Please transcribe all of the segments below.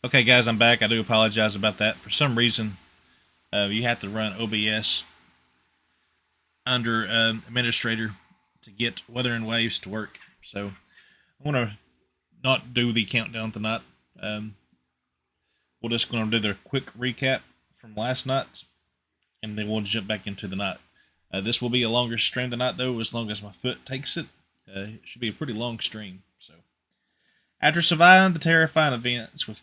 Okay, guys, I'm back. I do apologize about that. For some reason, you have to run OBS under administrator to get Weather and Waves to work. So I want to not do the countdown tonight. Um, we're just going to do the quick recap from last night, and then we'll jump back into the night. This will be a longer stream tonight, though, as long as my foot takes it. It should be a pretty long stream. So after surviving the terrifying events with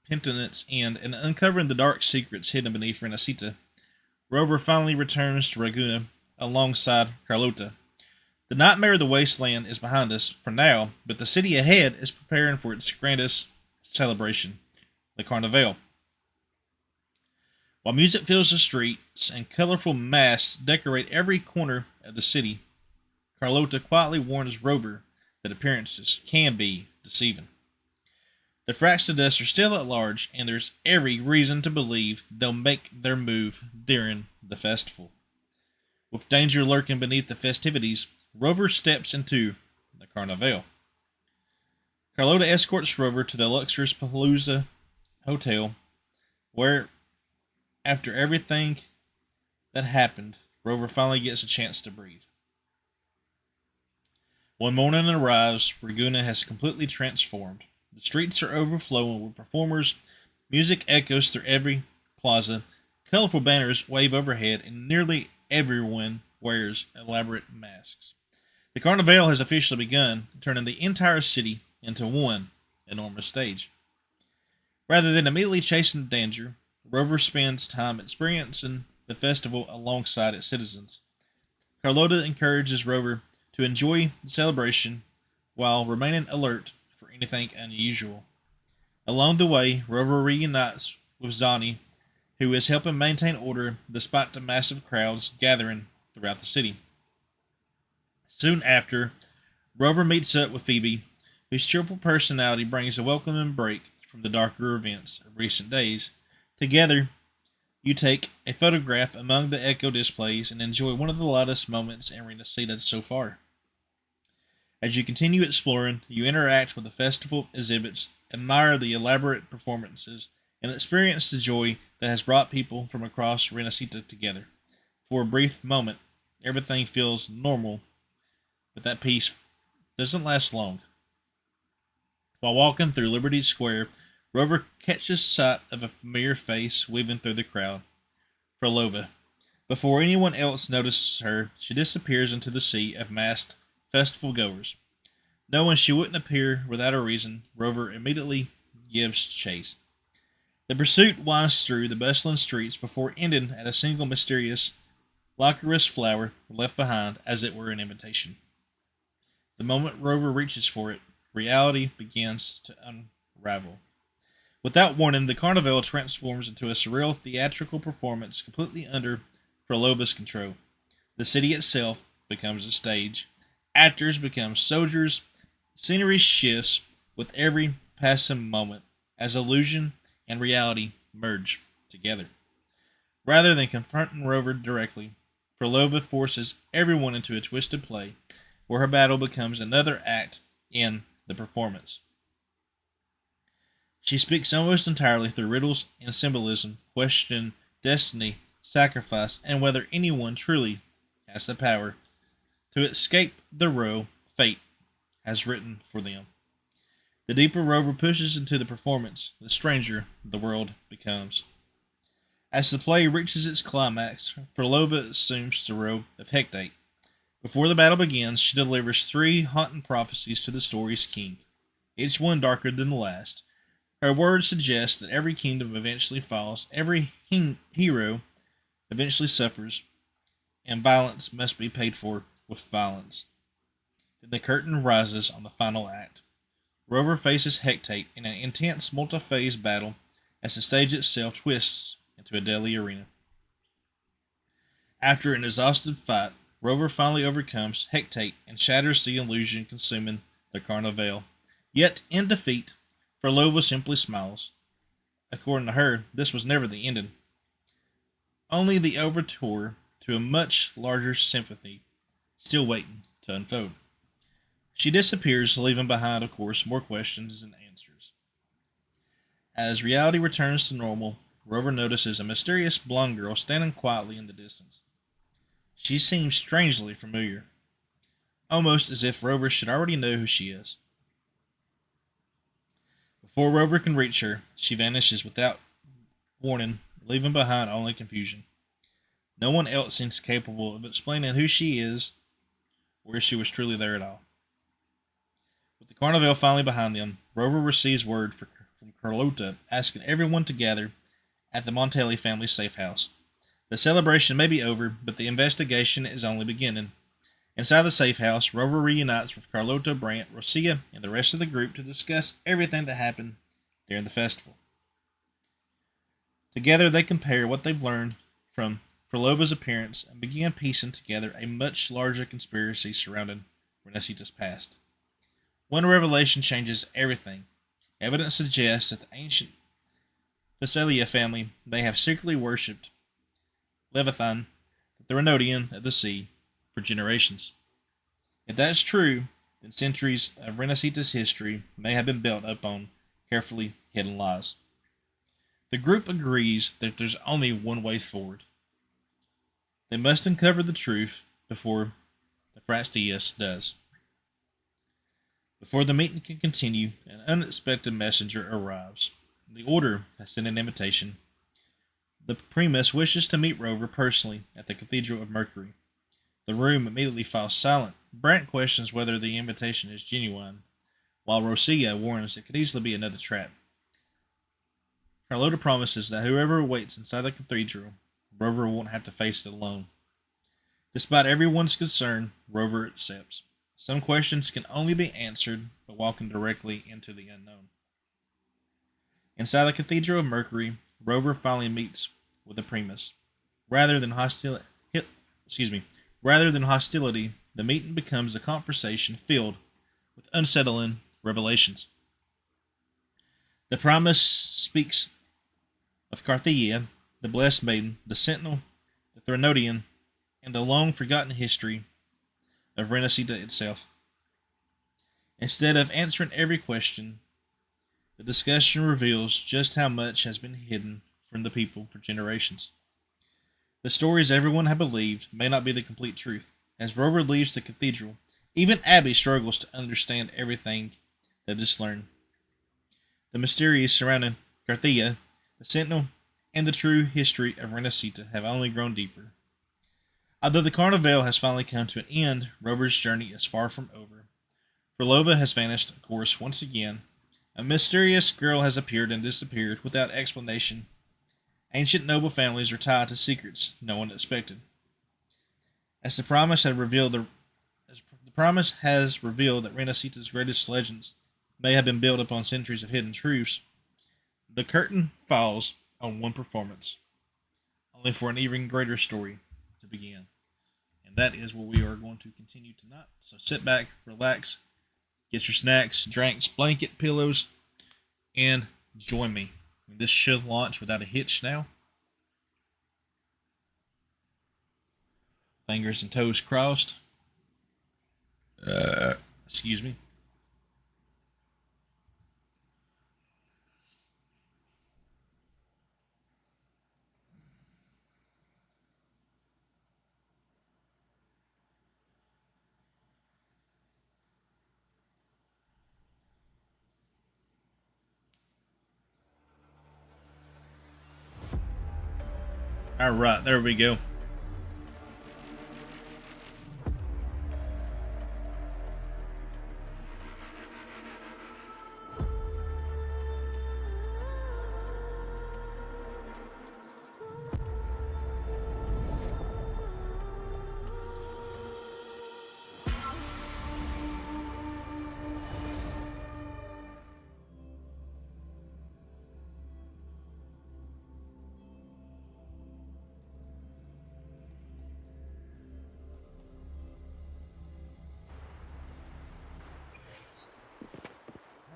Penitence and uncovering the dark secrets hidden beneath Renacita, Rover finally returns to Ragusa alongside Carlota. The nightmare of the wasteland is behind us for now, but the city ahead is preparing for its grandest celebration, the Carnival. While music fills the streets and colorful masks decorate every corner of the city, Carlota quietly warns Rover that appearances can be deceiving. The Fraxidus are still at large, and there's every reason to believe they'll make their move during the festival. With danger lurking beneath the festivities, Rover steps into the Carnival. Carlota escorts Rover to the luxurious Palooza Hotel, where, after everything that happened, Rover finally gets a chance to breathe. One morning arrives, Ragusa has completely transformed. The streets are overflowing with performers, music echoes through every plaza, colorful banners wave overhead, and nearly everyone wears elaborate masks. The Carnival has officially begun, turning the entire city into one enormous stage. Rather than immediately chasing danger, Rover spends time experiencing the festival alongside its citizens. Carlota encourages Rover to enjoy the celebration while remaining alert for anything unusual. Along the way, Rover reunites with Zani, who is helping maintain order despite the massive crowds gathering throughout the city. Soon after, Rover meets up with Phoebe, whose cheerful personality brings a welcoming break from the darker events of recent days. Together, you take a photograph among the Echo displays and enjoy one of the loudest moments in Renacita so far. As you continue exploring, you interact with the festival exhibits, admire the elaborate performances, and experience the joy that has brought people from across Renacita together. For a brief moment, everything feels normal, but that peace doesn't last long. While walking through Liberty Square, Rover catches sight of a familiar face weaving through the crowd. Frolova. Before anyone else notices her, she disappears into the sea of masked festival goers. Knowing she wouldn't appear without a reason, Rover immediately gives chase. The pursuit winds through the bustling streets before ending at a single mysterious, Lycorus flower left behind as it were an invitation. The moment Rover reaches for it, reality begins to unravel. Without warning, the Carnival transforms into a surreal theatrical performance completely under Frolova's control. The city itself becomes a stage. Actors become soldiers. Scenery shifts with every passing moment as illusion and reality merge together. Rather than confronting Rover directly, Frolova forces everyone into a twisted play where her battle becomes another act in the performance. She speaks almost entirely through riddles and symbolism, questioning destiny, sacrifice, and whether anyone truly has the power to escape the role fate has written for them. The deeper Rover pushes into the performance, the stranger the world becomes. As the play reaches its climax, Frolova assumes the role of Hecate. Before the battle begins, she delivers three haunting prophecies to the story's king, each one darker than the last. Her words suggest that every kingdom eventually falls, every hero eventually suffers, and violence must be paid for with violence. Then the curtain rises on the final act. Rover faces Hecate in an intense multi-phase battle as the stage itself twists into a deadly arena. After an exhaustive fight, Rover finally overcomes Hecate and shatters the illusion consuming the Carnival. Yet, in defeat, Frolova simply smiles. According to her, this was never the ending, only the overture to a much larger symphony still waiting to unfold. She disappears, leaving behind, of course, more questions and answers. As reality returns to normal, Rover notices a mysterious blonde girl standing quietly in the distance. She seems strangely familiar, almost as if Rover should already know who she is. Before Rover can reach her, she vanishes without warning, leaving behind only confusion. No one else seems capable of explaining who she is or if she was truly there at all. With the carnival finally behind them, Rover receives word from Carlota asking everyone to gather at the Montelli family safe house. The celebration may be over, but the investigation is only beginning. Inside the safe house, Rover reunites with Carlota, Brant, Rosia, and the rest of the group to discuss everything that happened during the festival. Together, they compare what they've learned from Perlova's appearance and begin piecing together a much larger conspiracy surrounding Renacita's past. One revelation changes everything. Evidence suggests that the ancient Phasalia family may have secretly worshipped Leviathan, the Theronian of the sea, for generations. If that's true, then centuries of Renacita's history may have been built upon carefully hidden lies. The group agrees that there's only one way forward. They must uncover the truth before the Frastius does. Before the meeting can continue, an unexpected messenger arrives. The Order has sent an invitation. The Primus wishes to meet Rover personally at the Cathedral of Mercury. The room immediately falls silent. Brant questions whether the invitation is genuine, while Rosia warns it could easily be another trap. Carlota promises that whoever waits inside the cathedral, Rover won't have to face it alone. Despite everyone's concern, Rover accepts. Some questions can only be answered by walking directly into the unknown. Inside the Cathedral of Mercury, Rover finally meets with the Primus. Rather than hostility, the meeting becomes a conversation filled with unsettling revelations. The Primus speaks of Carthia, the Blessed Maiden, the Sentinel, the Theronian, and the long-forgotten history of Renacita itself. Instead of answering every question, the discussion reveals just how much has been hidden from the people for generations. The stories everyone had believed may not be the complete truth. As Rover leaves the cathedral, even Abby struggles to understand everything they've just learned. The mysteries surrounding Carthia, the Sentinel, and the true history of Renacita have only grown deeper. Although the Carnival has finally come to an end, Rover's journey is far from over. Perlova has vanished, of course, once again. A mysterious girl has appeared and disappeared without explanation. Ancient noble families are tied to secrets no one expected. As the promise has revealed that Renacita's greatest legends may have been built upon centuries of hidden truths, the curtain falls on one performance, only for an even greater story to begin. And that is where we are going to continue tonight. So sit back, relax, get your snacks, drinks, blanket, pillows, and join me. This should launch without a hitch now. Fingers and toes crossed. Excuse me. All right, there we go.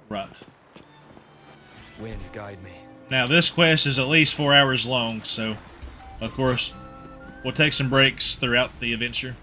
Right. Wind guide me. Now, this quest is at least 4 hours long, so, of course, we'll take some breaks throughout the adventure.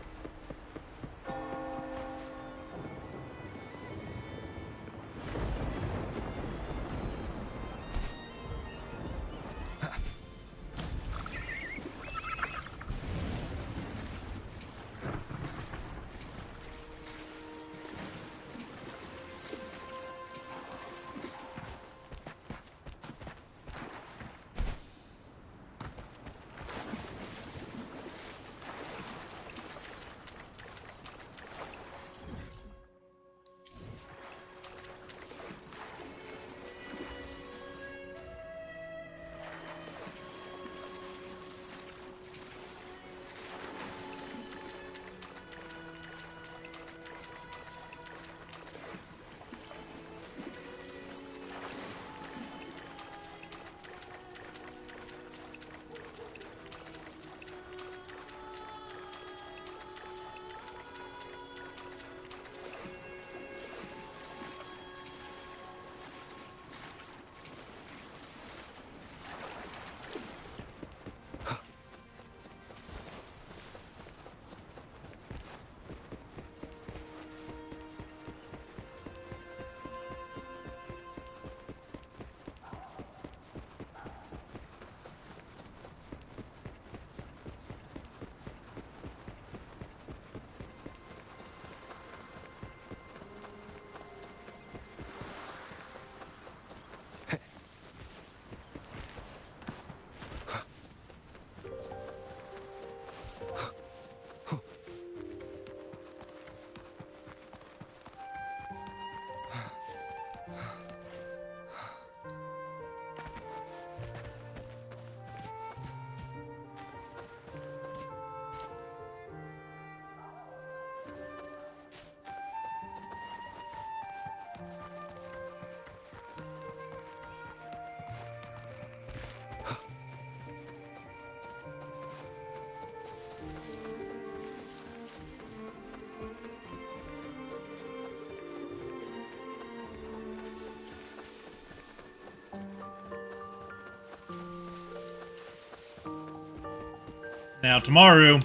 Now, tomorrow,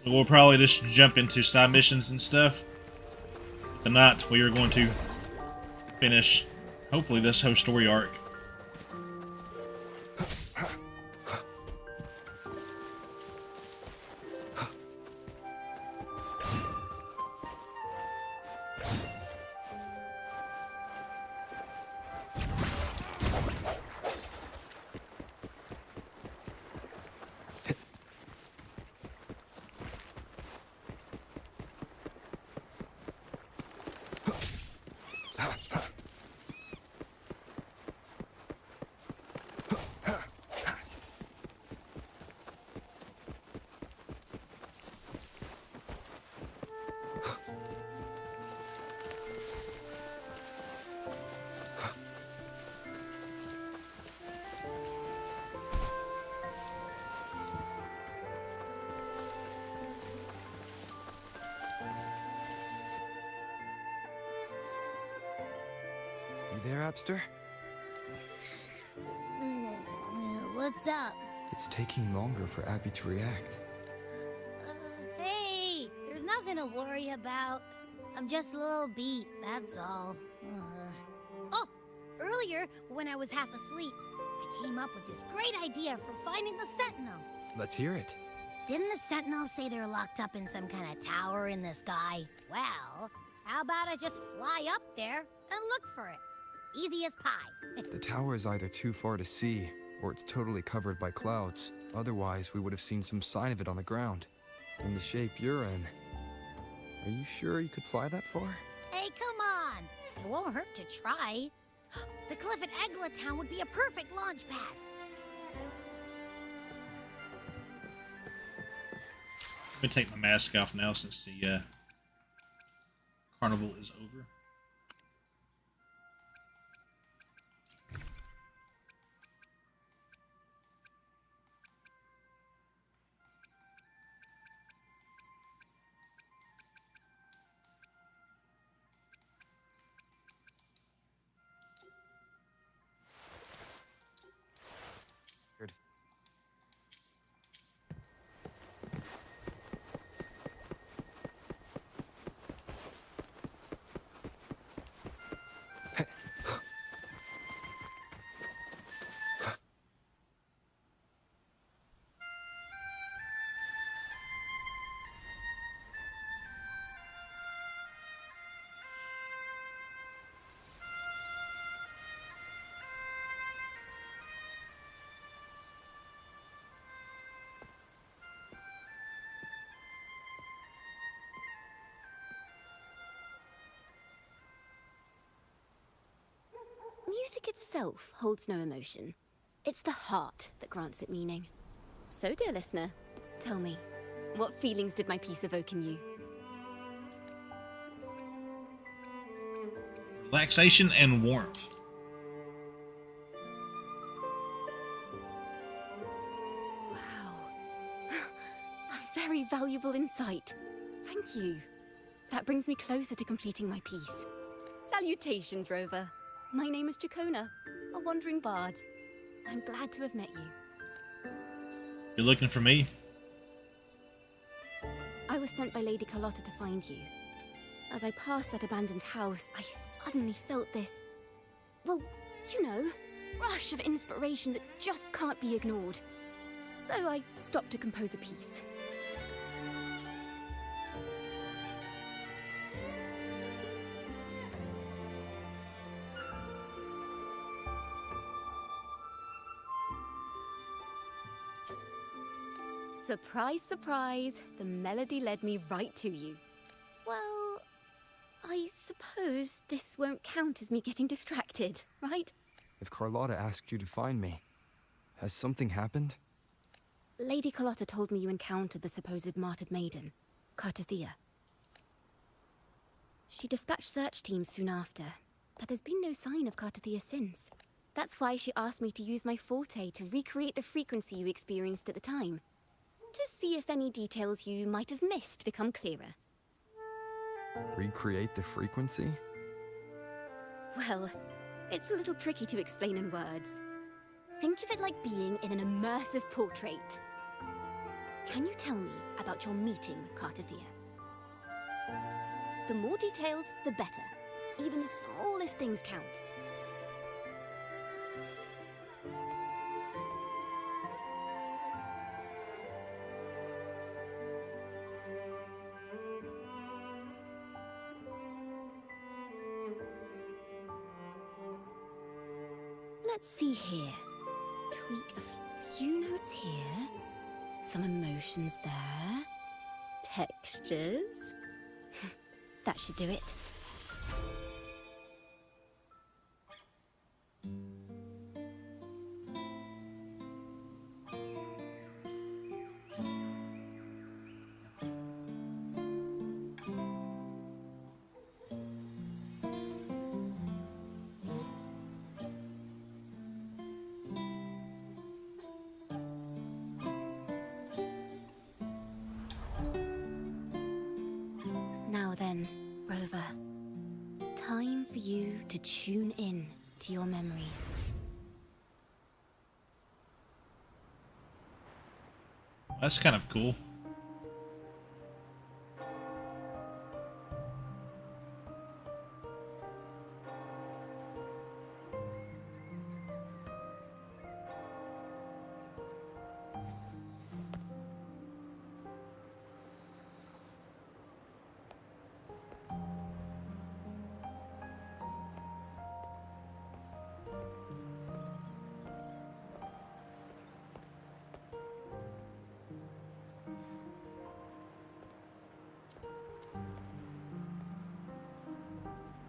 we'll probably just jump into side missions and stuff. Tonight, we are going to finish, hopefully, this whole story arc. You there, Abster? What's up? It's taking longer for Abby to react. Hey, there's nothing to worry about. I'm just a little beat, that's all. Oh, earlier, when I was half asleep, I came up with this great idea for finding the Sentinel. Let's hear it. Didn't the Sentinels say they're locked up in some kind of tower in the sky? Well, how about I just fly up there and look for it? Easy as pie. The tower is either too far to see, or it's totally covered by clouds. Otherwise, we would have seen some sign of it on the ground. In the shape you're in. Are you sure you could fly that far? Hey, come on. It won't hurt to try. The cliff at Egla Town would be a perfect launch pad. Let me take my mask off now since the carnival is over. Music itself holds no emotion. It's the heart that grants it meaning. So, dear listener, tell me, what feelings did my piece evoke in you? Relaxation and warmth. Wow. A very valuable insight. Thank you. That brings me closer to completing my piece. Salutations, Rover. My name is Jacona, a wandering bard. I'm glad to have met you. You're looking for me? I was sent by Lady Carlotta to find you. As I passed that abandoned house, I suddenly felt this, well, you know, rush of inspiration that just can't be ignored. So I stopped to compose a piece. Surprise, surprise, the melody led me right to you. Well, I suppose this won't count as me getting distracted, right? If Carlotta asked you to find me, has something happened? Lady Carlotta told me you encountered the supposed martyred maiden, Cartathea. She dispatched search teams soon after, but there's been no sign of Cartathea since. That's why she asked me to use my forte to recreate the frequency you experienced at the time. To see if any details you might have missed become clearer. Recreate the frequency? Well, it's a little tricky to explain in words. Think of it like being in an immersive portrait. can you tell me about your meeting with Cartathea? The more details, the better. Even the smallest things count. Let's see here. Tweak a few notes here. Some emotions there. Textures. That should do it. Now then, Rover. Time for you to tune in to your memories. That's kind of cool.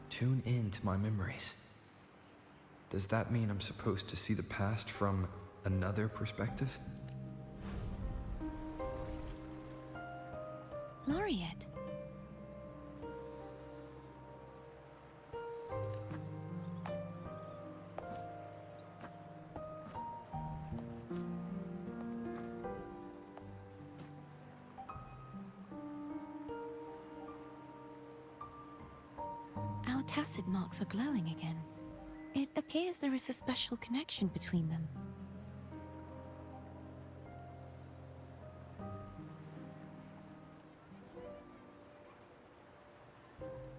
Tune in to my memories. Does that mean I'm supposed to see the past from another perspective? Laureate. Our tacit marks are glowing again. It appears there is a special connection between them.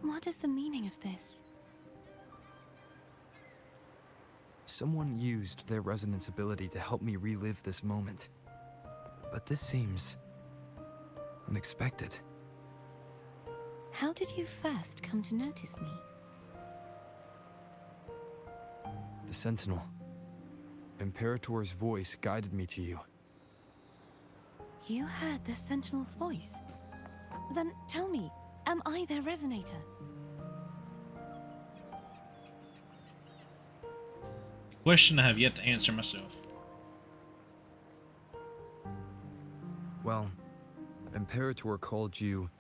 What is the meaning of this? Someone used their resonance ability to help me relive this moment. But this seems unexpected. How did you first come to notice me? The Sentinel. Imperator's voice guided me to you. You heard the Sentinel's voice? Then tell me, am I their resonator? Question I have yet to answer myself. Well, Imperator called you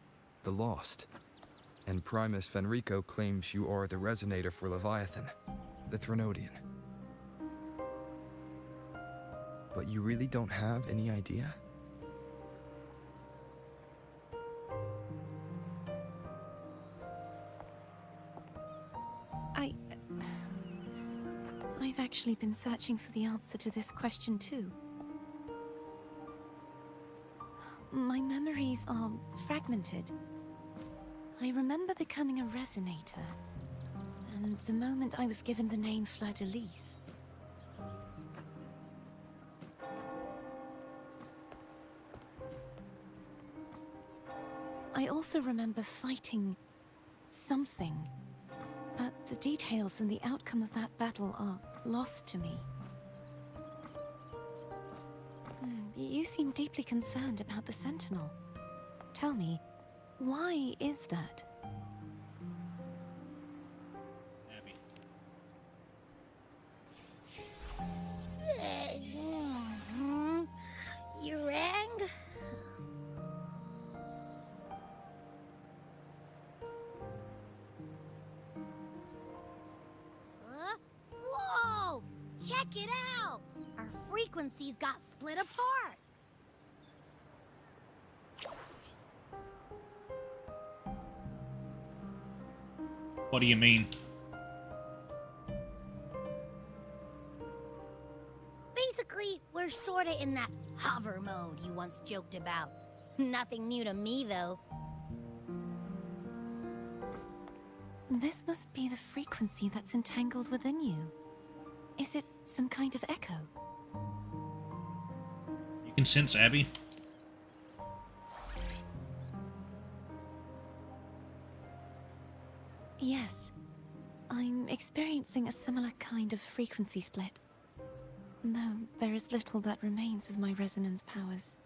the Lost, and Primus Fenrico claims you are the resonator for Leviathan, the Threnodian. But you really don't have any idea? I've actually been searching for the answer to this question too. My memories are fragmented. I remember becoming a resonator, and the moment I was given the name Fleur-de-Lis. I also remember fighting something, but the details and the outcome of that battle are lost to me. You seem deeply concerned about the Sentinel. Tell me, why is that? Abby. You rang? Whoa! Check it out! Our frequencies got split apart. What do you mean? Basically, we're sort sorta in that hover mode you once joked about. Nothing new to me, though. This must be the frequency that's entangled within you. Is it some kind of echo? You can sense Abby. Yes. I'm experiencing a similar kind of frequency split. Though there is little that remains of my resonance powers.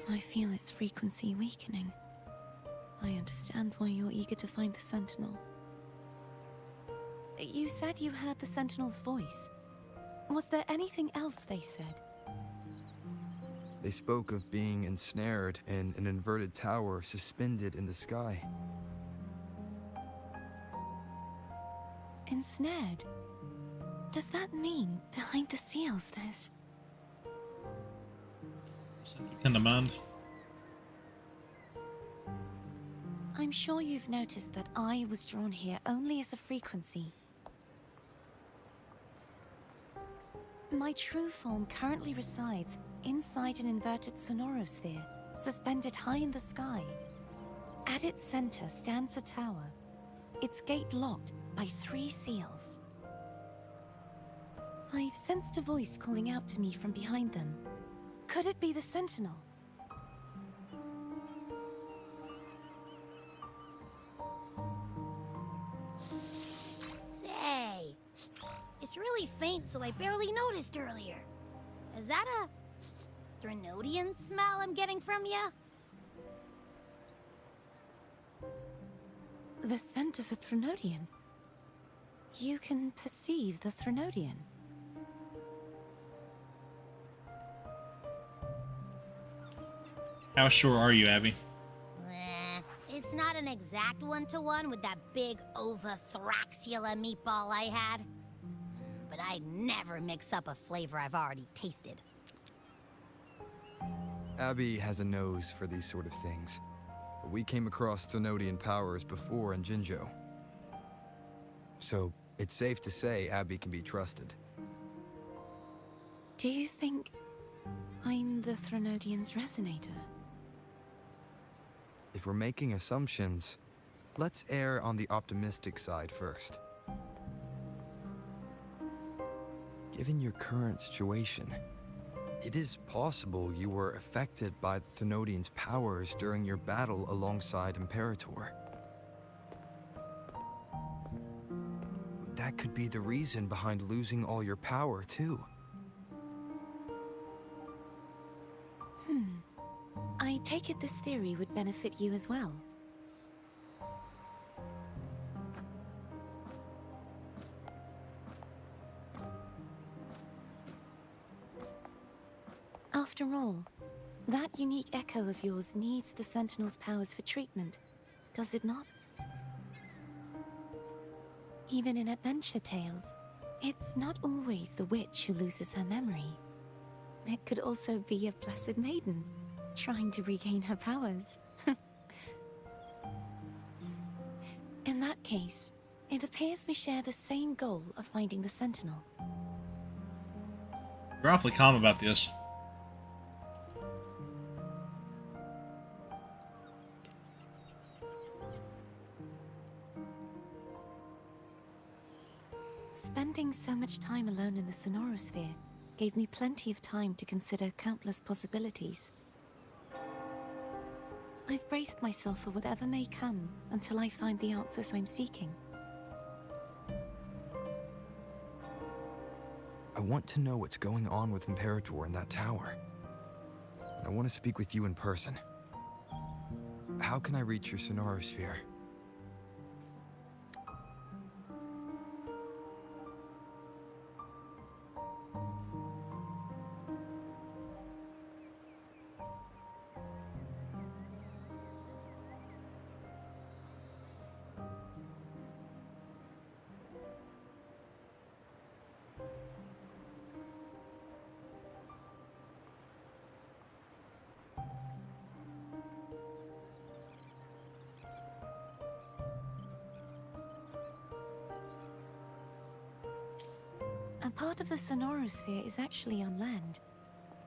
I feel its frequency weakening. I understand why you're eager to find the Sentinel. You said you heard the Sentinel's voice. Was there anything else they said? They spoke of being ensnared in an inverted tower suspended in the sky. Ensnared? Does that mean behind the seals there's... Something come to mind. I'm sure you've noticed that I was drawn here only as a frequency. My true form currently resides inside an inverted sonorosphere, suspended high in the sky. At its center stands a tower, its gate locked by 3 seals. I've sensed a voice calling out to me from behind them. Could it be the Sentinel? Say, it's really faint, so I barely noticed earlier. Is that a Threnodian smell I'm getting from you? The scent of a Threnodian. You can perceive the Threnodian. How sure are you, Abby? It's not an exact one-to-one with that big Ovathraxula meatball I had. But I'd never mix up a flavor I've already tasted. Abby has a nose for these sort of things. But we came across Threnodian powers before in Jinzhou. So, it's safe to say Abby can be trusted. Do you think I'm the Threnodian's resonator? If we're making assumptions, let's err on the optimistic side first. Given your current situation, it is possible you were affected by the Threnodian's powers during your battle alongside Imperator. That could be the reason behind losing all your power, too. I take it this theory would benefit you as well. After all, that unique echo of yours needs the Sentinel's powers for treatment, does it not? Even in adventure tales, it's not always the witch who loses her memory. It could also be a blessed maiden, trying to regain her powers. In that case, it appears we share the same goal of finding the Sentinel. You're awfully calm about this. Spending so much time alone in the Sonorosphere gave me plenty of time to consider countless possibilities. I've braced myself for whatever may come until I find the answers I'm seeking. I want to know what's going on with Imperator in that tower. I want to speak with you in person. How can I reach your Sonorosphere? A part of the Sonorosphere is actually on land,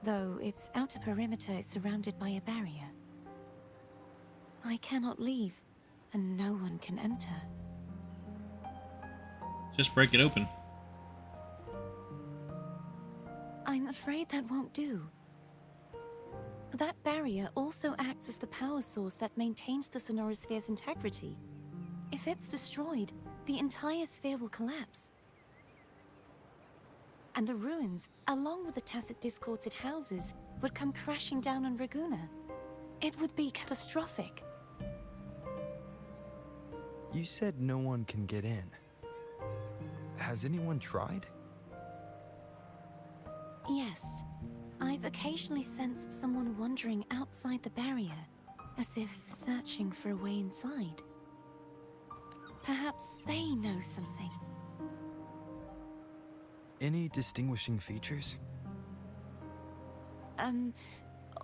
though its outer perimeter is surrounded by a barrier. I cannot leave, and no one can enter. Just break it open. I'm afraid that won't do. That barrier also acts as the power source that maintains the Sonorosphere's integrity. If it's destroyed, the entire sphere will collapse. And the ruins, along with the tacit discords it houses, would come crashing down on Raguna. It would be catastrophic. You said no one can get in. Has anyone tried? Yes. I've occasionally sensed someone wandering outside the barrier, as if searching for a way inside. Perhaps they know something. Any distinguishing features?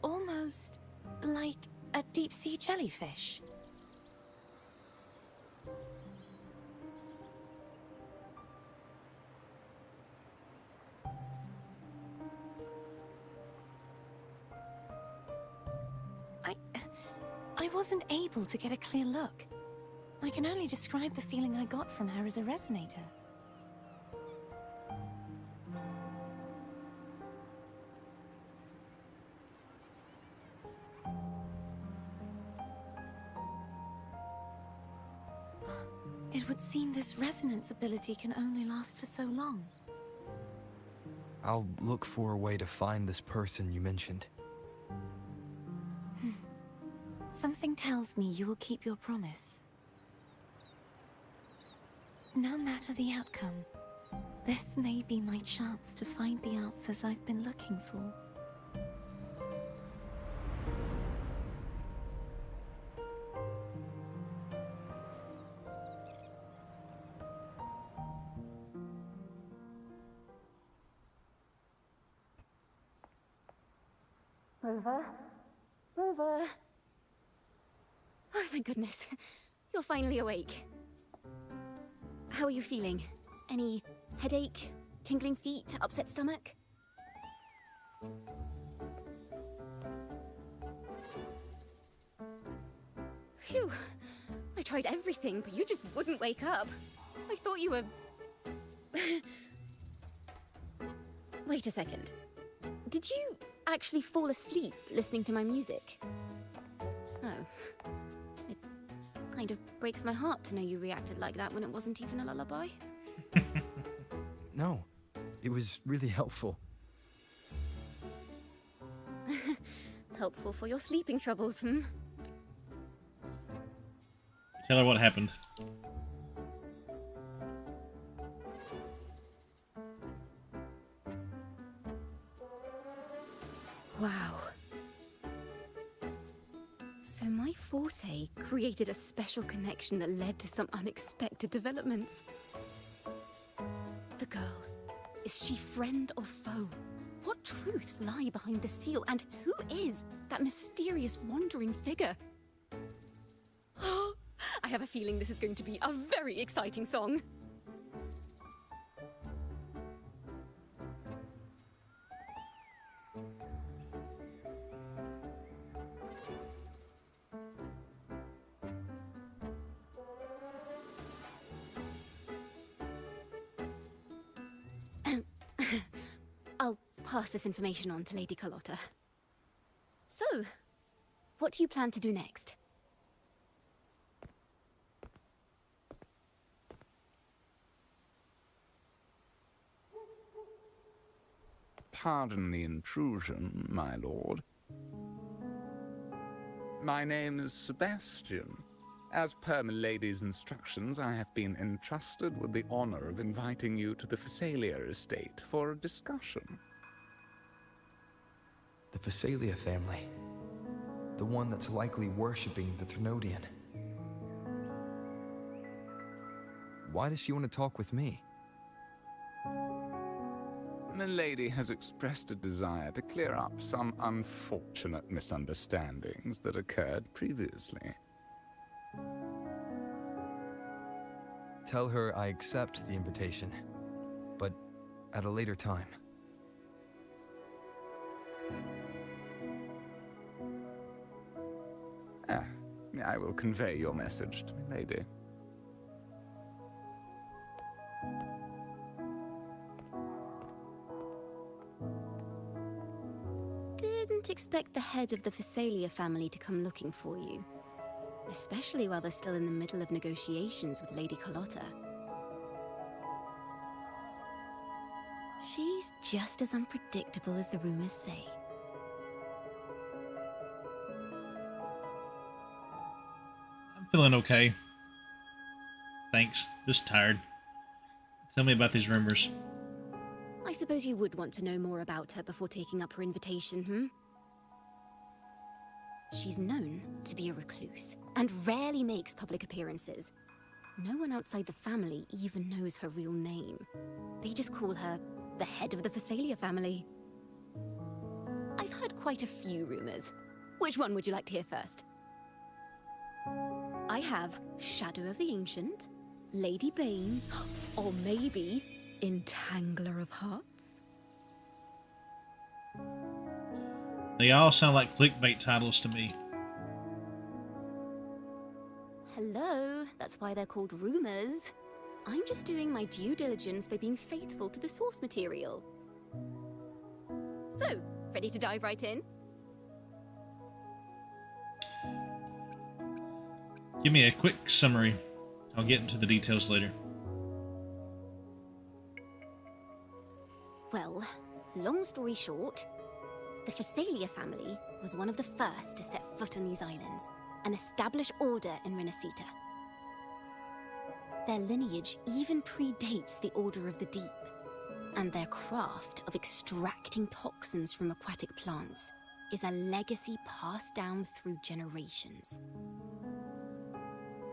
Almost like a deep-sea jellyfish. I wasn't able to get a clear look. I can only describe the feeling I got from her as a resonator. It would seem this resonance ability can only last for so long. I'll look for a way to find this person you mentioned. Something tells me you will keep your promise. No matter the outcome, this may be my chance to find the answers I've been looking for. Rover? Rover! Oh, thank goodness. You're finally awake. How are you feeling? Any headache, tingling feet, upset stomach? Phew. I tried everything, but you just wouldn't wake up. I thought you were... Wait a second. Did you actually fall asleep listening to my music? Oh. It kind of breaks my heart to know you reacted like that when it wasn't even a lullaby. No, it was really helpful. Helpful for your sleeping troubles, hmm? Tell her what happened. Wow. So my forte created a special connection that led to some unexpected developments. The girl, is she friend or foe? What truths lie behind the seal, and who is that mysterious wandering figure? I have a feeling this is going to be a very exciting song. I'll pass this information on to Lady Carlotta. So, what do you plan to do next? Pardon the intrusion, my lord. My name is Sebastian. As per milady's instructions, I have been entrusted with the honor of inviting you to the Phasalia estate for a discussion. The Phasalia family. The one that's likely worshipping the Thrunodian. Why does she want to talk with me? Milady has expressed a desire to clear up some unfortunate misunderstandings that occurred previously. Tell her I accept the invitation, but at a later time. Ah, I will convey your message to my lady. Didn't expect the head of the Phasalia family to come looking for you. Especially while they're still in the middle of negotiations with Lady Carlotta. She's just as unpredictable as the rumors say. I'm feeling okay. Thanks. Just tired. Tell me about these rumors. I suppose you would want to know more about her before taking up her invitation, She's known to be a recluse, and rarely makes public appearances. No one outside the family even knows her real name. They just call her the head of the Phasalia family. I've heard quite a few rumors. Which one would you like to hear first? I have Shadow of the Ancient, Lady Bane, or maybe Entangler of Hearts. They all sound like clickbait titles to me. Hello, that's why they're called rumors. I'm just doing my due diligence by being faithful to the source material. So, ready to dive right in? Give me a quick summary. I'll get into the details later. Well, long story short, the Phasalia family was one of the first to set foot on these islands and establish order in Renacita. Their lineage even predates the Order of the Deep, and their craft of extracting toxins from aquatic plants is a legacy passed down through generations.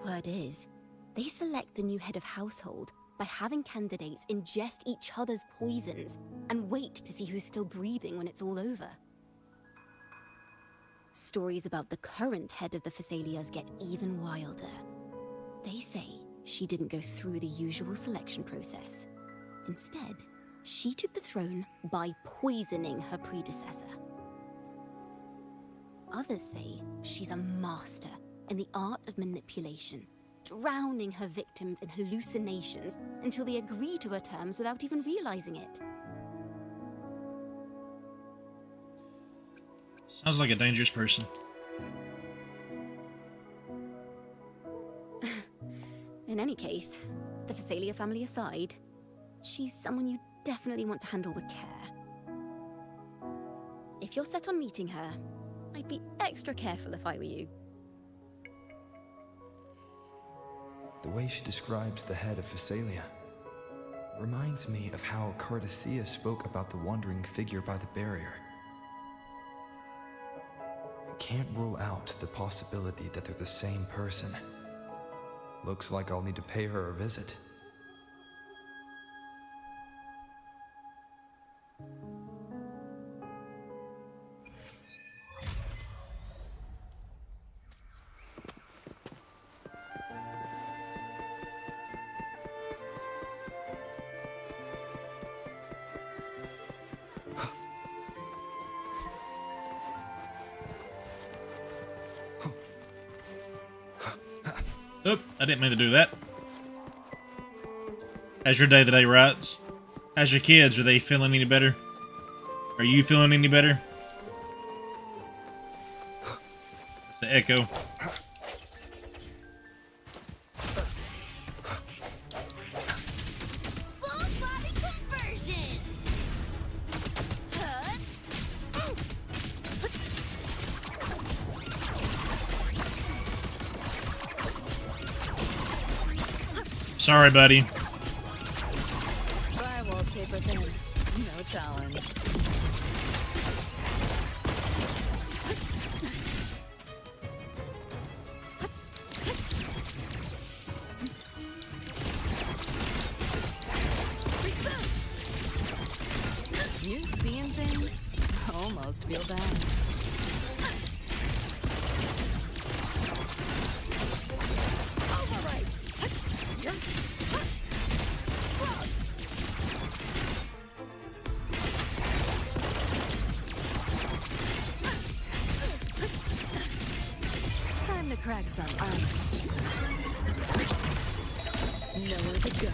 Word is, they select the new head of household by having candidates ingest each other's poisons and wait to see who's still breathing when it's all over. Stories about the current head of the Phasalias get even wilder. They say she didn't go through the usual selection process. Instead, she took the throne by poisoning her predecessor. Others say she's a master in the art of manipulation, drowning her victims in hallucinations until they agree to her terms without even realizing it. Sounds like a dangerous person. In any case, the Phasalia family aside, she's someone you definitely want to handle with care. If you're set on meeting her, I'd be extra careful if I were you. The way she describes the head of Phasalia reminds me of how Cardathea spoke about the wandering figure by the barrier. I can't rule out the possibility that they're the same person. Looks like I'll need to pay her a visit. Oop, I didn't mean to do that. How's your day today, Rights? How's your kids? Are they feeling any better? Are you feeling any better? It's the echo. Full body conversion! Sorry, buddy. Firewall paper thin. No challenge. You seeing things? Almost feel bad. some ice. Nowhere to go.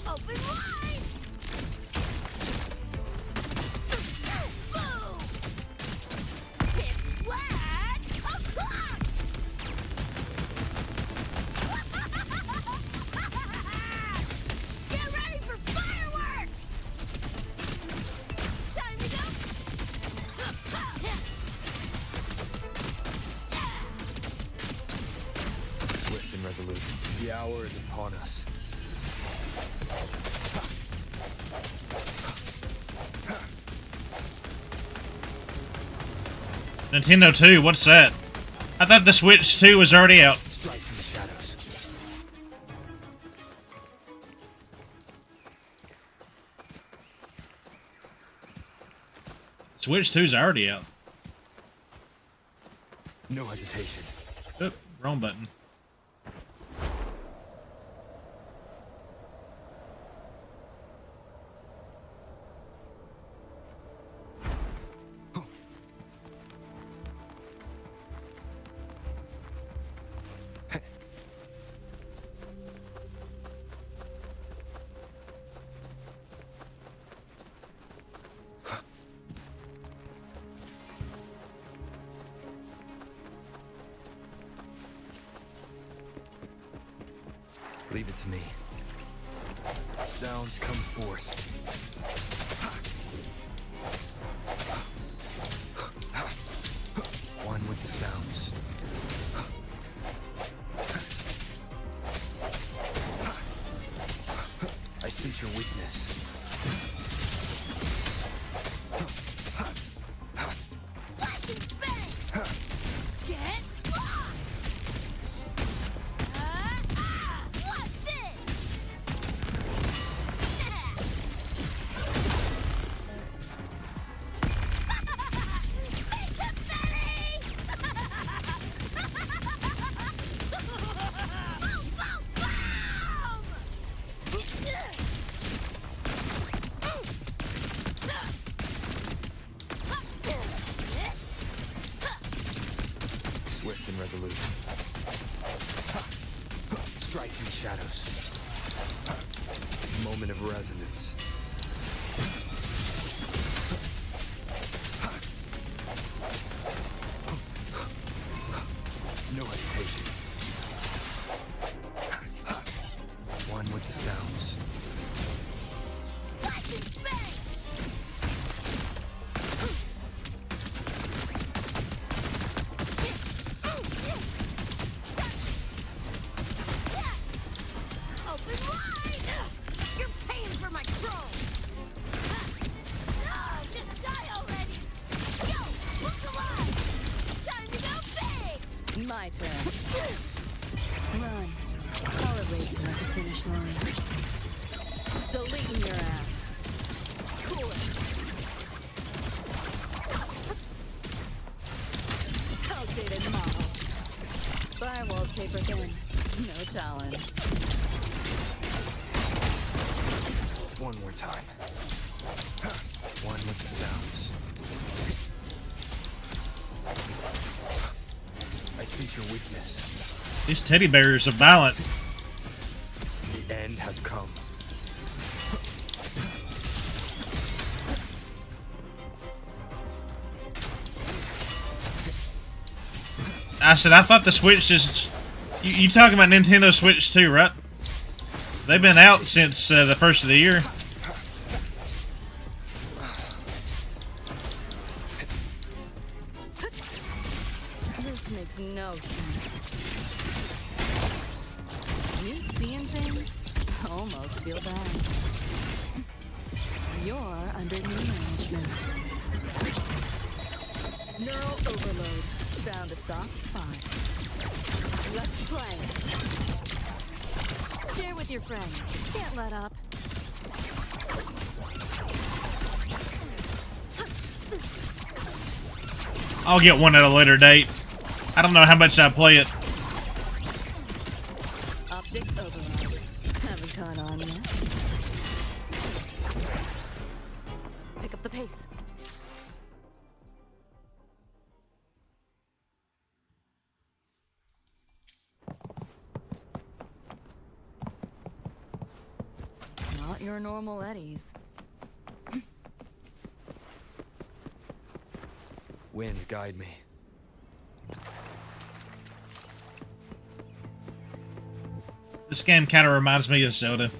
Open wide! Boom! Hit flat! Get ready for fireworks! Time to go! Swift and resolute. The hour is upon us. Nintendo 2, what's that? I thought the Switch 2 was already out. Strike from the shadows. Switch 2's already out. No hesitation. Oop, wrong button. Leave it to me. Sounds come forth. One with the sounds. I sense your weakness. Get lost! What's this? Swift and resolute. Strike in the shadows. Moment of resonance. No hesitation. One with the sounds. Open wide! You're paying for my chrome! Just die already! Yo, look alive! Time to go big! My turn. Run. I'll erase you at the finish line. Deleting your ass. Cool. Outdated model. Firewall's paper thin. No challenge. One more time. One with the sounds. I sense your weakness. These teddy bears are violent. The end has come. I said, I thought the Switch is... You talking about Nintendo Switch 2, right? They've been out since the first of the year. This makes no sense. You seeing things? Almost feel bad. You're under new management. Neural overload. Found a soft spot. Let's play. Share with your friends. Can't let up. I'll get one at a later date. I don't know how much I play it. Optics overload. Haven't caught on yet. your normal eddies. Wind, guide me. This game kind of reminds me of Zelda.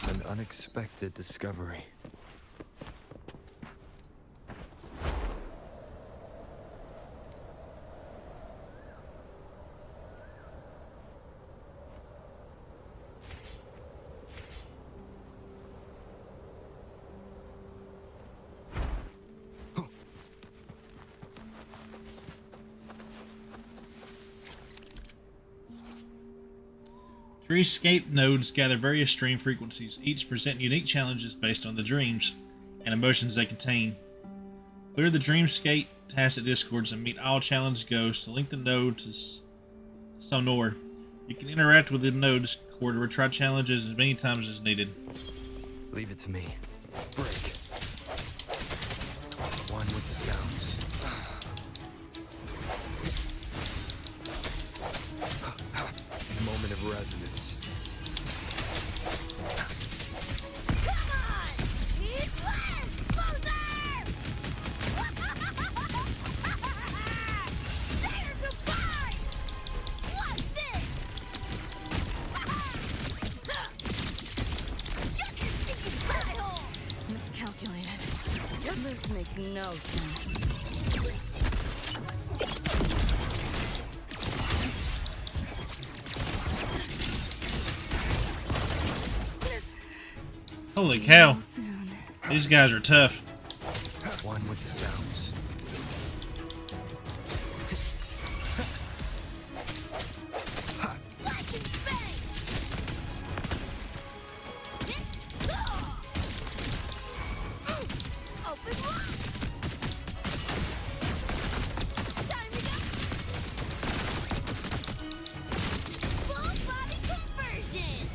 An unexpected discovery. Dreamscape nodes gather various stream frequencies, each present unique challenges based on the dreams and emotions they contain. Clear the Dreamscape tacit discords and meet all challenge ghosts to link the node to Sonor. You can interact with the nodes core to retry challenges as many times as needed. Leave it to me. Break. One with the sounds. Moment of resonance. Come on! It's less! Closer! Say your goodbye! What's this? Shut your stinking pie hole! Miscalculated. This makes no sense. Holy cow, Real soon. these guys are tough. One with the sounds. Flash and bang! Open wide! Time to go! Full body conversion! It's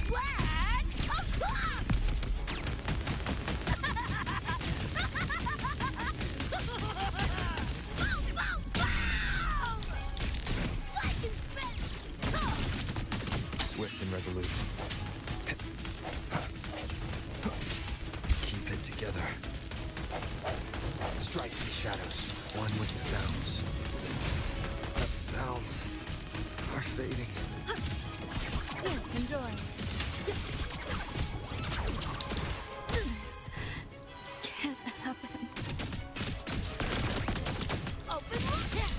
flat o'clock! Boom, boom, boom! Flash and spin! Swift and resolute. Keep it together. Strike the shadows. One with the sounds. The sounds are fading. Enjoy. This can't happen. Open wide!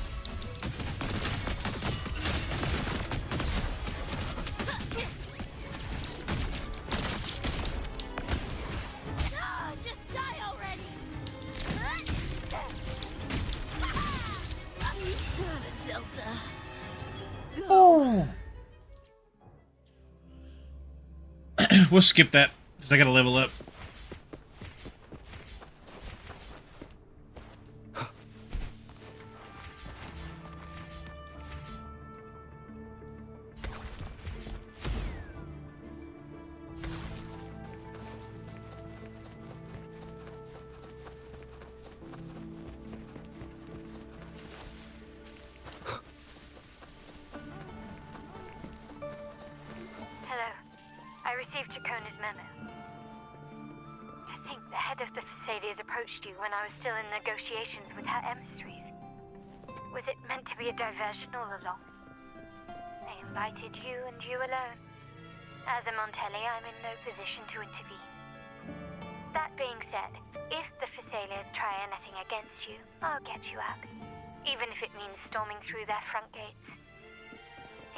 Ah, just die already! You got it, Delta. We'll skip that because I gotta level up. Dracona's memo. To think the head of the Thessalians approached you when I was still in negotiations with her emissaries. Was it meant to be a diversion all along? They invited you and you alone. As a Montelli, I'm in no position to intervene. That being said, if the Thessalians try anything against you, I'll get you out. Even if it means storming through their front gates.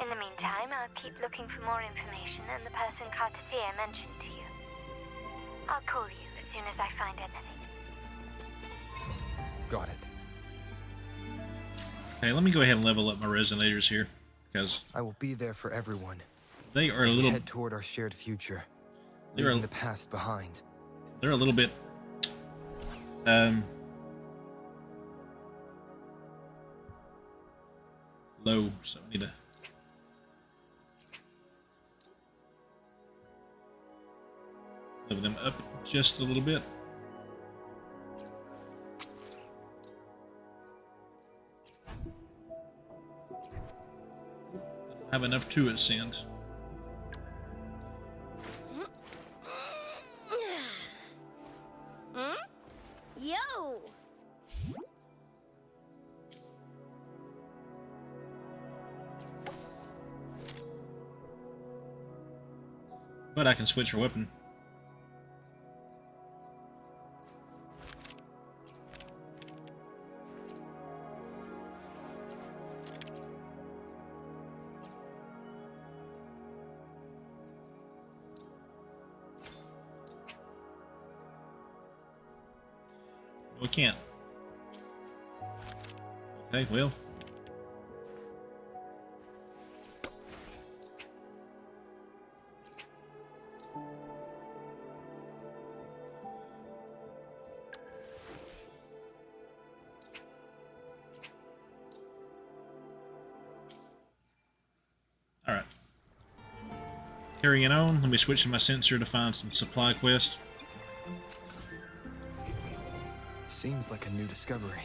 In the meantime, I'll keep looking for more information and the person Cartathea mentioned to you. I'll call you as soon as I find anything. Got it. Okay, let me go ahead and level up my resonators here, because I will be there for everyone. they are a As we little head toward our shared future, They're a- leaving the past behind. they're a little bit low, so I need to level them up just a little bit. Don't have enough to ascend. Yo! But I can switch her weapon. No, I can't. Okay, well. Alright. Carrying on, let me switch to my sensor to find some supply quest. Seems like a new discovery.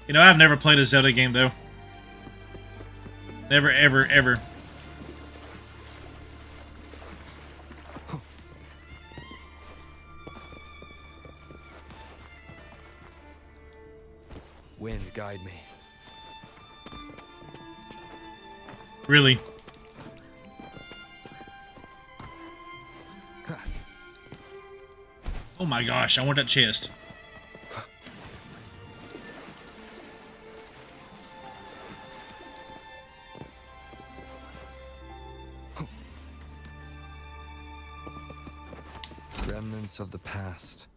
You know, I've never played a Zelda game, though. Never, ever, ever. Wind, guide me. Really? Oh my gosh, I want that chest. Remnants of the past.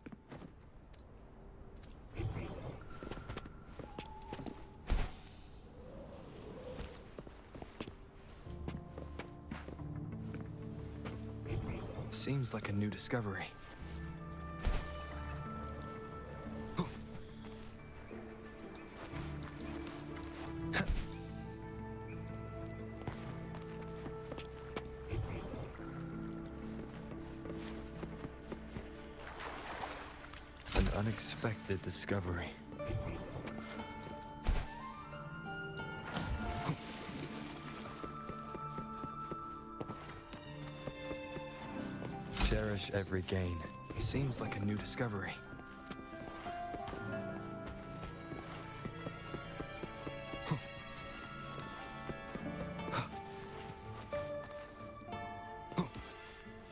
Seems like a new discovery. An unexpected discovery. Cherish every gain. Seems like a new discovery.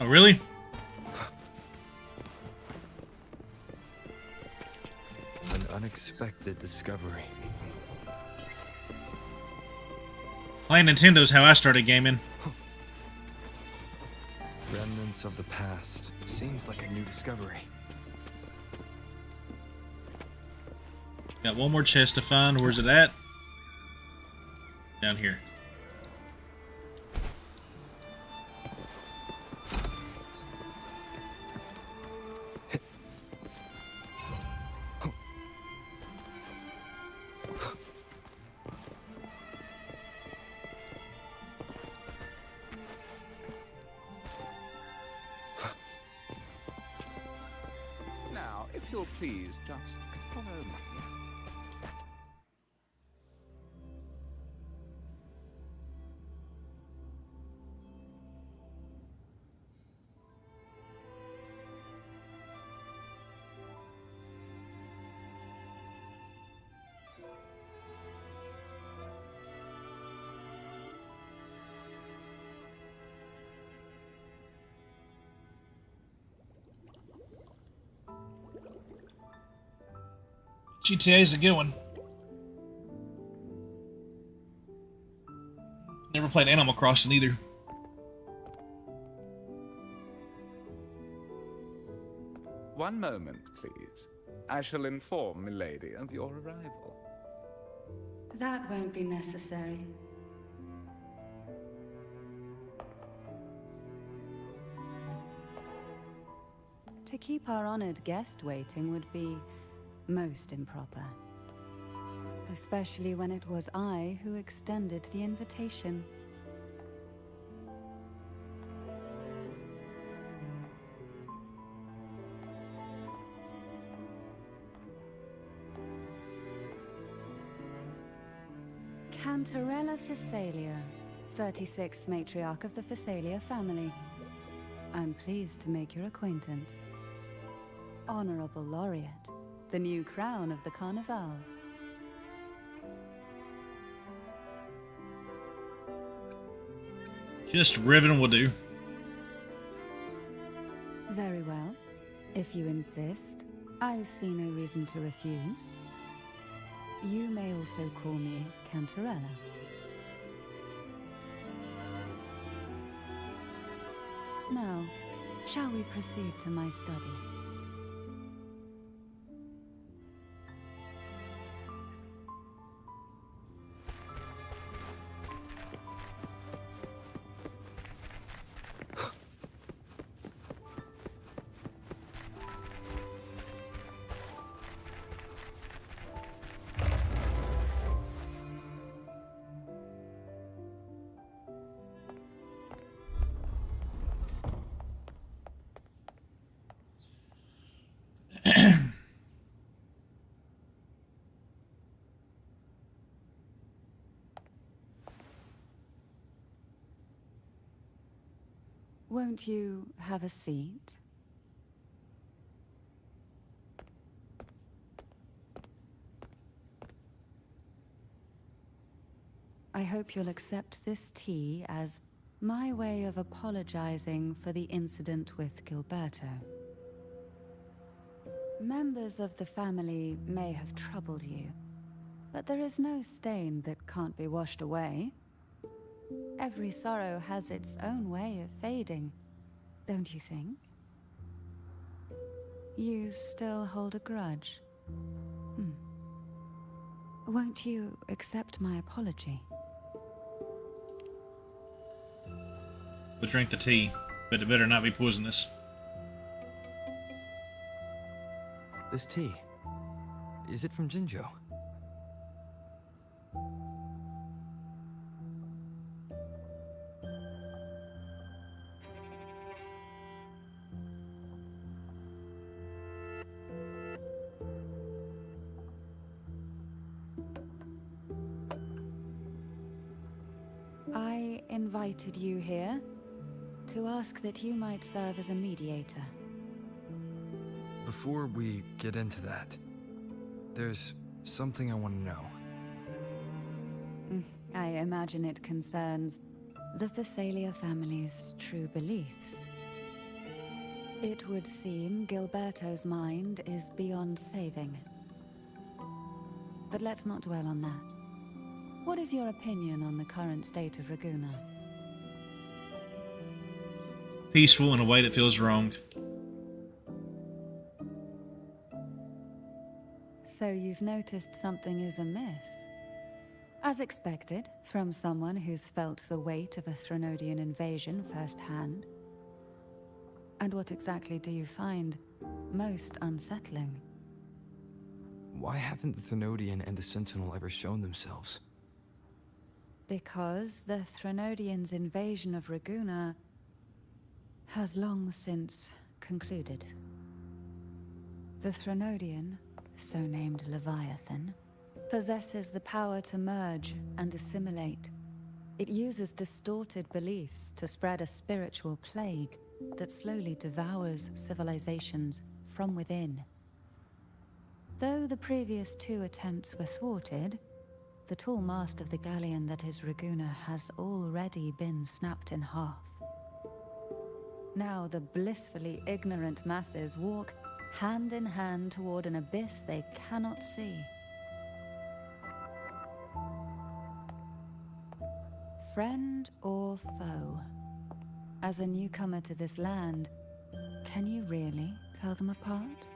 Oh, really? An unexpected discovery. Playing Nintendo's how I started gaming. Remnants of the past. Seems like a new discovery. Got one more chest to find. Where's it at? Down here. Now, if you'll please just follow me. GTA's a good one. Never played Animal Crossing either. One moment, please. I shall inform Milady of your arrival. That won't be necessary. To keep our honored guest waiting would be most improper. Especially when it was I who extended the invitation. Cantarella Physalia, 36th matriarch of the Physalia family. I'm pleased to make your acquaintance. Honorable Laureate, the new crown of the Carnival. Just Riven will do. Very well. If you insist, I see no reason to refuse. You may also call me Cantarella. Now, shall we proceed to my study? Won't you have a seat? I hope you'll accept this tea as my way of apologizing for the incident with Gilberto. Members of the family may have troubled you, but there is no stain that can't be washed away. Every sorrow has its own way of fading, don't you think? You still hold a grudge? Won't you accept my apology? We'll drink the tea, but it better not be poisonous. This tea, is it from Jinjo? I invited you here to ask that you might serve as a mediator. Before we get into that, there's something I want to know. I imagine it concerns the Physalia family's true beliefs. It would seem Gilberto's mind is beyond saving. But let's not dwell on that. What is your opinion on the current state of Raguna? Peaceful in a way that feels wrong. So you've noticed something is amiss? As expected, from someone who's felt the weight of a Threnodian invasion firsthand. And what exactly do you find most unsettling? Why haven't the Threnodian and the Sentinel ever shown themselves? Because the Threnodians' invasion of Raguna has long since concluded. The Threnodian, so named Leviathan, possesses the power to merge and assimilate. It uses distorted beliefs to spread a spiritual plague that slowly devours civilizations from within. Though the previous two attempts were thwarted, the tall mast of the galleon that is Raguna has already been snapped in half. Now the blissfully ignorant masses walk hand in hand toward an abyss they cannot see. Friend or foe? As a newcomer to this land, can you really tell them apart?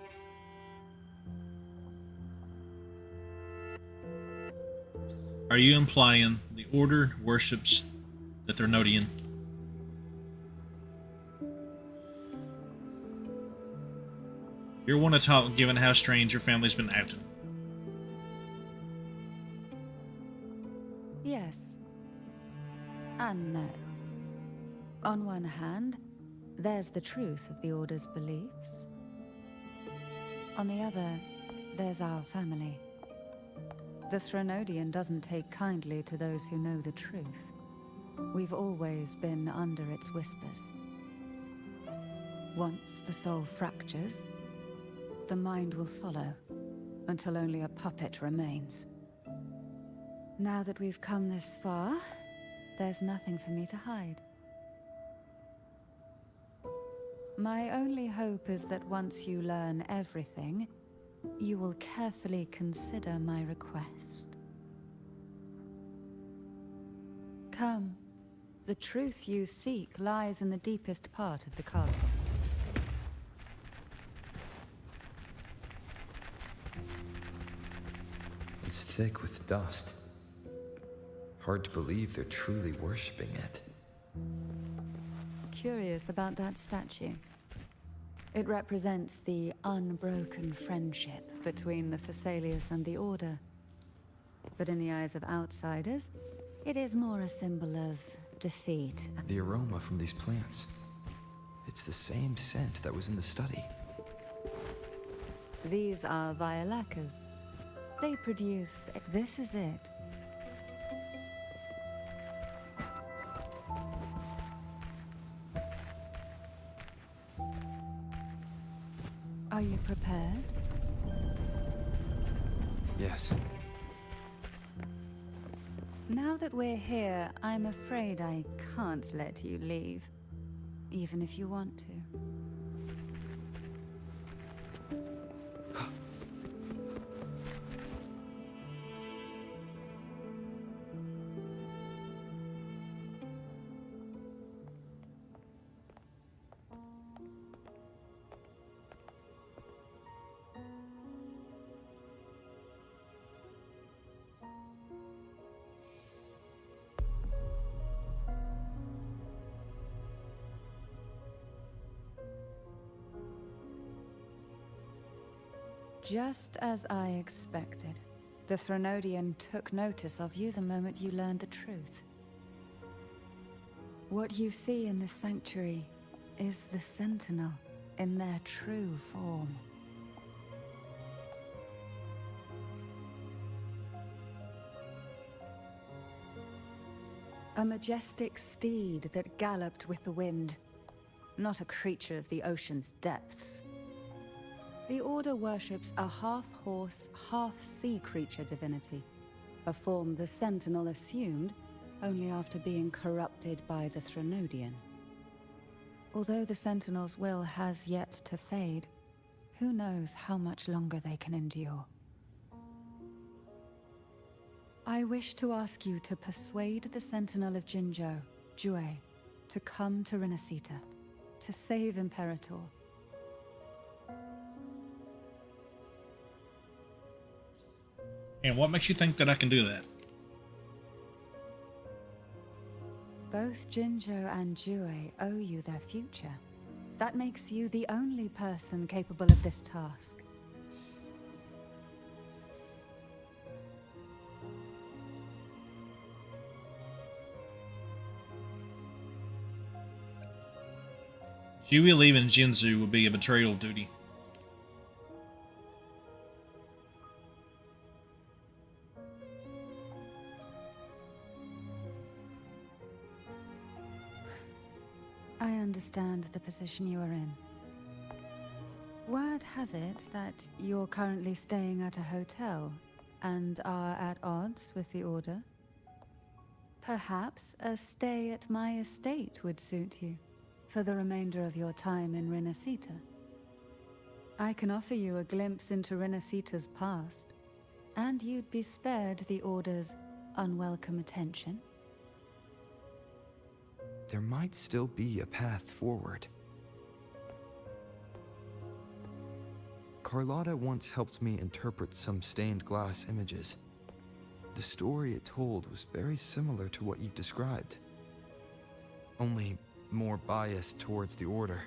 Are you implying the Order worships the Threnodian? You're one to talk, given how strange your family's been acting. Yes. And no. On one hand, there's the truth of the Order's beliefs. On the other, there's our family. The Threnodian doesn't take kindly to those who know the truth. We've always been under its whispers. Once the soul fractures, the mind will follow, until only a puppet remains. Now that we've come this far, there's nothing for me to hide. My only hope is that once you learn everything, you will carefully consider my request. Come. The truth you seek lies in the deepest part of the castle. It's thick with dust. Hard to believe they're truly worshipping it. Curious about that statue. It represents the unbroken friendship between the Phasaelius and the Order. But in the eyes of outsiders, it is more a symbol of defeat. The aroma from these plants. It's the same scent that was in the study. These are violacas. They produce... This is it. Are you prepared? Yes. Now that we're here, I'm afraid I can't let you leave. Even if you want to. Just as I expected. The Threnodian took notice of you the moment you learned the truth. What you see in this sanctuary is the Sentinel in their true form. A majestic steed that galloped with the wind, not a creature of the ocean's depths. The Order worships a half-horse, half-sea creature divinity, a form the Sentinel assumed only after being corrupted by the Threnodian. Although the Sentinel's will has yet to fade, who knows how much longer they can endure. I wish to ask you to persuade the Sentinel of Jinzhou, Jue, to come to Renacita, to save Imperator. And what makes you think that I can do that? Both Jinzhou and Jue owe you their future. That makes you the only person capable of this task. Jue leaving Jinzhou would be a betrayal of duty. I understand the position you are in. Word has it that you're currently staying at a hotel and are at odds with the Order. Perhaps a stay at my estate would suit you for the remainder of your time in Renacita. I can offer you a glimpse into Renacita's past, and you'd be spared the Order's unwelcome attention. There might still be a path forward. Carlotta once helped me interpret some stained glass images. The story it told was very similar to what you've described, only more biased towards the Order.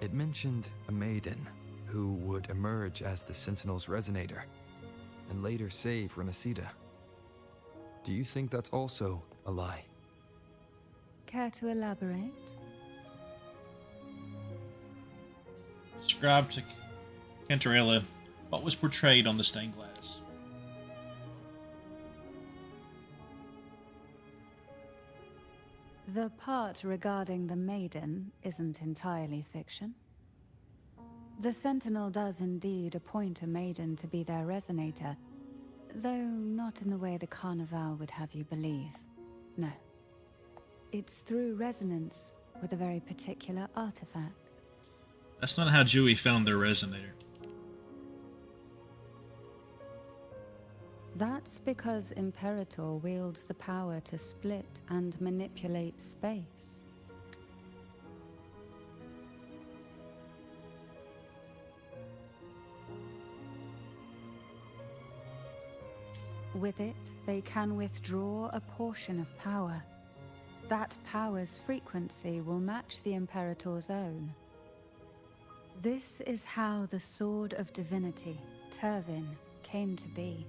It mentioned a maiden who would emerge as the Sentinel's resonator and later save Renacita. Do you think that's also a lie? Care to elaborate? Describe to Cantarella what was portrayed on the stained glass. The part regarding the maiden isn't entirely fiction. The Sentinel does indeed appoint a maiden to be their resonator, though not in the way the Carnival would have you believe. No. It's through resonance with a very particular artifact. That's not how Dewey found their resonator. That's because Imperator wields the power to split and manipulate space. With it, they can withdraw a portion of power. That power's frequency will match the Imperator's own. This is how the Sword of Divinity, Turvin, came to be.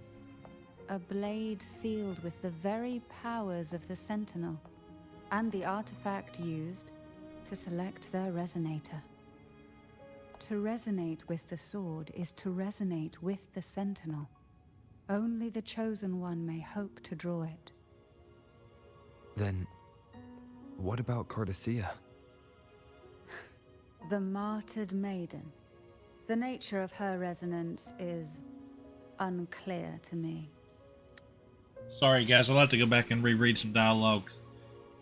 A blade sealed with the very powers of the Sentinel, and the artifact used to select their resonator. To resonate with the sword is to resonate with the Sentinel. Only the Chosen One may hope to draw it. Then, what about Cardathea? The martyred maiden. The nature of her resonance is unclear to me. Sorry, guys, I'll have to go back and reread some dialogue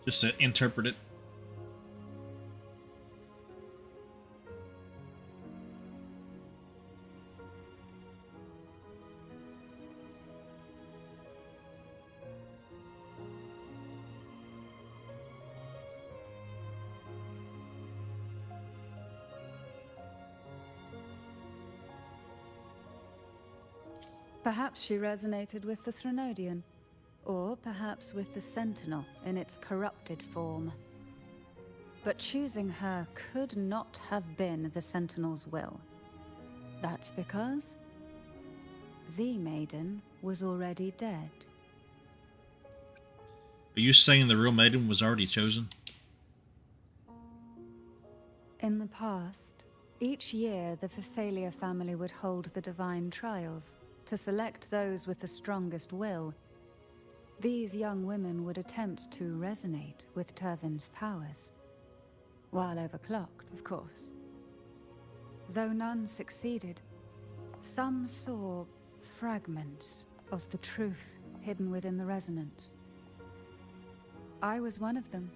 just to interpret it. Perhaps she resonated with the Threnodian, or perhaps with the Sentinel in its corrupted form. But choosing her could not have been the Sentinel's will. That's because the maiden was already dead. Are you saying the real maiden was already chosen? In the past, each year the Phasalia family would hold the Divine Trials to select those with the strongest will. These young women would attempt to resonate with Turvin's powers. While overclocked, of course. Though none succeeded, some saw fragments of the truth hidden within the resonance. I was one of them.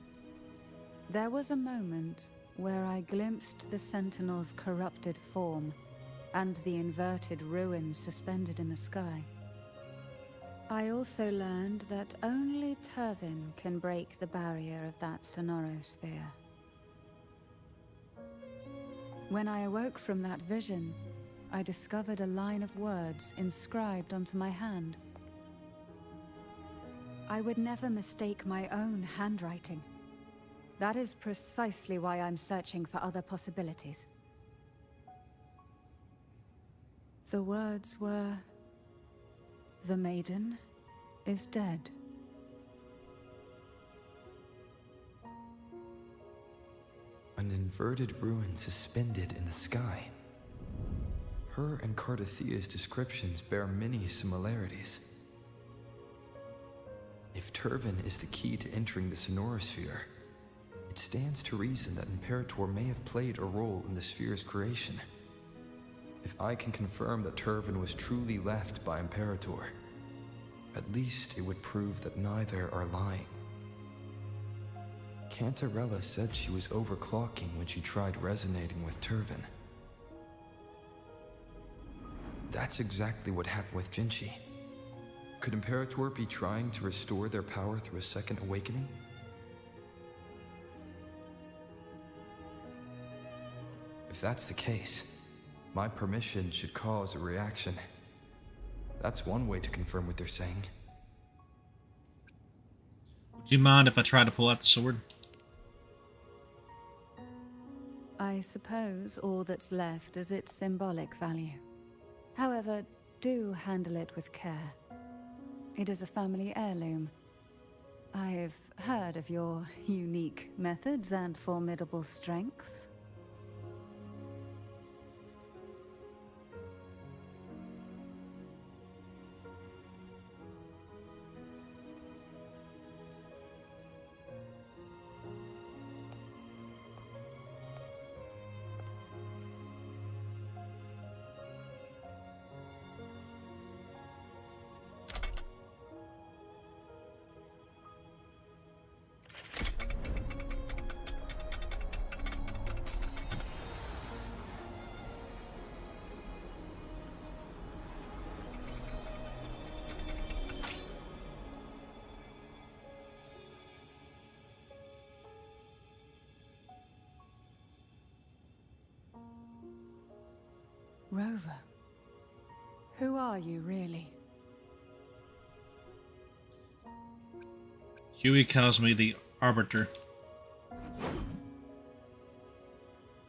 There was a moment where I glimpsed the Sentinel's corrupted form and the inverted ruins suspended in the sky. I also learned that only Turvin can break the barrier of that sonorosphere. When I awoke from that vision, I discovered a line of words inscribed onto my hand. I would never mistake my own handwriting. That is precisely why I'm searching for other possibilities. The words were, "The maiden is dead." An inverted ruin suspended in the sky. Her and Cardathea's descriptions bear many similarities. If Turvin is the key to entering the Sonorosphere, it stands to reason that Imperator may have played a role in the sphere's creation. If I can confirm that Turvin was truly left by Imperator, at least it would prove that neither are lying. Cantarella said she was overclocking when she tried resonating with Turvin. That's exactly what happened with Jinchi. Could Imperator be trying to restore their power through a second awakening? If that's the case, my permission should cause a reaction. That's one way to confirm what they're saying. Would you mind if I try to pull out the sword? I suppose all that's left is its symbolic value. However, do handle it with care. It is a family heirloom. I've heard of your unique methods and formidable strength. Rover, who are you really? Huey calls me the Arbiter.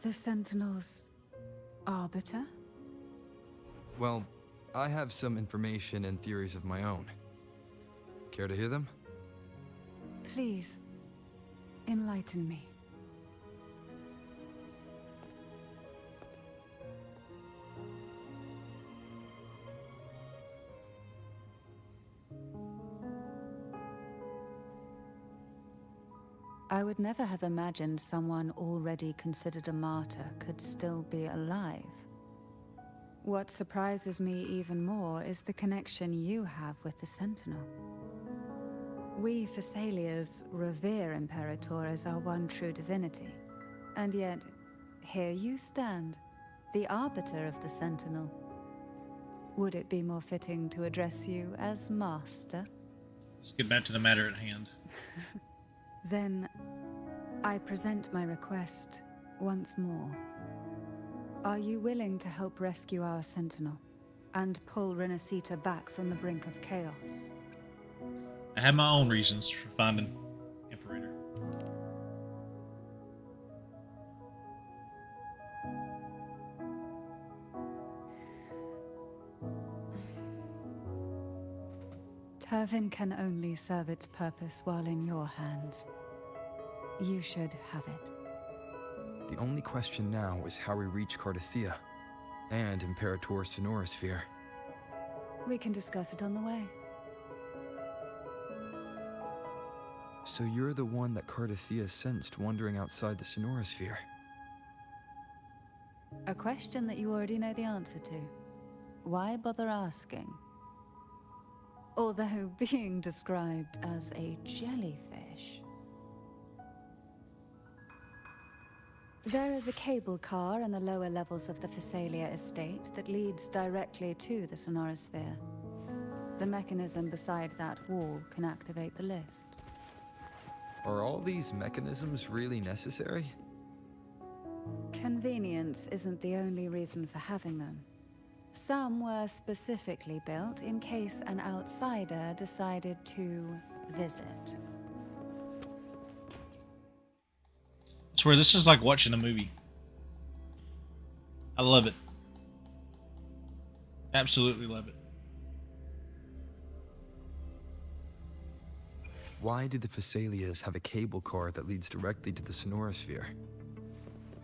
The Sentinel's arbiter? Well, I have some information and theories of my own. Care to hear them? Please, enlighten me. I would never have imagined someone already considered a martyr could still be alive. What surprises me even more is the connection you have with the Sentinel. We Thessalians revere Imperator as our one true divinity, and yet, here you stand, the Arbiter of the Sentinel. Would it be more fitting to address you as Master? Let's get back to the matter at hand. Then, I present my request once more. Are you willing to help rescue our Sentinel and pull Renacita back from the brink of chaos? I have my own reasons for finding Imperator. Turvin can only serve its purpose while in your hands. You should have it. The only question now is how we reach Cardathia and Imperator's Sonorosphere. We can discuss it on the way. So you're the one that Cardathia sensed wandering outside the Sonorosphere? A question that you already know the answer to. Why bother asking? Although being described as a jellyfish. There is a cable car in the lower levels of the Physalia estate that leads directly to the Sonorosphere. The mechanism beside that wall can activate the lifts. Are all these mechanisms really necessary? Convenience isn't the only reason for having them. Some were specifically built in case an outsider decided to visit. I swear, this is like watching a movie. I love it. Absolutely love it. Why do the Phasalias have a cable car that leads directly to the Sonorosphere?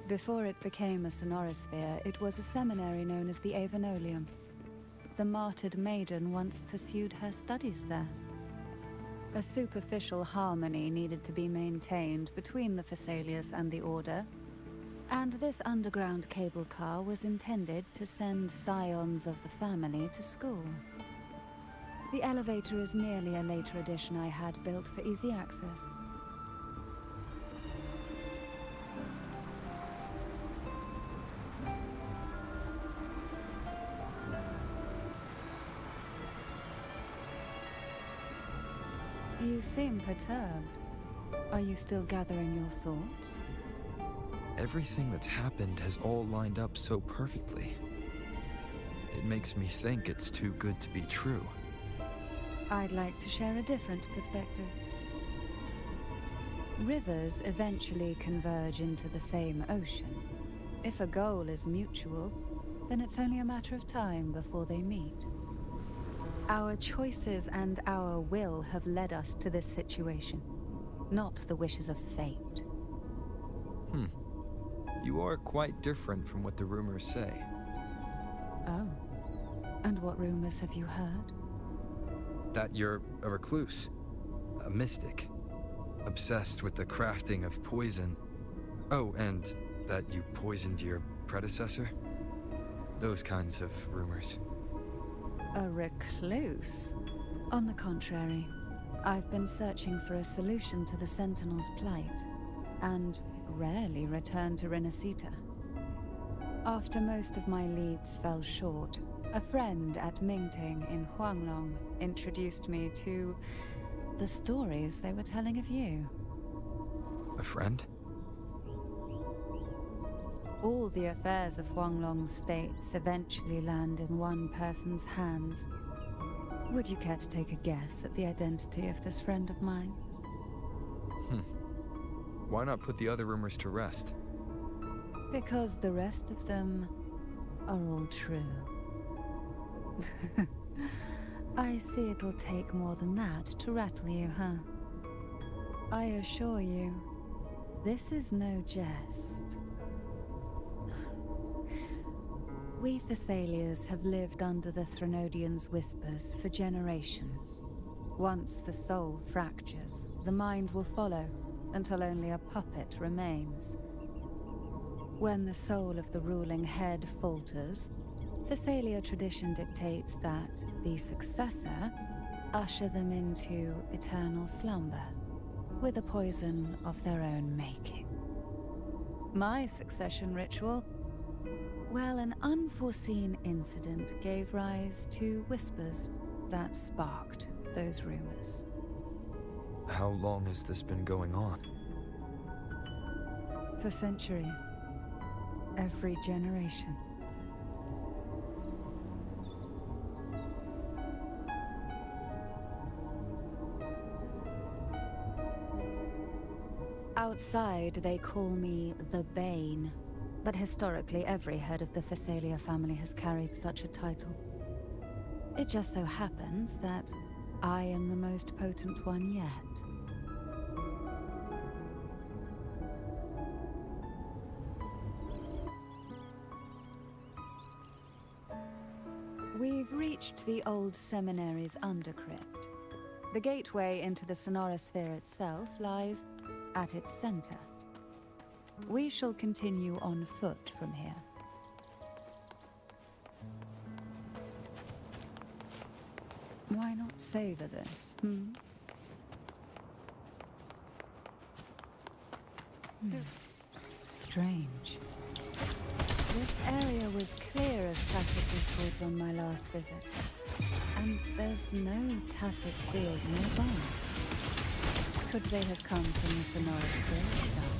Before it became a Sonorosphere, it was a seminary known as the Avenolium. The martyred maiden once pursued her studies there. A superficial harmony needed to be maintained between the Phasalias and the Order, and this underground cable car was intended to send scions of the family to school. The elevator is merely a later addition I had built for easy access. You seem perturbed. Are you still gathering your thoughts? Everything that's happened has all lined up so perfectly. It makes me think it's too good to be true. I'd like to share a different perspective. Rivers eventually converge into the same ocean. If a goal is mutual, then it's only a matter of time before they meet. Our choices and our will have led us to this situation, not the wishes of fate. You are quite different from what the rumors say. Oh. And what rumors have you heard? That you're a recluse, a mystic, obsessed with the crafting of poison. Oh, and that you poisoned your predecessor? Those kinds of rumors. A recluse? On the contrary, I've been searching for a solution to the Sentinel's plight, and rarely return to Renacita. After most of my leads fell short, a friend at Mingting in Huanglong introduced me to the stories they were telling of you. A friend? All the affairs of Huanglong states eventually land in one person's hands. Would you care to take a guess at the identity of this friend of mine? Why not put the other rumors to rest? Because the rest of them are all true. I see it'll take more than that to rattle you, huh? I assure you, this is no jest. We Thessalians have lived under the Threnodians' whispers for generations. Once the soul fractures, the mind will follow, until only a puppet remains. When the soul of the ruling head falters, Thessalia tradition dictates that the successor usher them into eternal slumber, with a poison of their own making. My succession ritual? Well, an unforeseen incident gave rise to whispers that sparked those rumors. How long has this been going on? For centuries. Every generation. Outside, they call me the Bane, but historically every head of the Thessalia family has carried such a title. It just so happens that I am the most potent one yet. We've reached the old seminary's undercrypt. The gateway into the Sonorosphere itself lies at its center. We shall continue on foot from here. Why not savor this, Strange. This area was clear of Tacet discords on my last visit, and there's no Tacet field nearby. Could they have come from the Sonorosphere itself?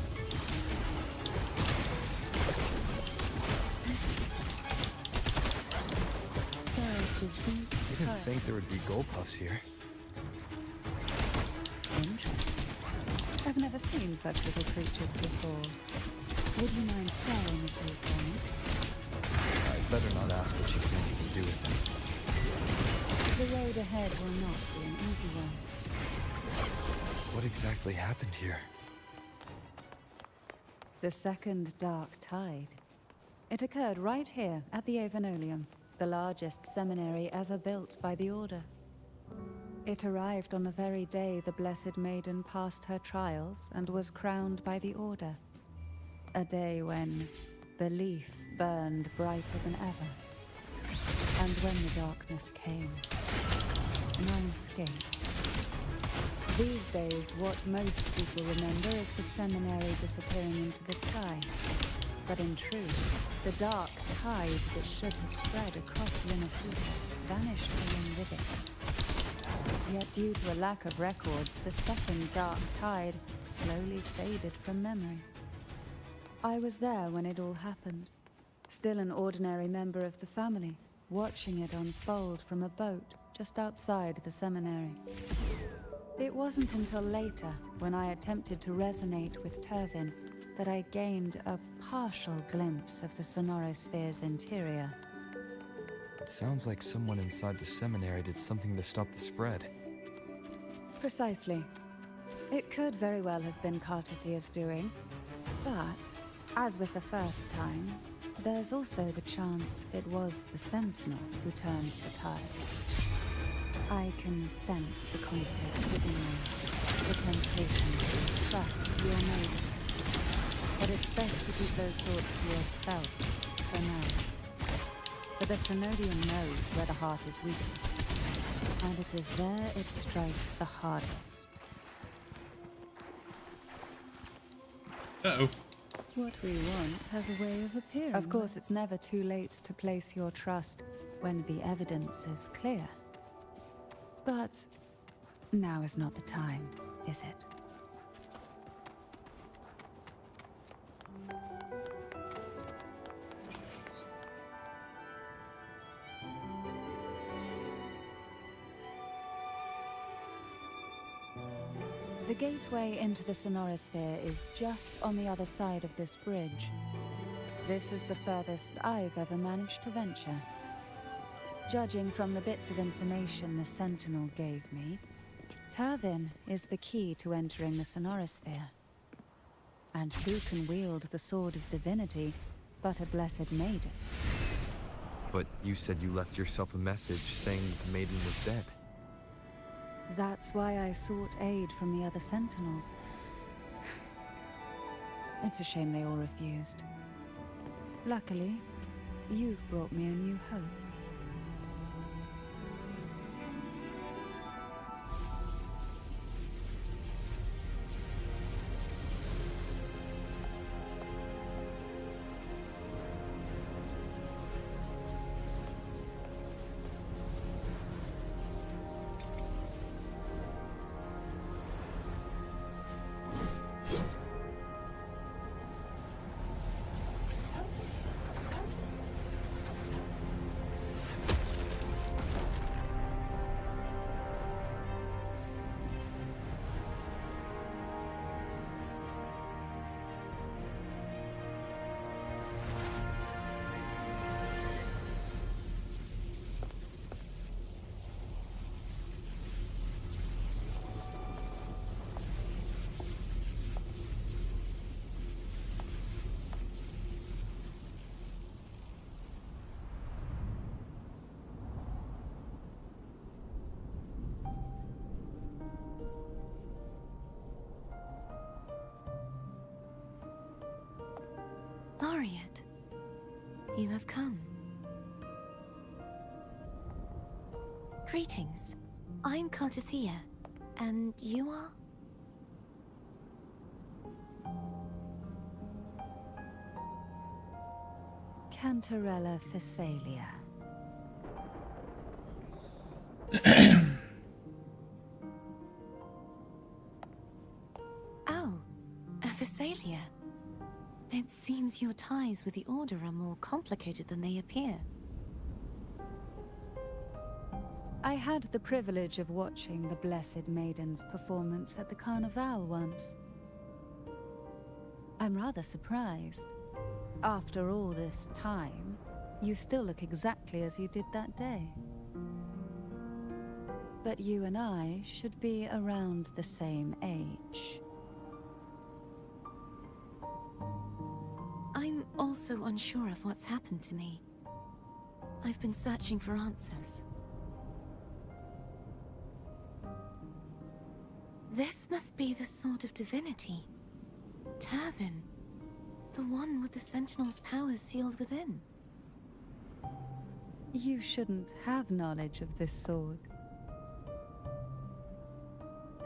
Such a deep I didn't think there would be Goldpuffs here. Interesting. I've never seen such little creatures before. Would you mind staring at me for me? I'd better not ask what she plans to do with them. The road ahead will not be an easy one. What exactly happened here? The second Dark Tide. It occurred right here at the Avenolium, the largest seminary ever built by the Order. It arrived on the very day the Blessed Maiden passed her trials and was crowned by the Order. A day when belief burned brighter than ever. And when the darkness came, none escaped. These days, what most people remember is the seminary disappearing into the sky. But in truth, the dark tide that should have spread across Renacita vanished along with it. Yet due to a lack of records, the second dark tide slowly faded from memory. I was there when it all happened, still an ordinary member of the family, watching it unfold from a boat just outside the seminary. It wasn't until later, when I attempted to resonate with Turvin, that I gained a partial glimpse of the Sonorosphere's interior. It sounds like someone inside the seminary did something to stop the spread. Precisely. It could very well have been Cartathea's doing, but, as with the first time, there's also the chance it was the Sentinel who turned the tide. I can sense the conflict within you, the temptation to trust your maiden. But it's best to keep those thoughts to yourself for now. For the Trinodian knows where the heart is weakest, and it is there it strikes the hardest. Uh-oh. What we want has a way of appearing. Of course, it's never too late to place your trust when the evidence is clear. But now is not the time, is it? The gateway into the Sonorosphere is just on the other side of this bridge. This is the furthest I've ever managed to venture. Judging from the bits of information the Sentinel gave me, Turvin is the key to entering the Sonorosphere. And who can wield the Sword of Divinity but a Blessed Maiden? But you said you left yourself a message saying the maiden was dead. That's why I sought aid from the other Sentinels. It's a shame they all refused. Luckily, you've brought me a new hope. Laureate, you have come. Greetings. I'm Cartathea, and you are? Cantarella Physalia. Oh, a Physalia. It seems your ties with the Order are more complicated than they appear. I had the privilege of watching the Blessed Maiden's performance at the Carnival once. I'm rather surprised. After all this time, you still look exactly as you did that day. But you and I should be around the same age. I'm also unsure of what's happened to me. I've been searching for answers. This must be the Sword of Divinity. Turvin. The one with the Sentinel's powers sealed within. You shouldn't have knowledge of this sword.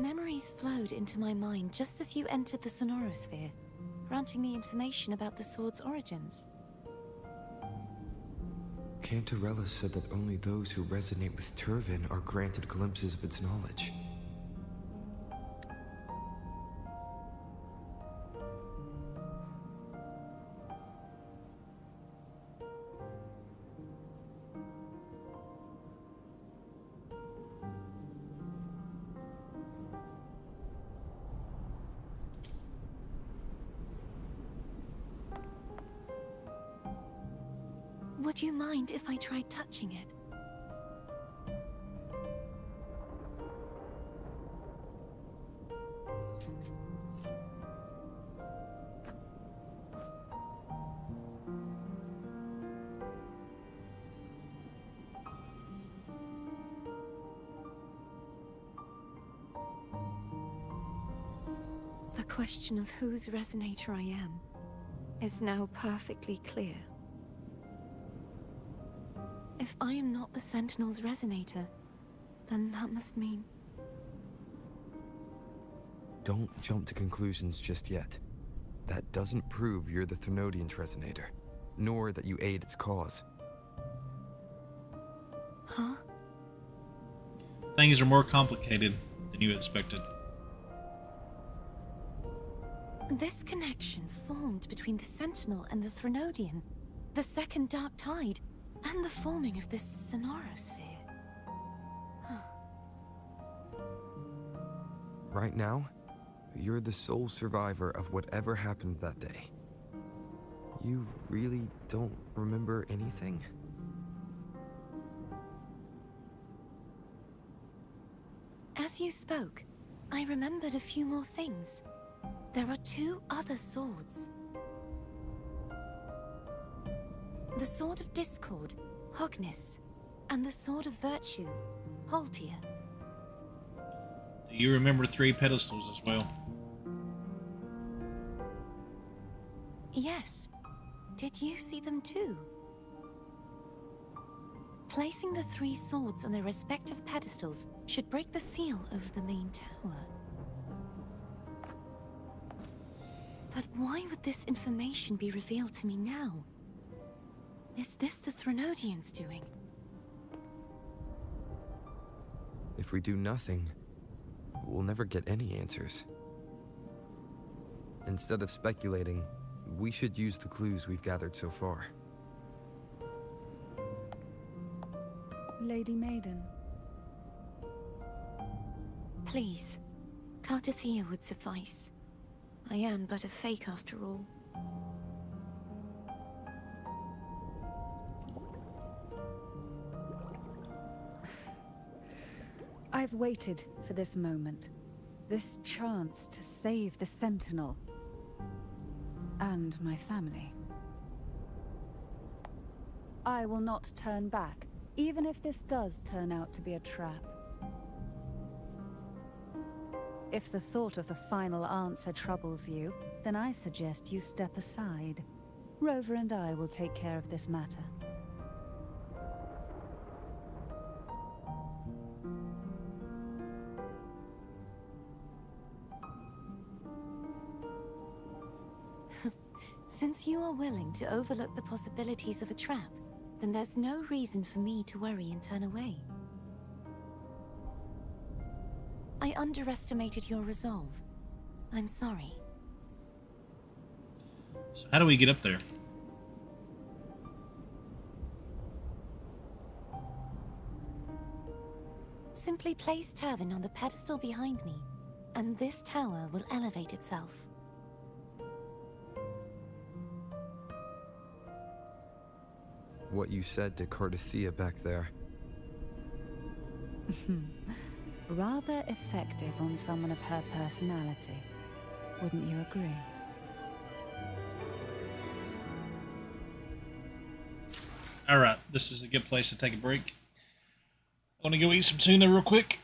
Memories flowed into my mind just as you entered the Sonorosphere, granting me information about the sword's origins. Cantarella said that only those who resonate with Turvin are granted glimpses of its knowledge. Would you mind if I tried touching it? The question of whose resonator I am is now perfectly clear. If I am not the Sentinel's resonator, then that must mean... Don't jump to conclusions just yet. That doesn't prove you're the Thenodian's resonator, nor that you aid its cause. Huh? Things are more complicated than you expected. This connection formed between the Sentinel and the Thenodian, the second Dark Tide, and the forming of this Sonorosphere. Right now, you're the sole survivor of whatever happened that day. You really don't remember anything? As you spoke, I remembered a few more things. There are 2 other swords. The Sword of Discord, Hognis, and the Sword of Virtue, Haltia. Do you remember 3 pedestals as well? Yes. Did you see them too? Placing the 3 swords on their respective pedestals should break the seal over the main tower. But why would this information be revealed to me now? Is this the Thenodian's doing? If we do nothing, we'll never get any answers. Instead of speculating, we should use the clues we've gathered so far. Lady Maiden. Please, Cartathea would suffice. I am but a fake after all. I've waited for this moment. This chance to save the Sentinel. And my family. I will not turn back, even if this does turn out to be a trap. If the thought of the final answer troubles you, then I suggest you step aside. Rover and I will take care of this matter. Since you are willing to overlook the possibilities of a trap, then there's no reason for me to worry and turn away. I underestimated your resolve. I'm sorry. So how do we get up there? Simply place Turvin on the pedestal behind me, and this tower will elevate itself. What you said to Cartathea back there. Rather effective on someone of her personality. Wouldn't you agree? Alright, this is a good place to take a break. I'm gonna go eat some tuna real quick.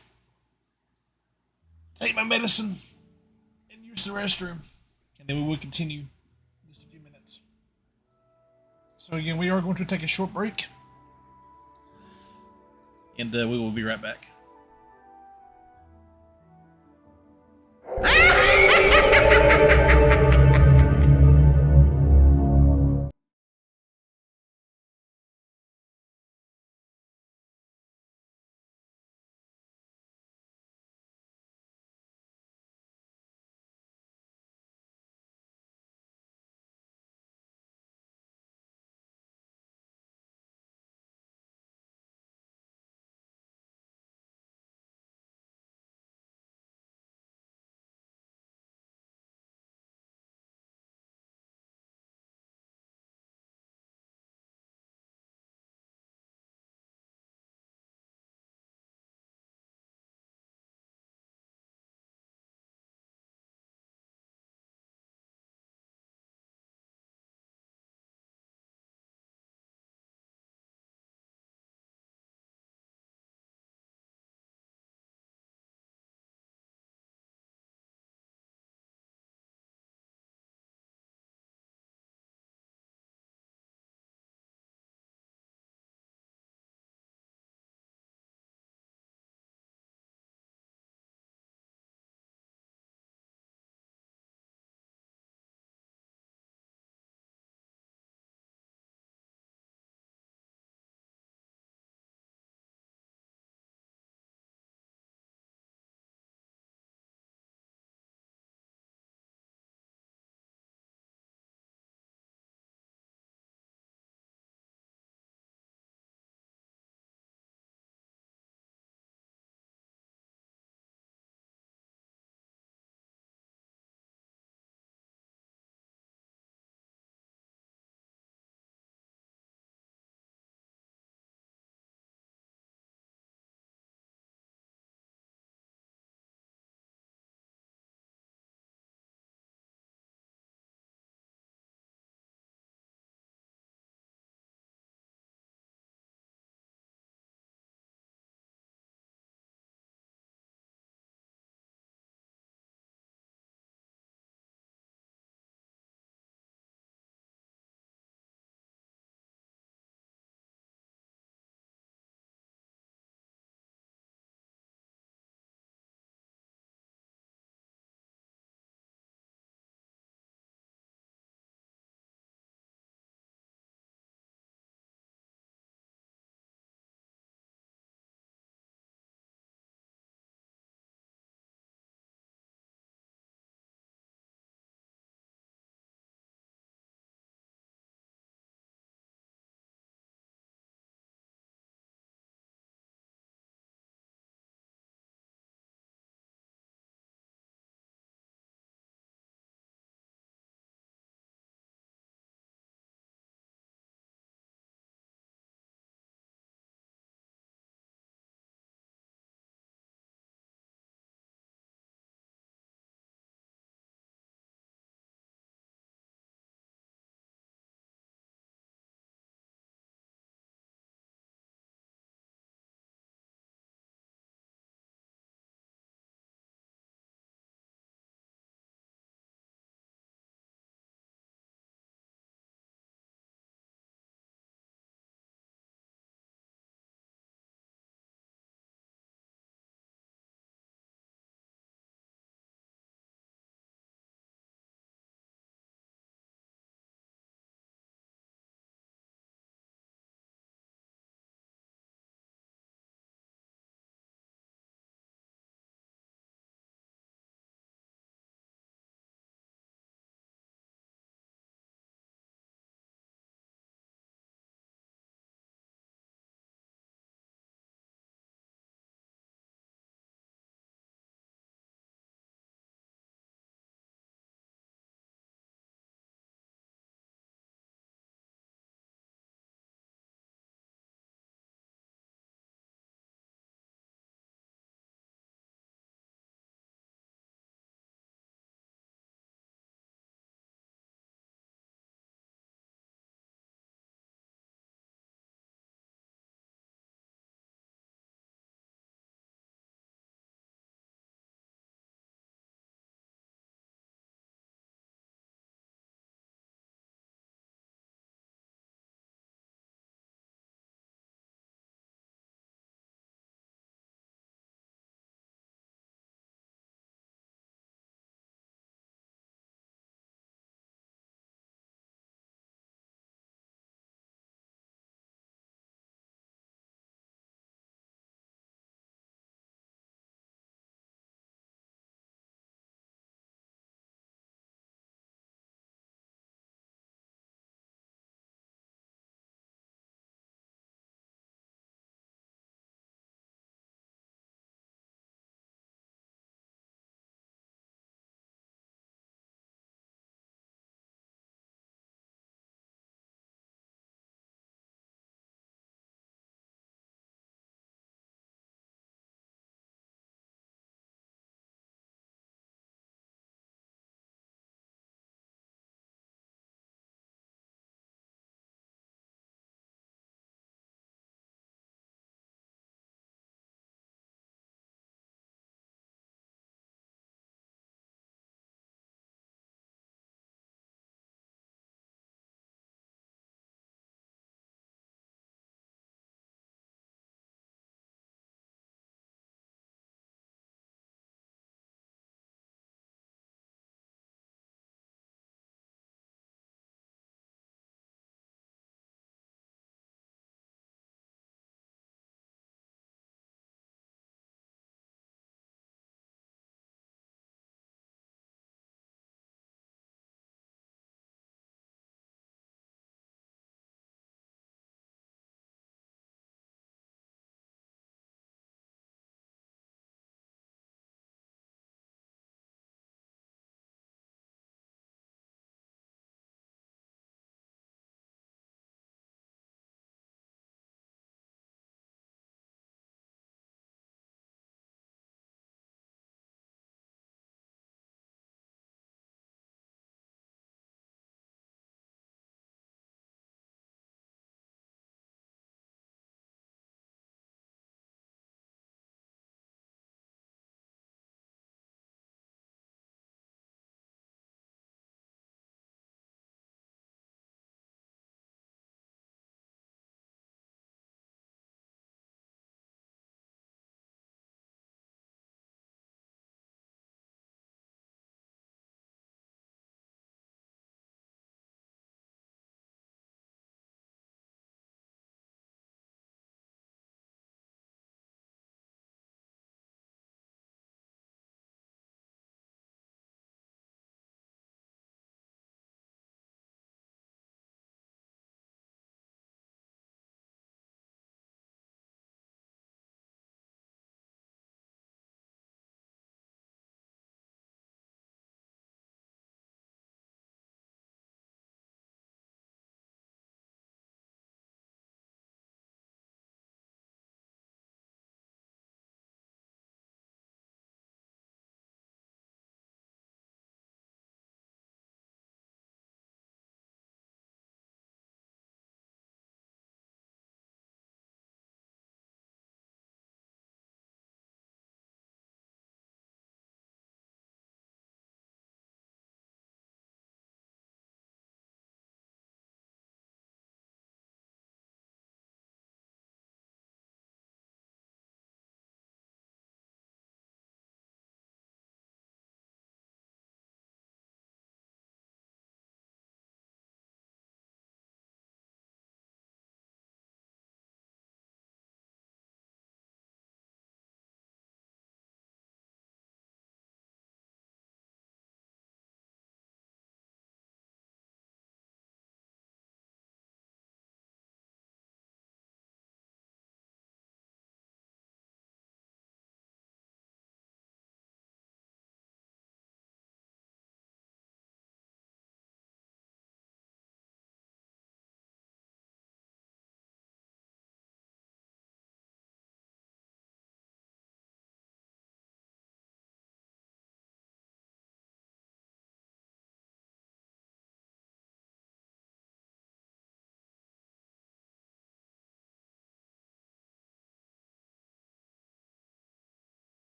Take my medicine. And use the restroom. And then we will continue in just a few minutes. So again, we are going to take a short break. And we will be right back.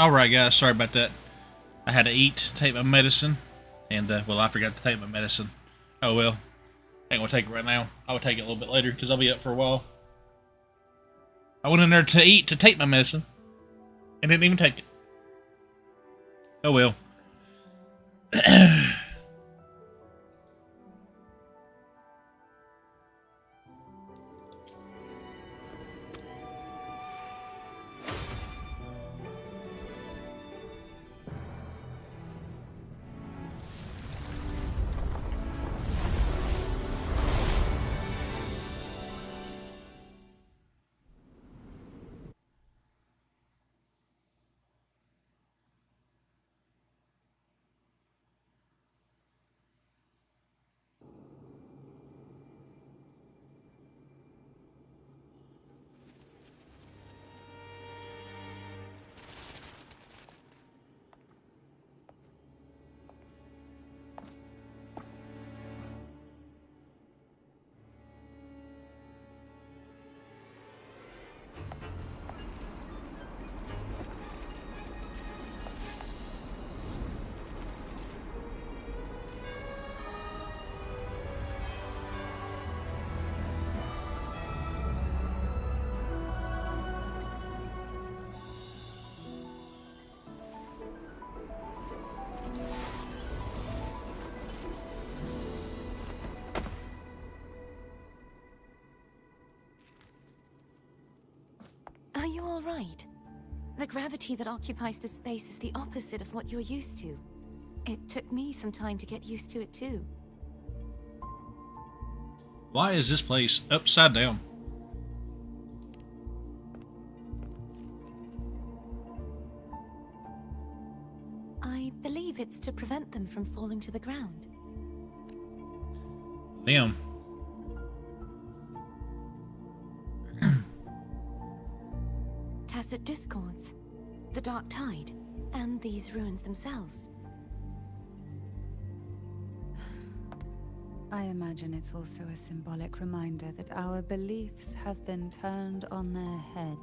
Alright, guys, sorry about that. I had to eat, take my medicine, and, well, I forgot to take my medicine. Oh well. Ain't gonna take it right now. I will take it a little bit later, because I'll be up for a while. I went in there to eat, to take my medicine, and didn't even take it. Oh well. Are you all right? The gravity that occupies this space is the opposite of what you're used to. It took me some time to get used to it too. Why is this place upside down? I believe it's to prevent them from falling to the ground. Damn. Tacit discords, the Dark Tide, and these ruins themselves. I imagine it's also a symbolic reminder that our beliefs have been turned on their head.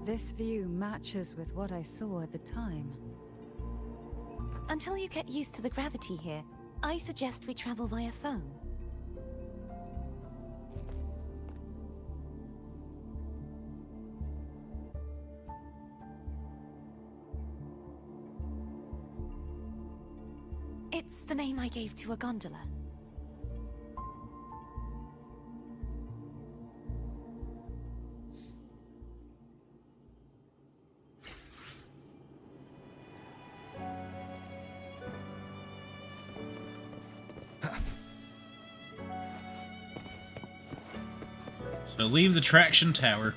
This view matches with what I saw at the time. Until you get used to the gravity here, I suggest we travel via phone. It's the name I gave to a gondola. So leave the traction tower.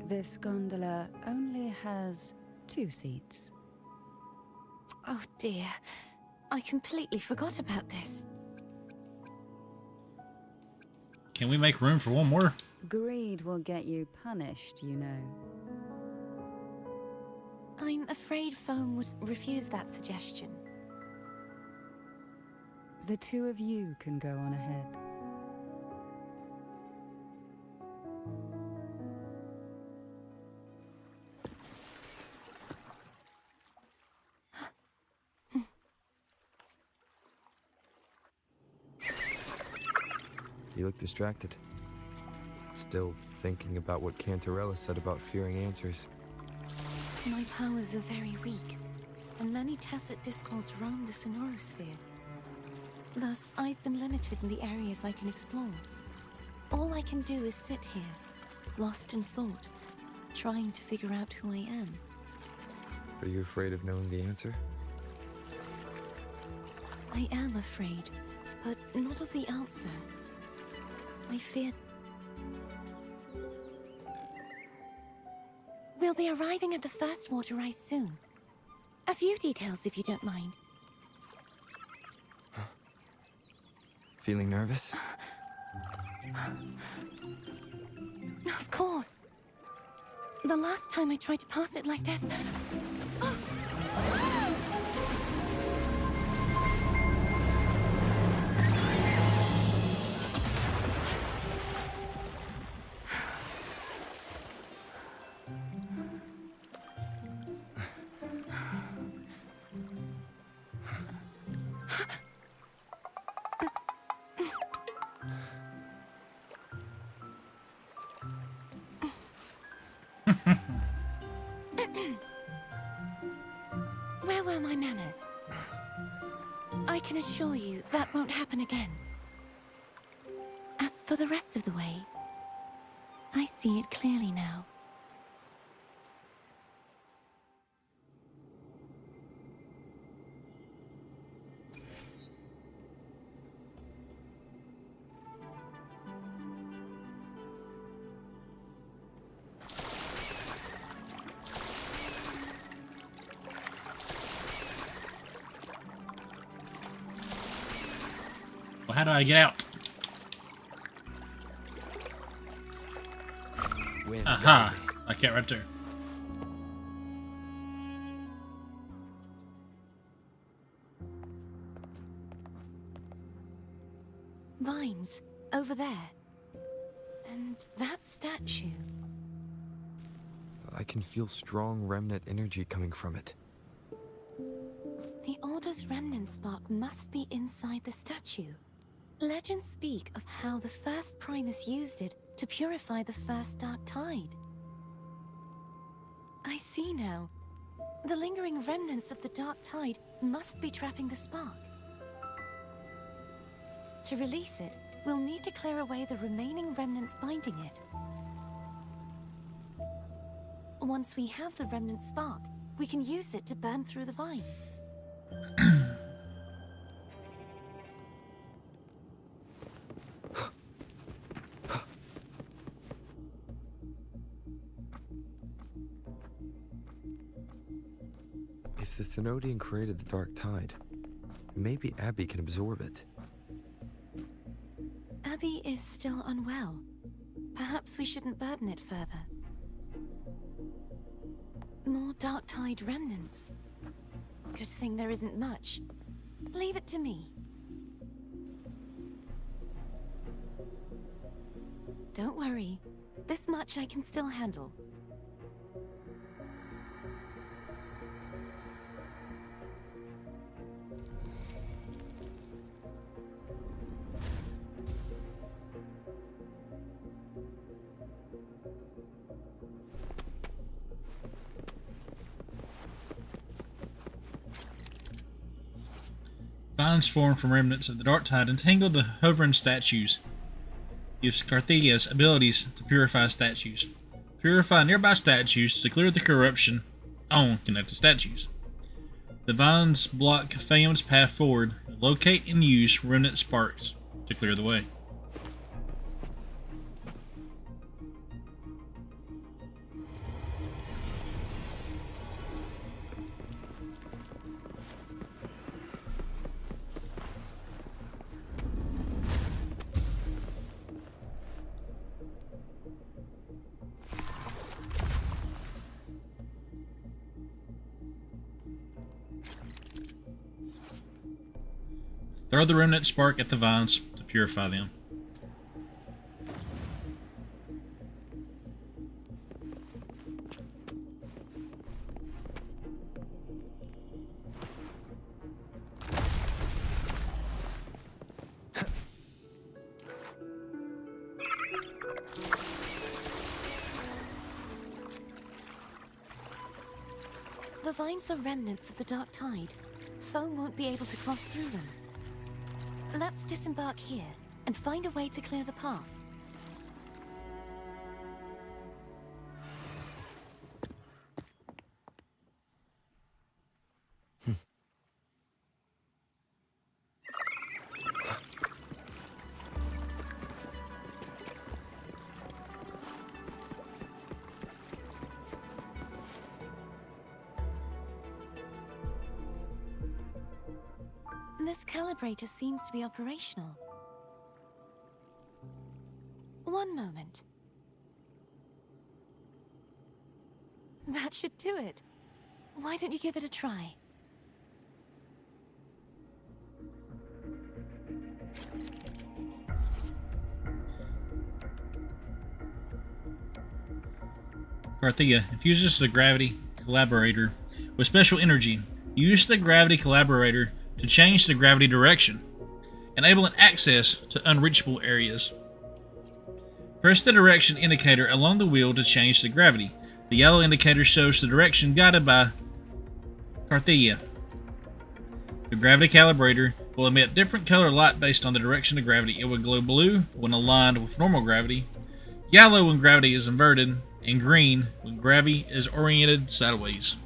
This gondola only has 2 seats. Oh dear, I completely forgot about this. Can we make room for one more? Greed will get you punished, you know. I'm afraid Foam would refuse that suggestion. The 2 of you can go on ahead. You look distracted. Still thinking about what Cantarella said about fearing answers. My powers are very weak, and many tacit discords roam the Sonorosphere. Thus, I've been limited in the areas I can explore. All I can do is sit here, lost in thought, trying to figure out who I am. Are you afraid of knowing the answer? I am afraid, but not of the answer. I fear We'll be arriving at the first water rise soon. A few details, if you don't mind. Feeling nervous? Of course. The last time I tried to pass it like this... Where were my manners? I can assure you that won't happen again. As for the rest of the way, I see it clearly now. Well, how do I get out? Wind Aha! guiding. I can't right there. Vines, over there. And that statue. I can feel strong remnant energy coming from it. The Order's remnant spark must be inside the statue. Legends speak of how the first Primus used it to purify the first Dark Tide. I see now. The lingering remnants of the Dark Tide must be trapping the spark. To release it, we'll need to clear away the remaining remnants binding it. Once we have the remnant spark, we can use it to burn through the vines. If the Thenodian created the Dark Tide, maybe Abby can absorb it. Abby is still unwell. Perhaps we shouldn't burden it further. More Dark Tide remnants. Good thing there isn't much. Leave it to me. Don't worry. This much I can still handle. Vines formed from remnants of the Dark Tide entangle the hovering statues. Use Carthia's abilities to purify statues. Purify nearby statues to clear the corruption on connected statues. The vines block Phaeum's path forward. Locate and use remnant sparks to clear the way. Throw the remnant spark at the vines to purify them. The vines are remnants of the Dark Tide. Foe won't be able to cross through them. Let's disembark here and find a way to clear the path. This calibrator seems to be operational. One moment. That should do it. Why don't you give it a try? Carthea infuses the gravity collaborator with special energy. Use the gravity collaborator to change the gravity direction, enabling access to unreachable areas. Press the direction indicator along the wheel to change the gravity. The yellow indicator shows the direction guided by Carthea. The gravity calibrator will emit different color light based on the direction of gravity. It will glow blue when aligned with normal gravity, yellow when gravity is inverted, and green when gravity is oriented sideways.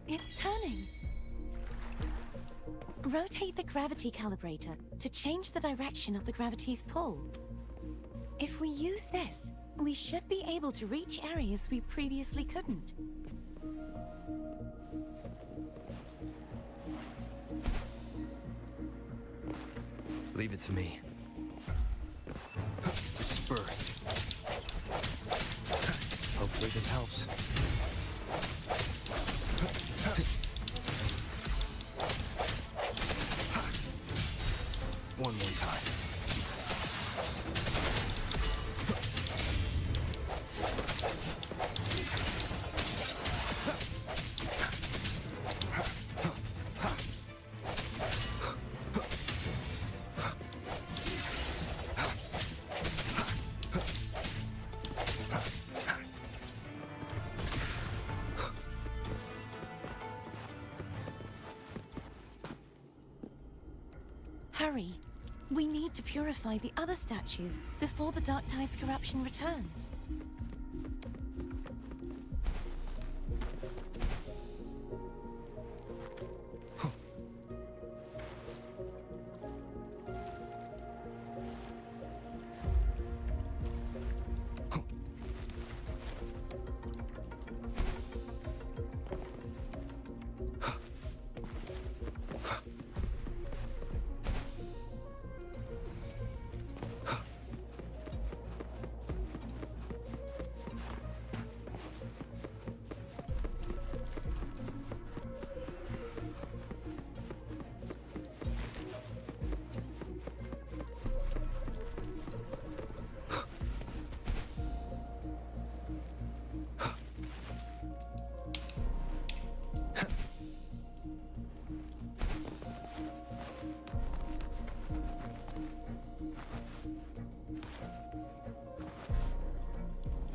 It's turning. Rotate the gravity calibrator to change the direction of the gravity's pull. If we use this, we should be able to reach areas we previously couldn't. Leave it to me. Disperse. Hopefully this helps. One more time. Hurry. We need to purify the other statues before the Dark Tide's corruption returns.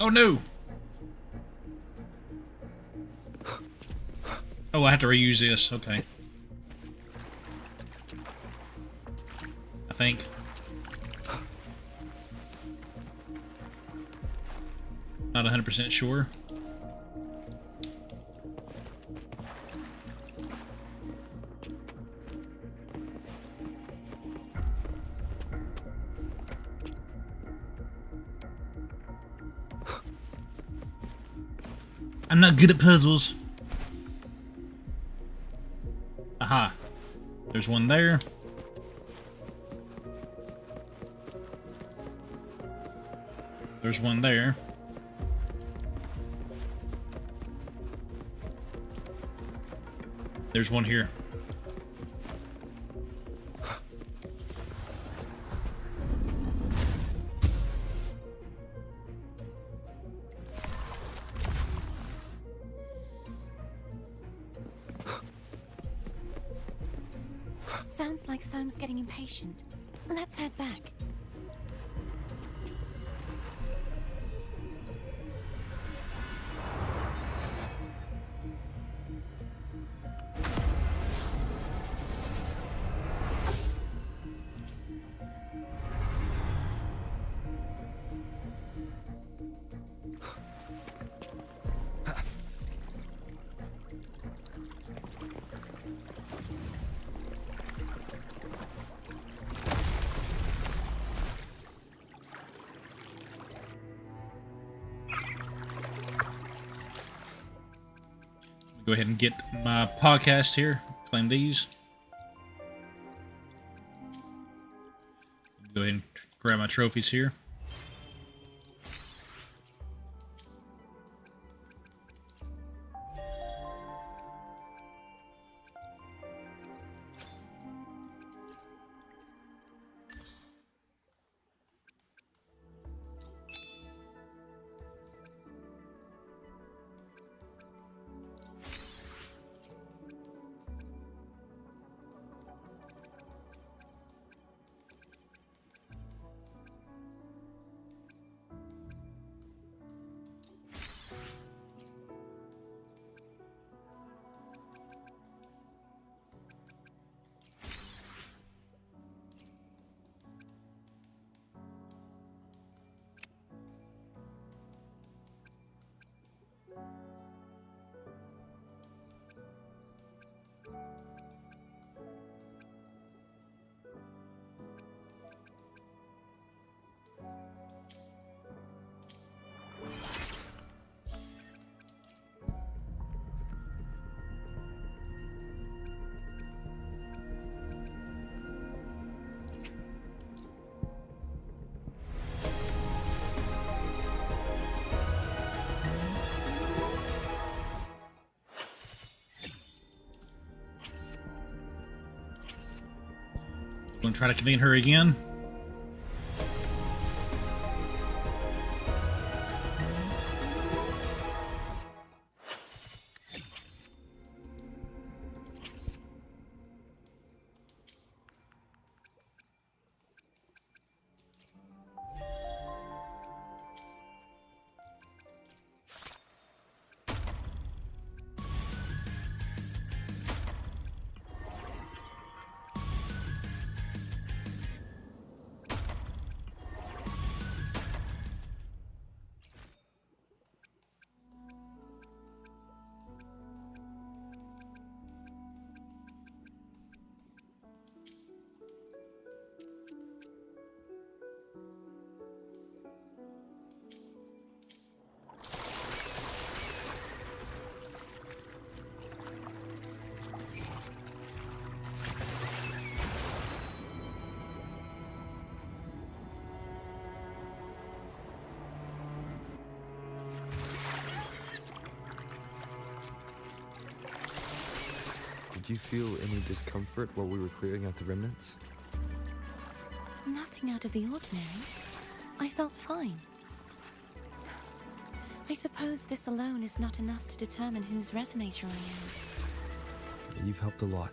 Oh no! Oh, I have to reuse this. Okay. I think. Not 100% sure. I'm not good at puzzles. Aha. There's one there. There's one there. There's one here. Sounds like Thome's getting impatient. Let's head back. Go ahead and get my podcast here. Claim these. Go ahead and grab my trophies here. Gonna try to convene her again. Did you feel any discomfort while we were clearing out the remnants? Nothing out of the ordinary. I felt fine. I suppose this alone is not enough to determine whose resonator I am. You've helped a lot.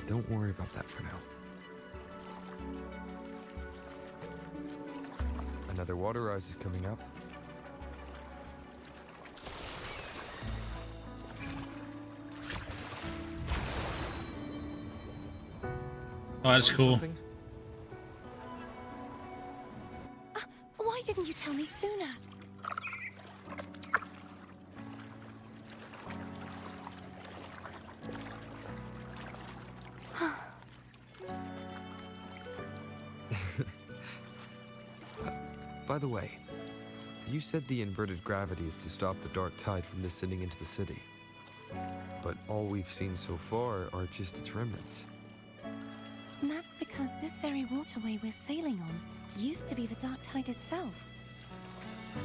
Don't worry about that for now. Another water rise is coming up. Oh, that's cool. Something? Why didn't you tell me sooner? By the way, you said the inverted gravity is to stop the dark tide from descending into the city. But all we've seen so far are just its remnants. That's because this very waterway we're sailing on used to be the dark tide itself.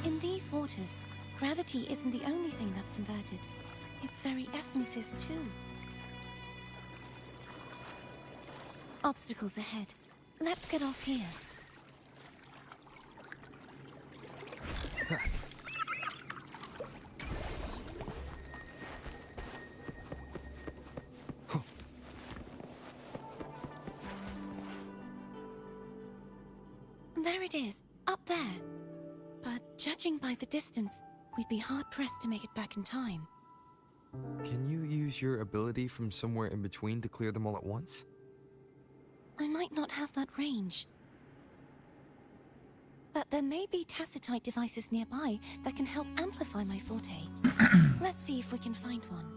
In these waters, gravity isn't the only thing that's inverted. Its very essence is too. Obstacles ahead. Let's get off here. There it is, up there. But judging by the distance, we'd be hard-pressed to make it back in time. Can you use your ability from somewhere in between to clear them all at once? I might not have that range. But there may be tacitite devices nearby that can help amplify my forte. Let's see if we can find one.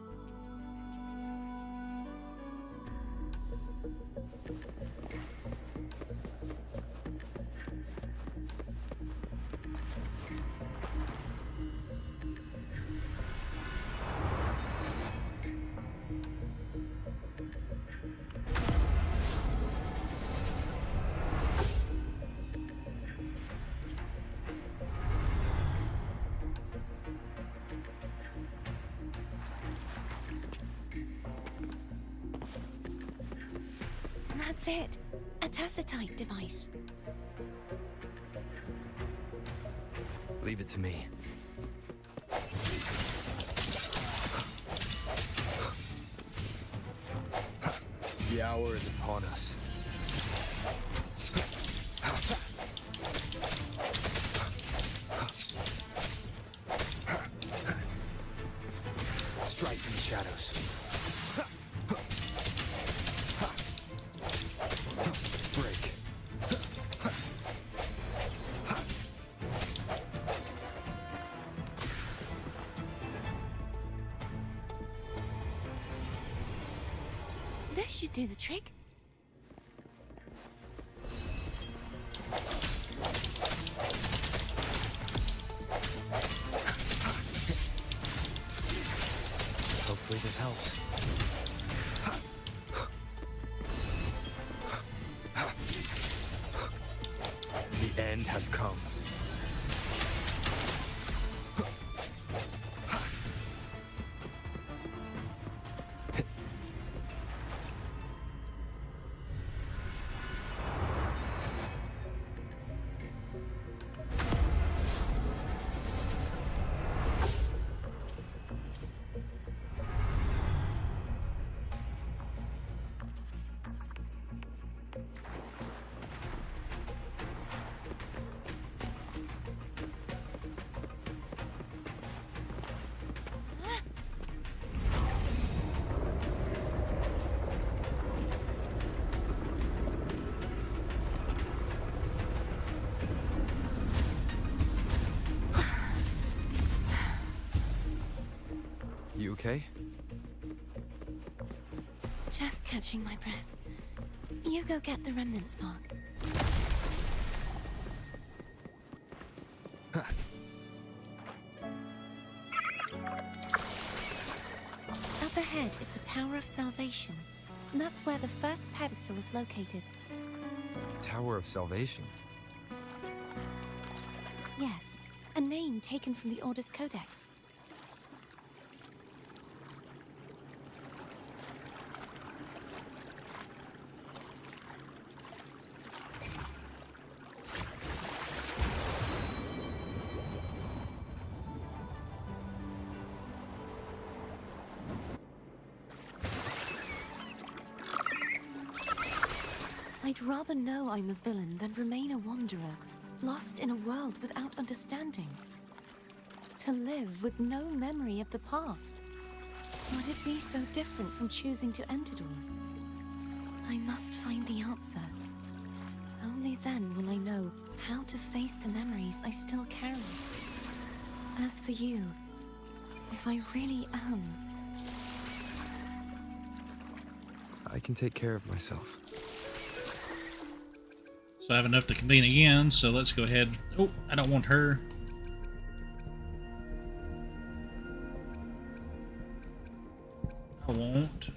That's it. A tacitite device. Leave it to me. The hour is upon us. Strike from the shadows. Break. This should do the trick. Hopefully this helps. The end has come. You okay? Just catching my breath. You go get the remnant spark. Up ahead is the Tower of Salvation. That's where the first pedestal is located. Tower of Salvation. Yes, a name taken from the Order's Codex. I'd rather know I'm a villain than remain a wanderer, lost in a world without understanding. To live with no memory of the past. Would it be so different from choosing to end it all? I must find the answer. Only then will I know how to face the memories I still carry. As for you, if I really am... I can take care of myself. So I have enough to convene again, so let's go ahead. Oh, I don't want her. I won't.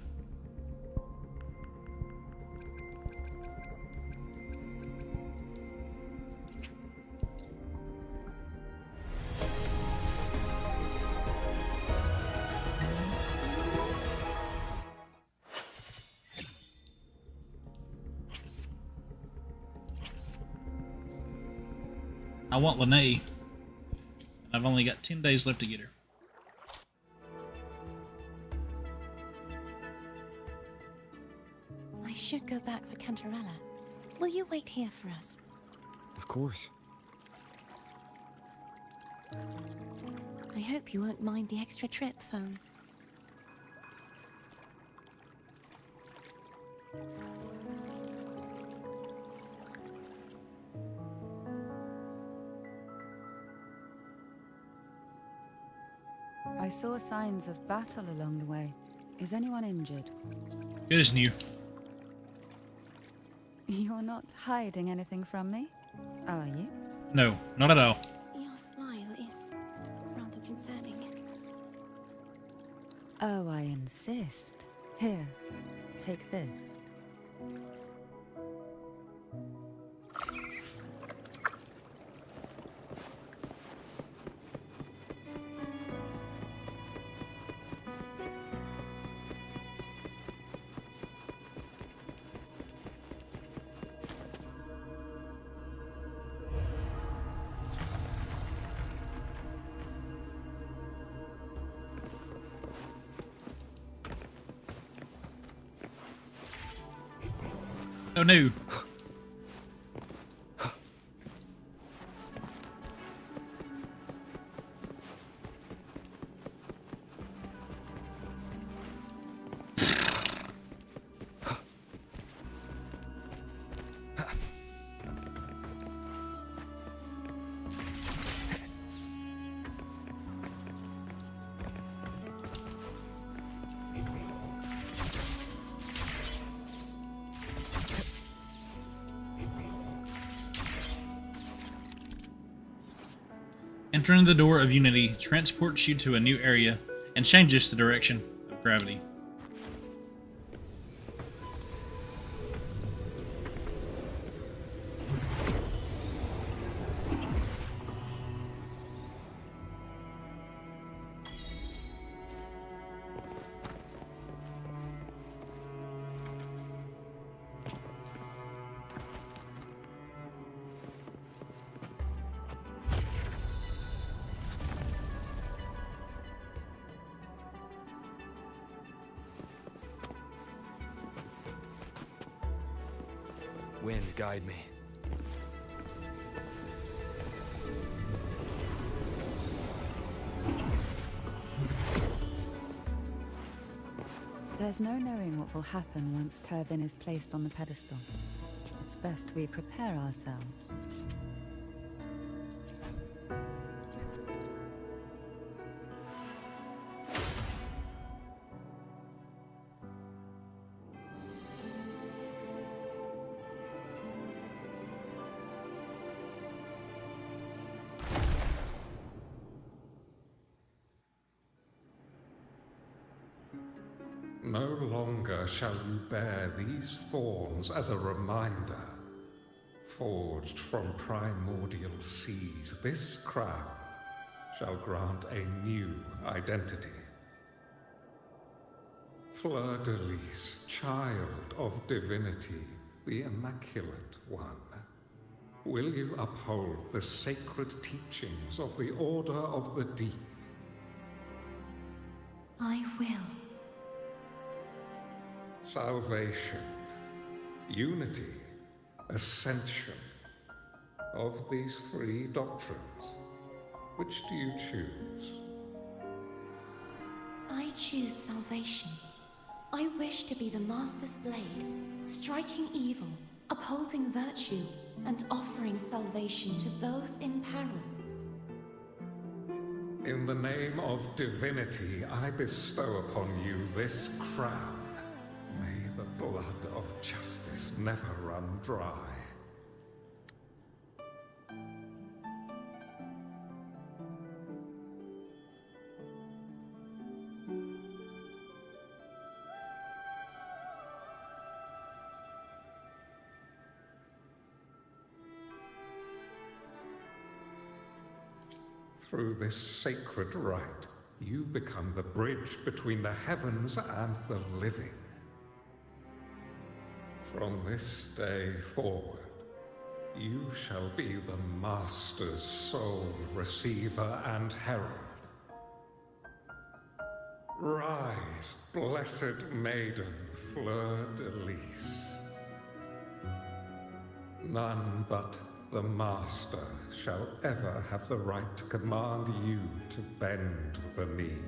I want Lene. I've only got 10 days left to get her. I should go back for Cantarella. Will you wait here for us? Of course. I hope you won't mind the extra trip, phone. I saw signs of battle along the way. Is anyone injured? Good as new. You're not hiding anything from me, are you? No, not at all. Your smile is rather concerning. Oh, I insist. Here, take this. Oh no. Entering the door of Unity transports you to a new area and changes the direction of gravity. Wind, guide me. There's no knowing what will happen once Turvin is placed on the pedestal. It's best we prepare ourselves. No longer shall you bear these thorns as a reminder. Forged from primordial seas, this crown shall grant a new identity. Fleur-de-Lis, child of divinity, the Immaculate One, will you uphold the sacred teachings of the Order of the Deep? I will. Salvation, unity, ascension. Of these three doctrines, which do you choose? I choose salvation. I wish to be the Master's blade, striking evil, upholding virtue, and offering salvation to those in peril. In the name of divinity, I bestow upon you this crown. May the blood of justice never run dry. Through this sacred rite, you become the bridge between the heavens and the living. From this day forward, you shall be the Master's sole receiver and herald. Rise, blessed maiden Fleur-de-Lis. None but the Master shall ever have the right to command you to bend the knee.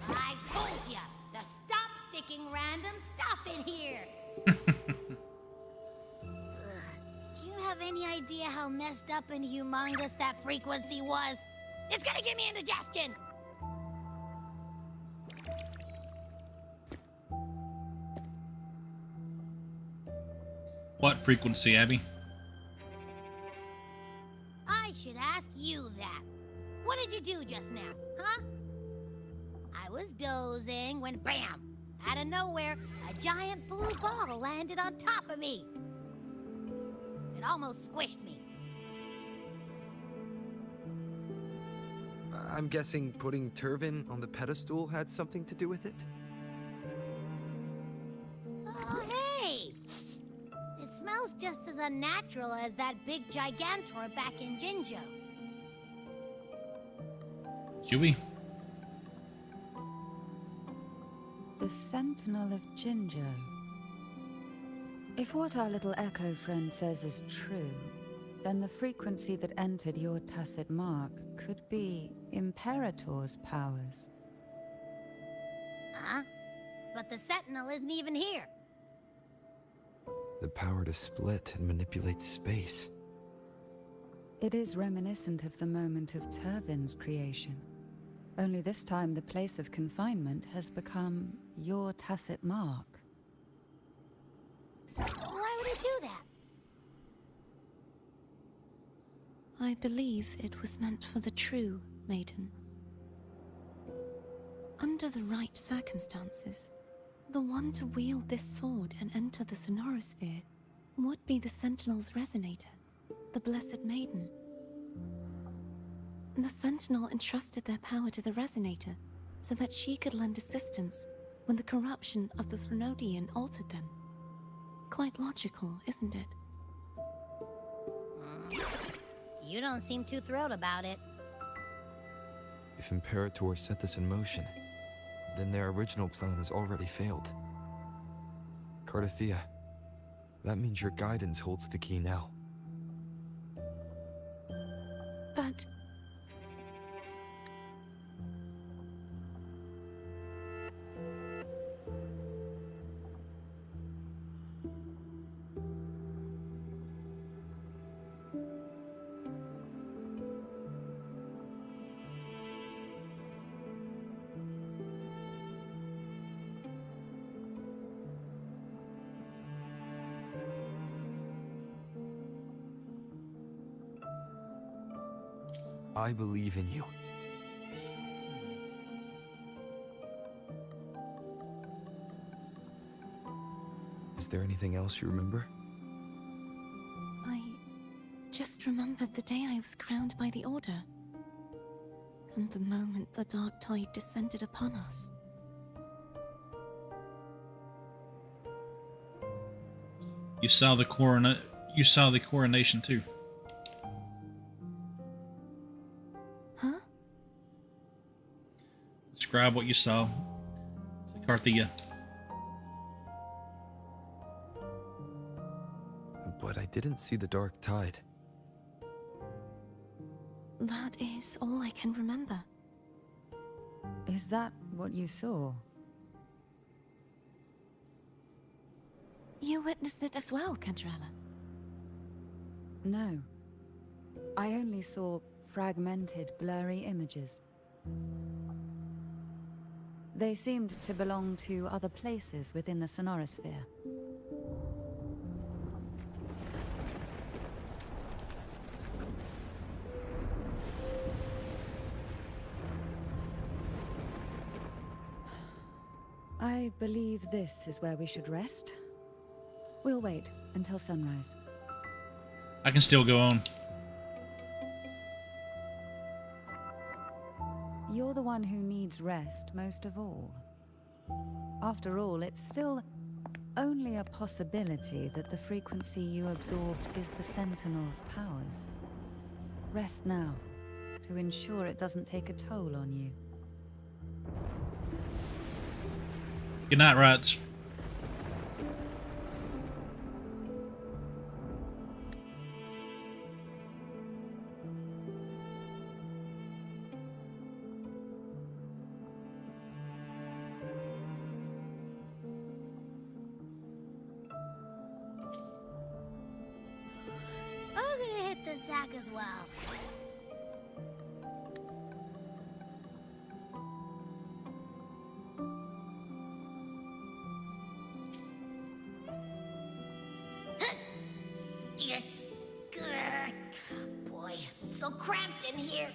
I told you to stop sticking random stuff in here. Do you have any idea how messed up and humongous that frequency was? It's gonna give me indigestion. What frequency, Abby? I should ask you that. What did you do just now, huh? I was dozing when bam! Out of nowhere, a giant blue ball landed on top of me. almost squished me. I'm guessing putting Turvin on the pedestal had something to do with it? Oh, hey! It smells just as unnatural as that big Gigantor back in Jinjo. Chewie. The Sentinel of Jinjo. If what our little Echo friend says is true, then the frequency that entered your tacit mark could be Imperator's powers. Huh? But the Sentinel isn't even here. The power to split and manipulate space. It is reminiscent of the moment of Turvin's creation. Only this time the place of confinement has become your tacit mark. Why would it do that? I believe it was meant for the true maiden. Under the right circumstances, the one to wield this sword and enter the Sonorosphere would be the Sentinel's resonator, the Blessed Maiden. The Sentinel entrusted their power to the resonator so that she could lend assistance when the corruption of the Threnodian altered them. Quite logical, isn't it? You don't seem too thrilled about it. If Imperator set this in motion, then their original plan has already failed. Cardathea, that means your guidance holds the key now. But... I believe in you. Is there anything else you remember? I just remembered the day I was crowned by the Order. And the moment the dark tide descended upon us. You saw the coronation too. Huh? Describe what you saw to Carthea. But I didn't see the dark tide. That is all I can remember. Is that what you saw? You witnessed it as well, Cantarella. No. I only saw fragmented, blurry images. They seemed to belong to other places within the Sonorosphere. I believe this is where we should rest. We'll wait until sunrise. I can still go on. You're the one who needs rest most of all. After all, it's still only a possibility that the frequency you absorbed is the Sentinel's powers. Rest now, to ensure it doesn't take a toll on you. Good night, Rats. I'm gonna hit the sack as well. Boy, it's so cramped in here.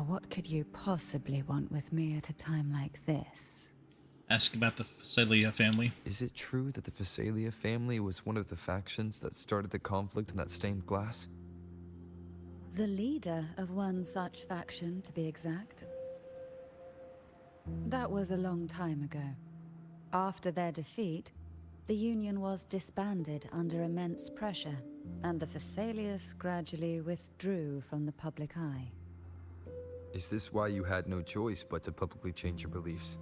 what could you possibly want with me at a time like this? Ask about the Phasalia family. Is it true that the Phasalia family was one of the factions that started the conflict in that stained glass? The leader of one such faction, to be exact. That was a long time ago. After their defeat, the Union was disbanded under immense pressure, and the Phasalius gradually withdrew from the public eye. Is this why you had no choice but to publicly change your beliefs?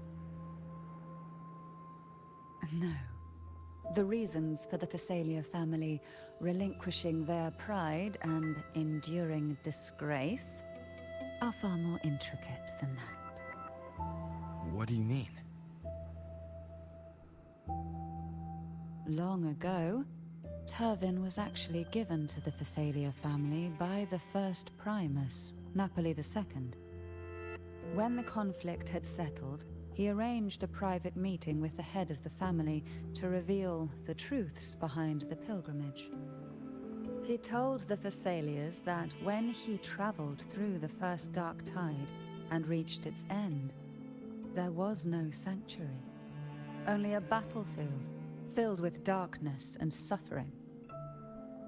No. The reasons for the Phasalia family relinquishing their pride and enduring disgrace are far more intricate than that. What do you mean? Long ago, Turvin was actually given to the Phasalia family by the first Primus, Napoli II. When the conflict had settled, he arranged a private meeting with the head of the family to reveal the truths behind the pilgrimage. He told the Phasalias that when he traveled through the first dark tide and reached its end, there was no sanctuary, only a battlefield filled with darkness and suffering.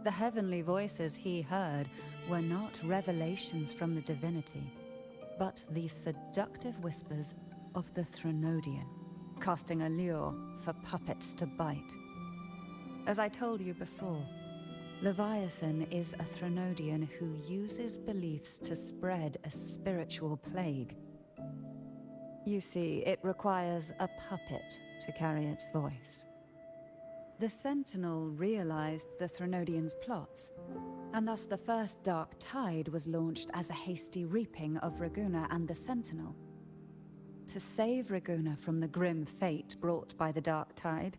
The heavenly voices he heard were not revelations from the divinity, but the seductive whispers of the Threnodian, casting a lure for puppets to bite. As I told you before, Leviathan is a Threnodian who uses beliefs to spread a spiritual plague. You see, it requires a puppet to carry its voice. The Sentinel realized the Threnodian's plots, and thus the first Dark Tide was launched as a hasty reaping of Raguna and the Sentinel. To save Raguna from the grim fate brought by the Dark Tide,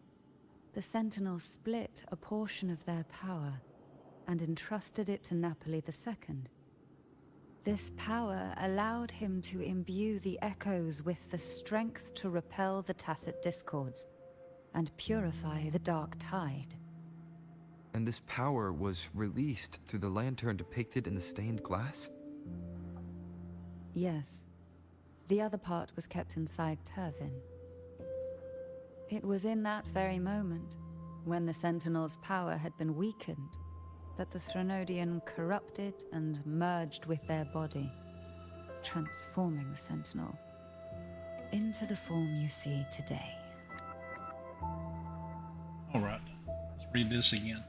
the Sentinel split a portion of their power and entrusted it to Napoli II. This power allowed him to imbue the Echoes with the strength to repel the Tacit Discords and purify the Dark Tide. And this power was released through the lantern depicted in the stained glass? Yes. The other part was kept inside Turvin. It was in that very moment, when the Sentinel's power had been weakened, that the Threnodian corrupted and merged with their body, transforming the Sentinel into the form you see today. All right, let's read this again.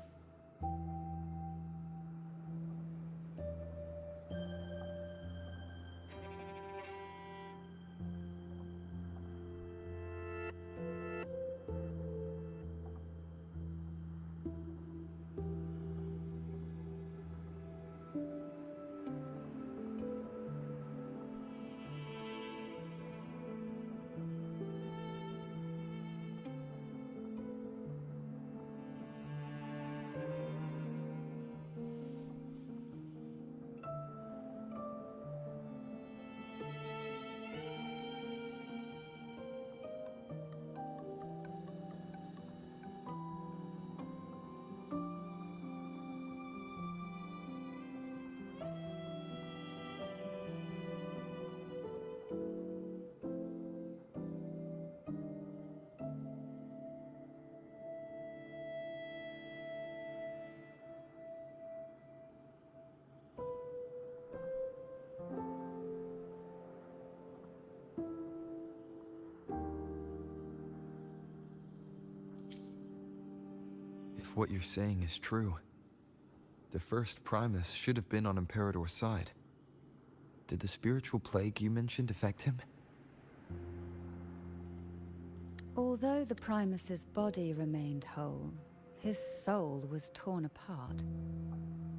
If what you're saying is true, the first Primus should have been on Imperator's side. Did the spiritual plague you mentioned affect him? Although the Primus's body remained whole, his soul was torn apart,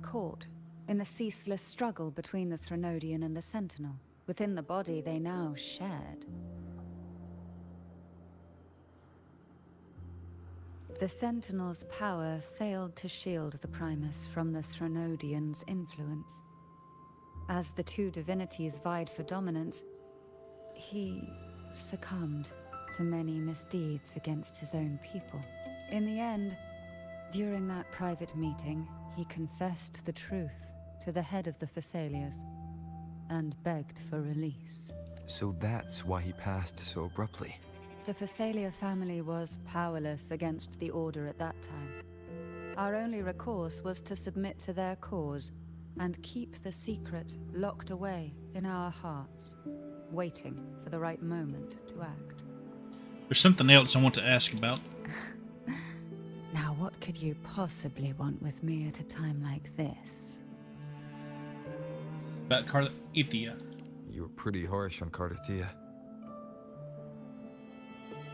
caught in the ceaseless struggle between the Threnodian and the Sentinel. Within the body they now shared. The Sentinel's power failed to shield the Primus from the Threnodian's influence. As the two divinities vied for dominance, he succumbed to many misdeeds against his own people. In the end, during that private meeting, he confessed the truth to the head of the Phasalias. and begged for release. So that's why he passed so abruptly. The Phasalia family was powerless against the Order at that time. Our only recourse was to submit to their cause and keep the secret locked away in our hearts, waiting for the right moment to act. There's something else I want to ask about. Now, what could you possibly want with me at a time like this? About Carthia. You were pretty harsh on Carthia.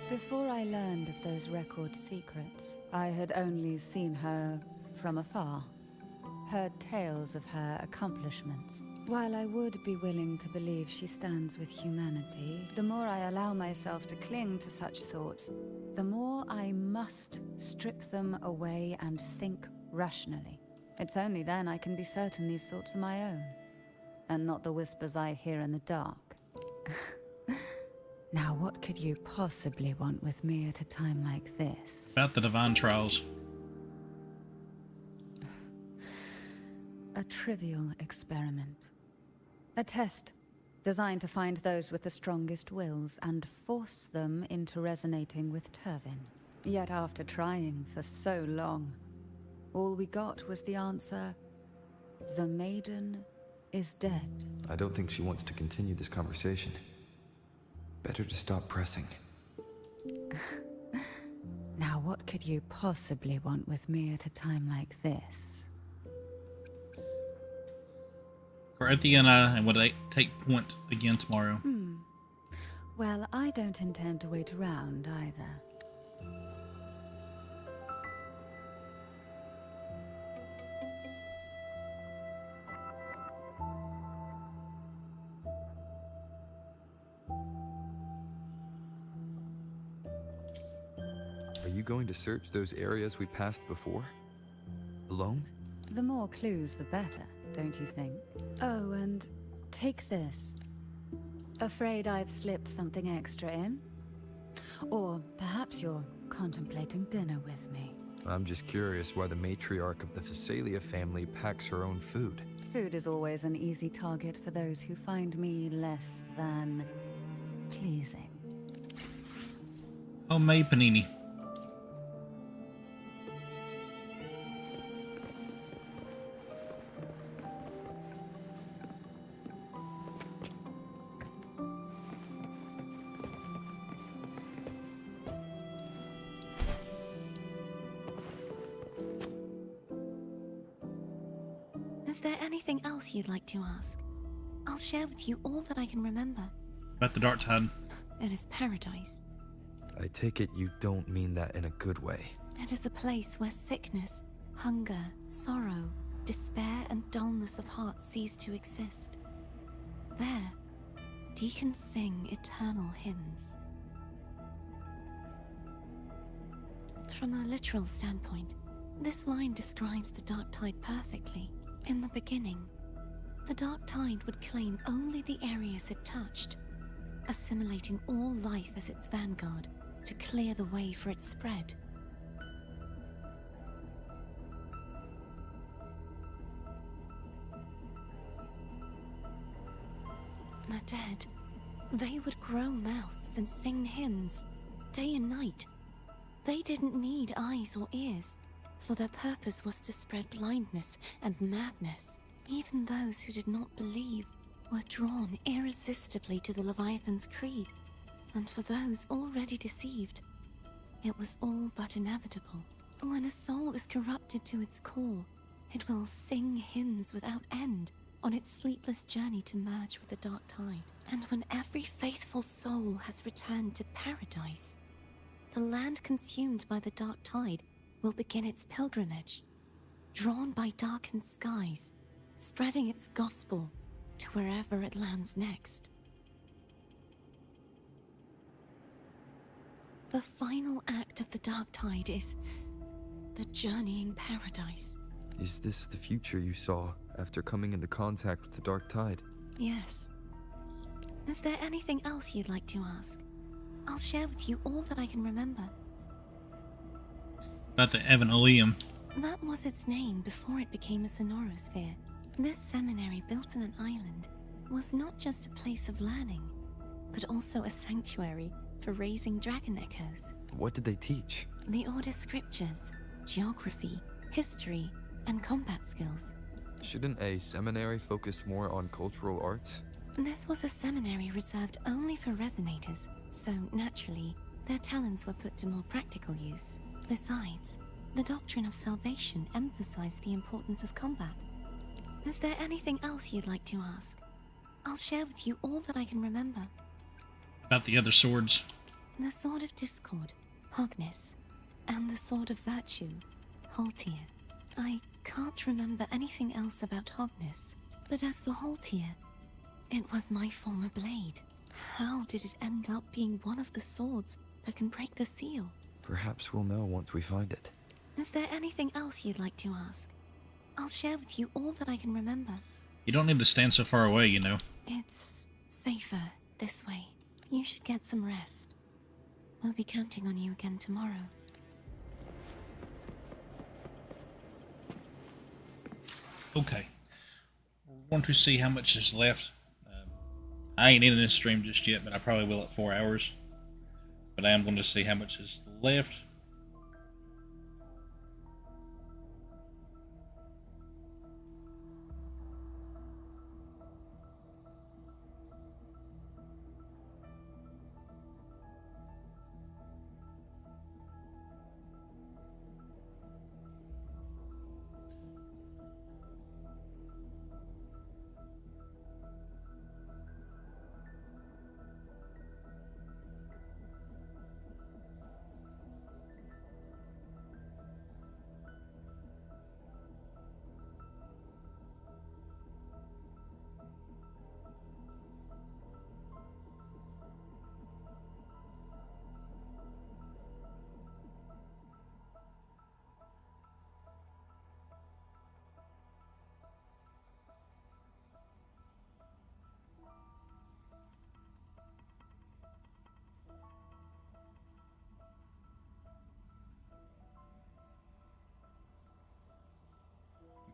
Before I learned of those record secrets, I had only seen her from afar, heard tales of her accomplishments. While I would be willing to believe she stands with humanity, the more I allow myself to cling to such thoughts, the more I must strip them away and think rationally. It's only then I can be certain these thoughts are my own, and not the whispers I hear in the dark. Now, what could you possibly want with me at a time like this? About the Divine Trials. A trivial experiment. A test designed to find those with the strongest wills and force them into resonating with Turvin. Yet after trying for so long, all we got was the answer, the maiden is dead. I don't think she wants to continue this conversation. Better to stop pressing. Now, what could you possibly want with me at a time like this? Carthia and I would take point again tomorrow. Well, I don't intend to wait around either. Are you going to search those areas we passed before? Alone? The more clues, the better, don't you think? Oh, and take this. Afraid I've slipped something extra in? Or perhaps you're contemplating dinner with me. I'm just curious why the matriarch of the Phasalia family packs her own food. Food is always an easy target for those who find me less than pleasing. Homemade panini. Is there anything else you'd like to ask? I'll share with you all that I can remember. About the Dark Tide. It is paradise. I take it you don't mean that in a good way. It is a place where sickness, hunger, sorrow, despair, and dullness of heart cease to exist. There, deacons sing eternal hymns. From a literal standpoint, this line describes the Dark Tide perfectly. In the beginning, the Dark Tide would claim only the areas it touched, assimilating all life as its vanguard to clear the way for its spread. The dead, they would grow mouths and sing hymns, day and night. They didn't need eyes or ears, for their purpose was to spread blindness and madness. Even those who did not believe were drawn irresistibly to the Leviathan's creed, and for those already deceived, it was all but inevitable. When a soul is corrupted to its core, it will sing hymns without end on its sleepless journey to merge with the Dark Tide. And when every faithful soul has returned to paradise, the land consumed by the Dark Tide will begin its pilgrimage, drawn by darkened skies, spreading its gospel to wherever it lands next. The final act of the Dark Tide is the journeying paradise. Is this the future you saw after coming into contact with the Dark Tide? Yes. Is there anything else you'd like to ask? I'll share with you all that I can remember. About the Evan Oleum. That was its name before it became a sonorosphere. This seminary, built in an island, was not just a place of learning, but also a sanctuary for raising dragon echoes. What did they teach? The Order's scriptures, geography, history, and combat skills. Shouldn't a seminary focus more on cultural arts? This was a seminary reserved only for resonators, so naturally, their talents were put to more practical use. Besides, the doctrine of salvation emphasized the importance of combat. Is there anything else you'd like to ask? I'll share with you all that I can remember. About the other swords. The Sword of Discord, Hognis, and the Sword of Virtue, Haltir. I can't remember anything else about Hognis, but as for Haltir, it was my former blade. How did it end up being one of the swords that can break the seal? Perhaps we'll know once we find it. Is there anything else you'd like to ask? I'll share with you all that I can remember. You don't need to stand so far away, you know. It's safer this way. You should get some rest. We'll be counting on you again tomorrow. Okay. We're going to see how much is left. I ain't in this stream just yet, but I probably will at 4 hours. But I am going to see how much is left.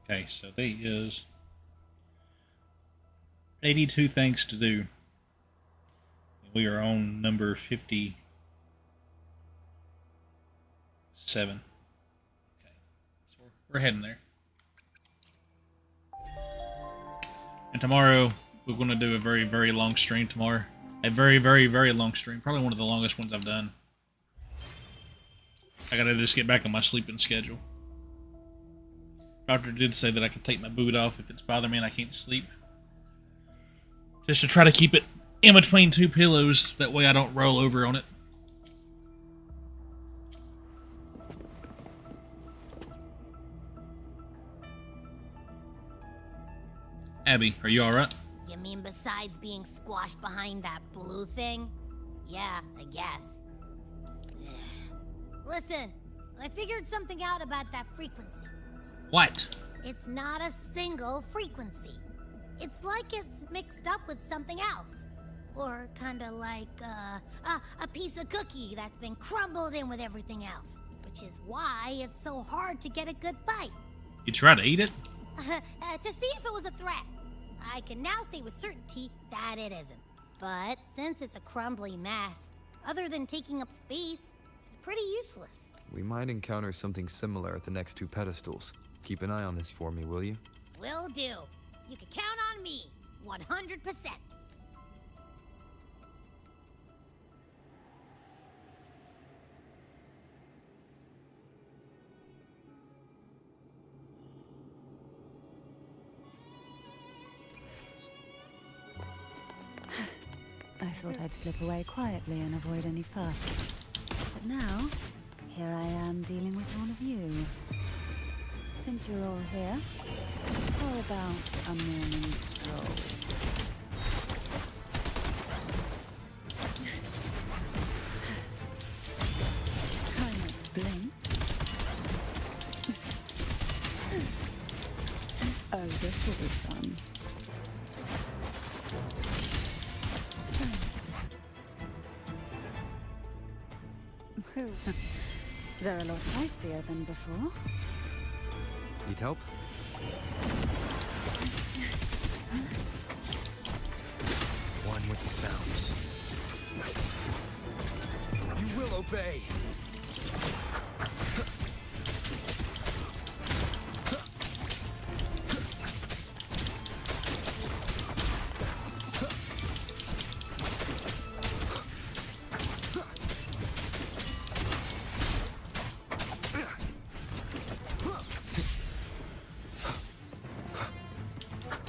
Okay, so there is 82 things to do. We are on number 57. Okay, so we're heading there. And tomorrow, we're going to do a very, very long stream tomorrow. A very, very, very long stream. Probably one of the longest ones I've done. I gotta just get back on my sleeping schedule. Doctor did say that I could take my boot off if it's bothering me and I can't sleep. Just to try to keep it in between two pillows. That way I don't roll over on it. Abby, are you alright? You mean besides being squashed behind that blue thing? Yeah, I guess. Listen, I figured something out about that frequency. What? It's not a single frequency. It's like it's mixed up with something else. Or kinda like a piece of cookie that's been crumbled in with everything else. Which is why it's so hard to get a good bite. You try to eat it? To see if it was a threat. I can now say with certainty that it isn't. But since it's a crumbly mess, other than taking up space, it's pretty useless. We might encounter something similar at the next two pedestals. Keep an eye on this for me, will you? Will do. You can count on me, 100%. I thought I'd slip away quietly and avoid any fuss. But now, here I am dealing with one of you. Since you're all here, how about a morning stroll? Try not to blink. Oh, this will be fun. They're a lot feistier than before. Need help? One with the sounds. You will obey!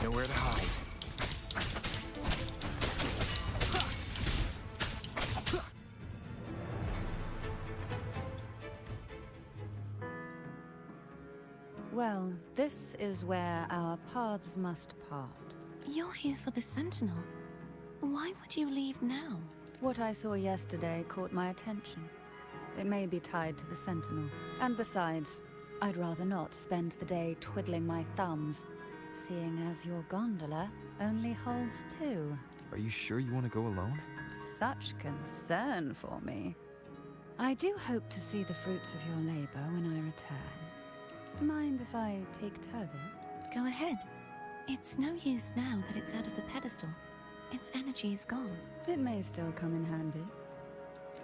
Nowhere to hide. Well, this is where our paths must part. You're here for the Sentinel. Why would you leave now? What I saw yesterday caught my attention. It may be tied to the Sentinel. And besides, I'd rather not spend the day twiddling my thumbs, seeing as your gondola only holds two. Are you sure you want to go alone? Such concern for me. I do hope to see the fruits of your labor when I return. Mind if I take Turvin? Go ahead. It's no use now that it's out of the pedestal. Its energy is gone. It may still come in handy.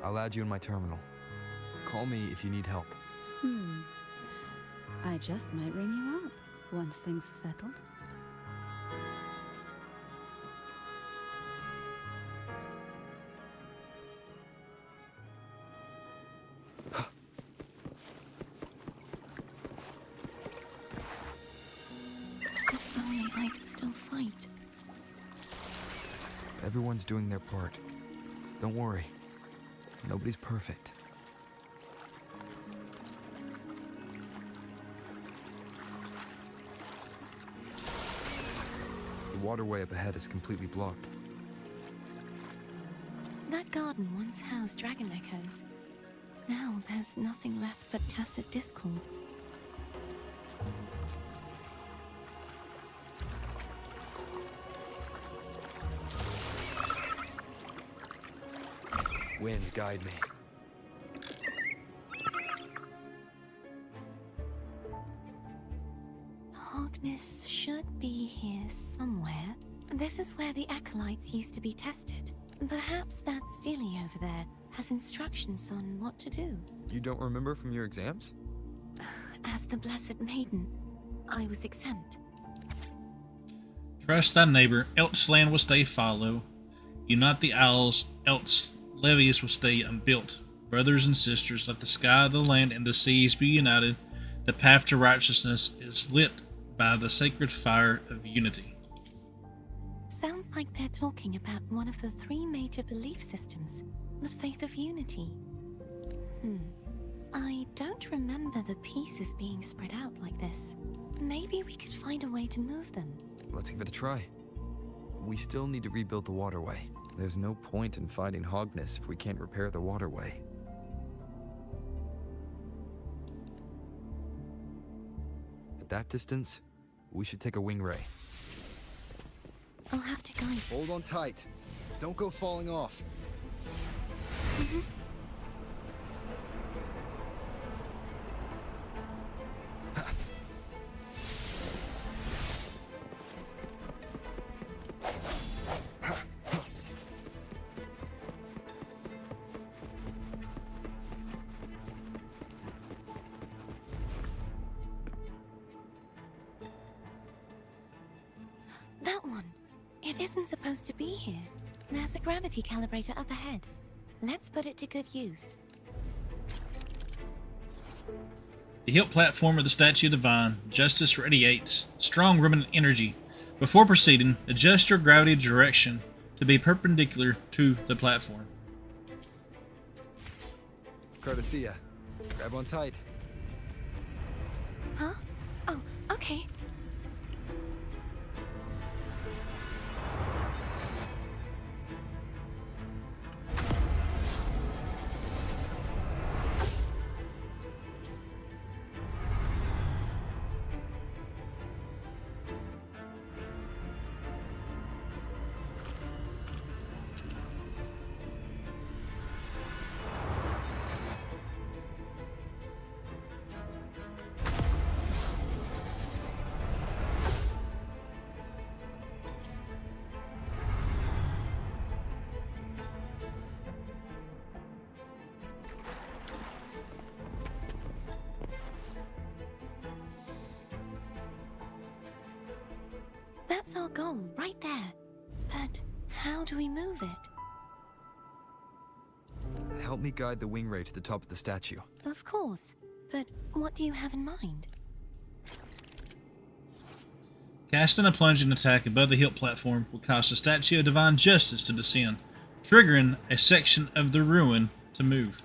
I'll add you in my terminal. Call me if you need help. I just might ring you up once things are settled. If only I could still fight. Everyone's doing their part. Don't worry. Nobody's perfect. The waterway up ahead is completely blocked. That garden once housed dragon echoes. Now there's nothing left but tacit discords. Wind, guide me. Harkness should be here somewhere. This is where the acolytes used to be tested. Perhaps that Steely over there has instructions on what to do. You don't remember from your exams? As the Blessed Maiden, I was exempt. Trust thy neighbor, else land will stay fallow. Unite the isles, else levees will stay unbuilt. Brothers and sisters, let the sky, the land, and the seas be united. The path to righteousness is lit by the sacred fire of unity. Sounds like they're talking about one of the three major belief systems, the faith of unity. I don't remember the pieces being spread out like this. Maybe we could find a way to move them. Let's give it a try. We still need to rebuild the waterway. There's no point in fighting Harkness if we can't repair the waterway. At that distance, we should take a wing ray. I'll have to guide. Hold on tight. Don't go falling off. That one. It isn't supposed to be here. There's a gravity calibrator up ahead. Let's put it to good use. The hilt platform of the Statue of the Vine. Justice radiates strong remnant energy. Before proceeding, adjust your gravity direction to be perpendicular to the platform. Cardathea, grab on tight. Huh? Oh, okay. That's our goal, right there. But how do we move it? Help me guide the wing ray to the top of the statue. Of course. But what do you have in mind? Casting a plunging attack above the hilt platform will cause the Statue of Divine Justice to descend, triggering a section of the ruin to move.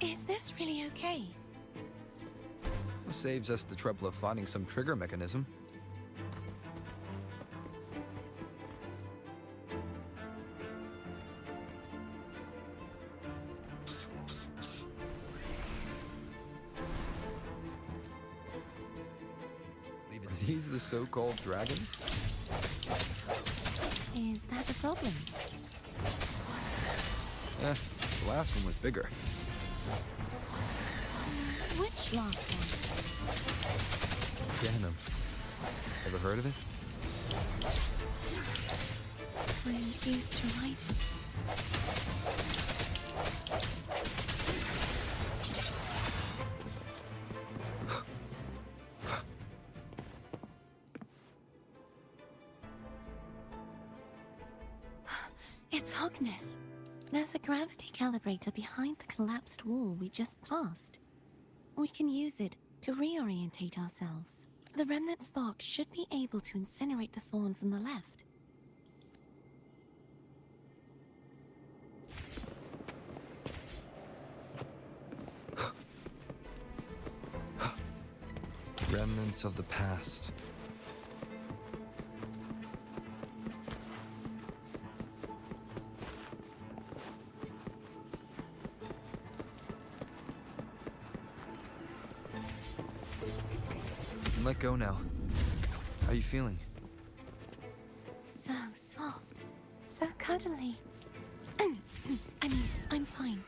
Is this really okay? Saves us the trouble of finding some trigger mechanism. Are these the so-called dragons? Is that a problem? The last one was bigger. Which last one? Ganem. Ever heard of it? I used to ride it. It's Hogness. There's a gravity calibrator behind the collapsed wall we just passed. We can use it to reorientate ourselves. The remnant spark should be able to incinerate the thorns on the left. Remnants of the past. Let go now. How are you feeling? So soft. So cuddly. I mean, I'm fine.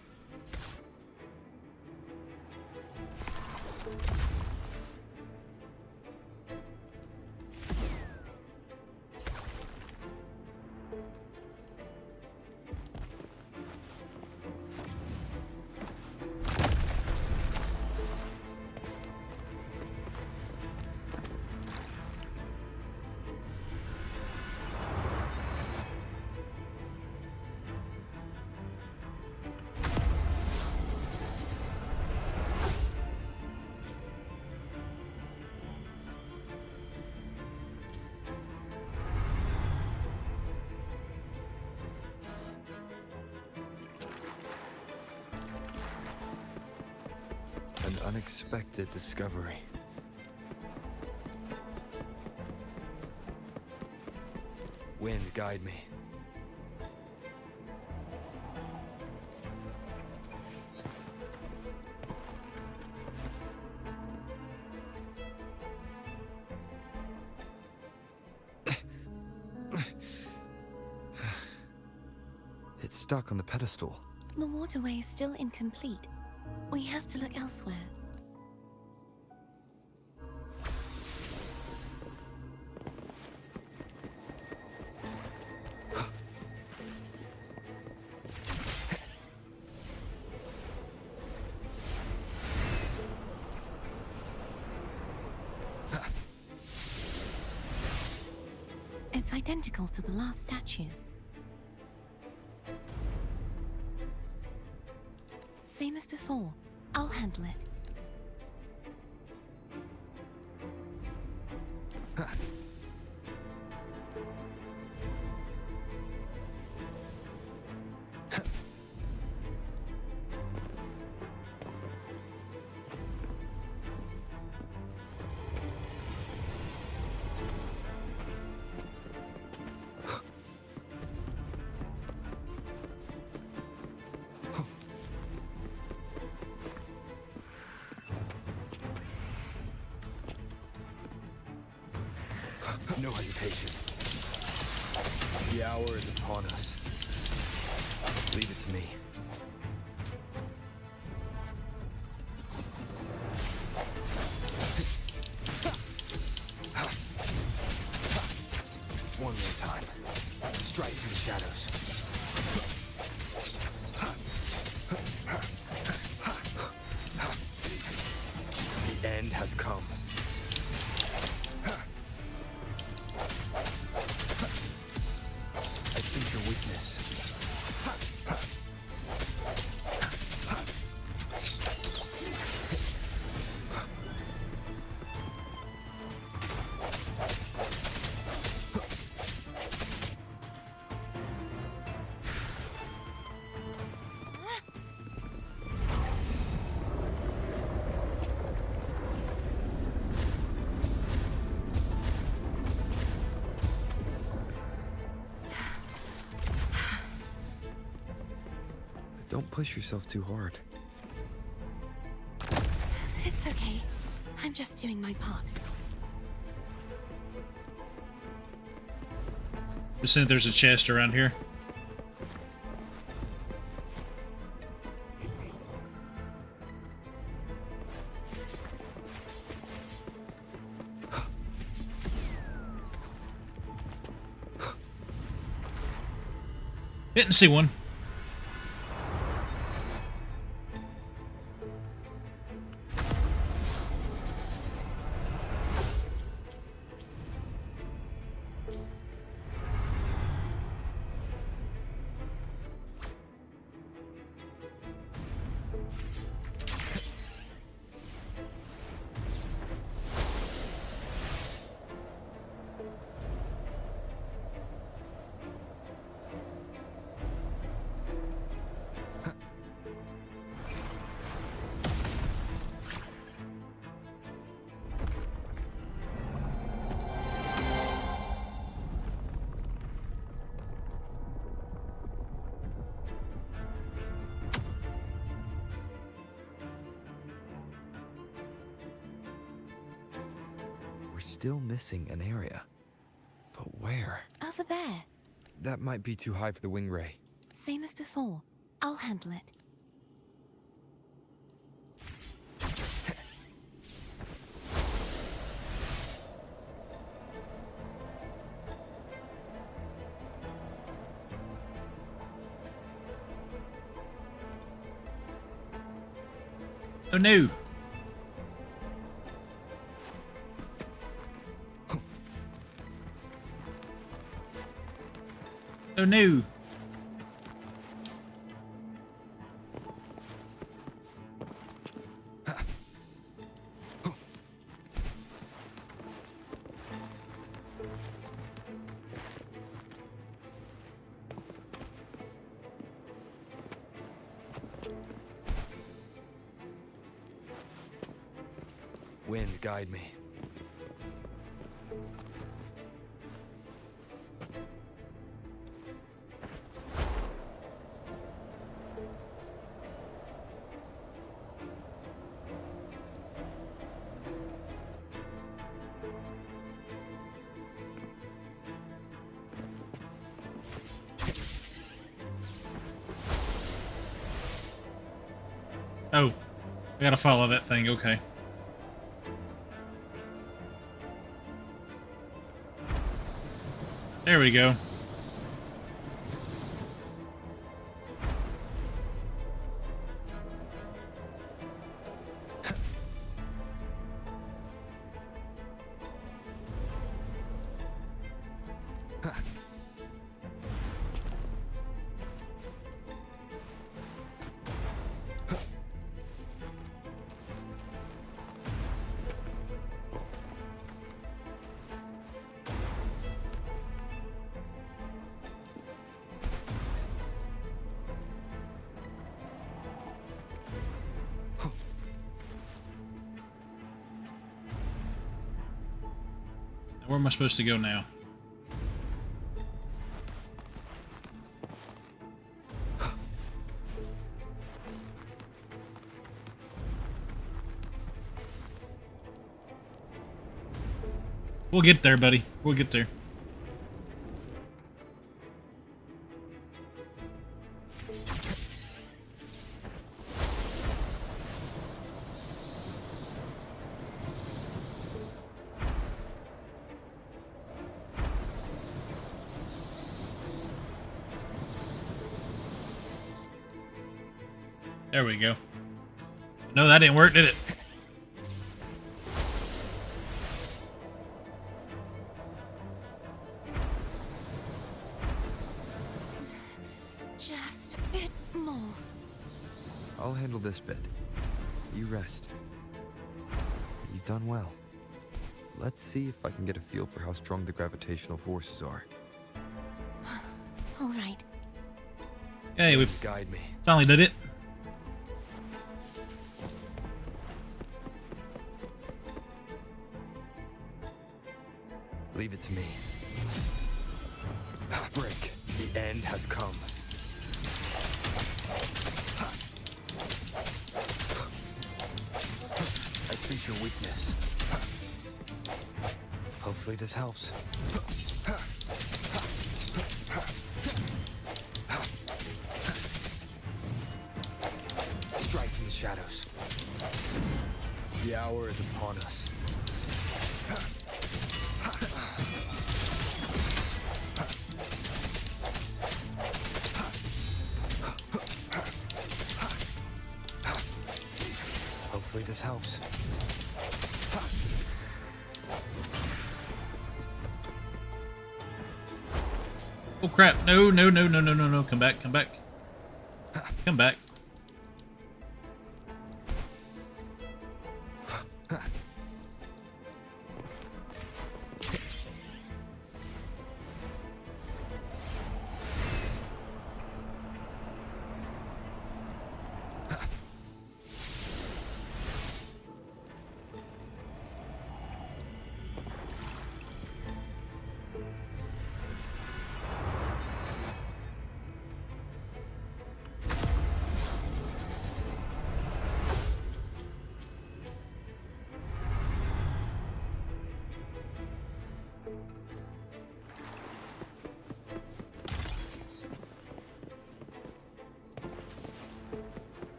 An unexpected discovery. Wind, guide me. It's stuck on the pedestal. The waterway is still incomplete. We have to look elsewhere. It's identical to the last statue. Same as before. I'll handle it. No hesitation. The hour is upon us. Leave it to me. One more time. Strike through the shadows. The end has come. I think your weakness. Don't push yourself too hard. It's okay. I'm just doing my part. Just think there's a chest around here. Didn't see one. We're still missing an area. But where? Over there. That might be too high for the wing ray. Same as before. I'll handle it. Oh no! Oh no! Wind, guide me. Oh, I gotta follow that thing, okay. There we go. Where am I supposed to go now? We'll get there, buddy. We'll get there. There we go. No, that didn't work, did it? Just a bit more. I'll handle this bit. You rest. You've done well. Let's see if I can get a feel for how strong the gravitational forces are. All right. Hey, we've Guide me. finally did it. Leave it to me. Break. The end has come. I sense your weakness. Hopefully this helps. Strike from the shadows. The hour is upon us. Hopefully this helps. Oh crap. No, no, no, no, no, no, no. Come back, come back. Come back.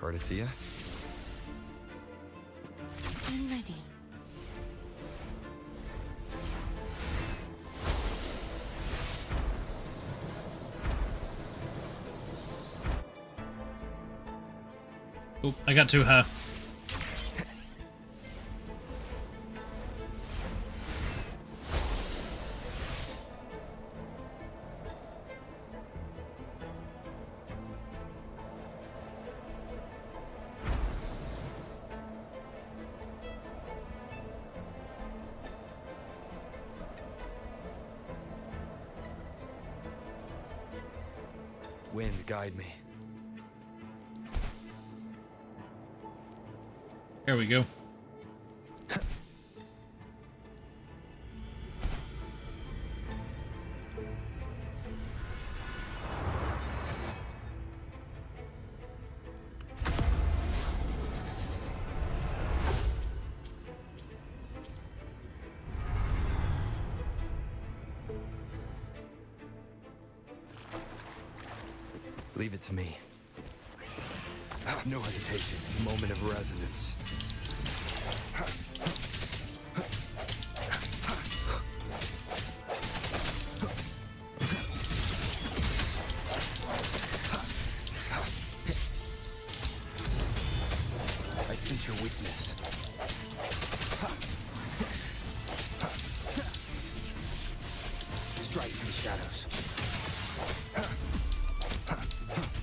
Cardathia? I'm ready. Oh, I got too high. Wind, guide me. There we go. Leave it to me. No hesitation. Moment of resonance. I sense your weakness. Strike from the shadows.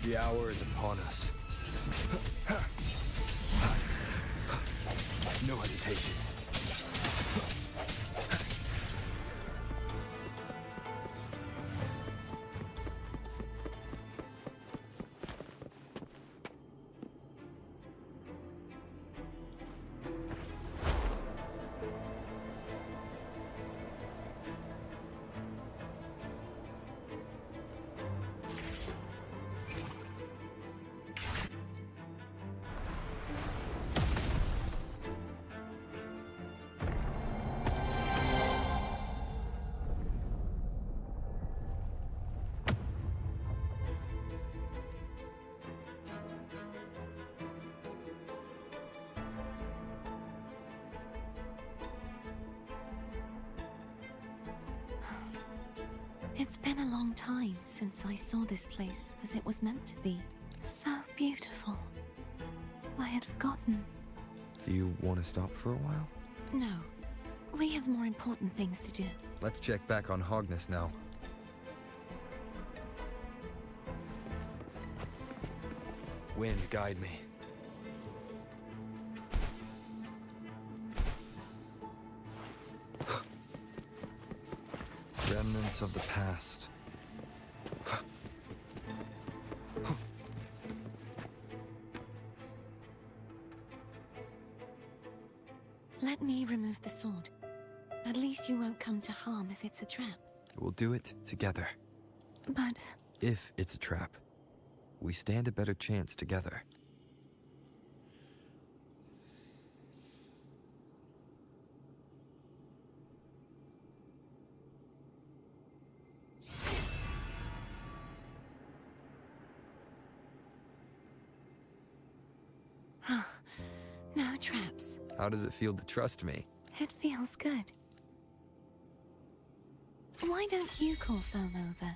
The hour is upon us. No hesitation. It's been a long time since I saw this place as it was meant to be. So beautiful. I had forgotten. Do you want to stop for a while? No. We have more important things to do. Let's check back on Hogness now. Wind, guide me. Remnants of the past. Let me remove the sword. At least you won't come to harm if it's a trap. We'll do it together. But If it's a trap, we stand a better chance together. no traps. How does it feel to trust me? It feels good. Why don't you call Foam over?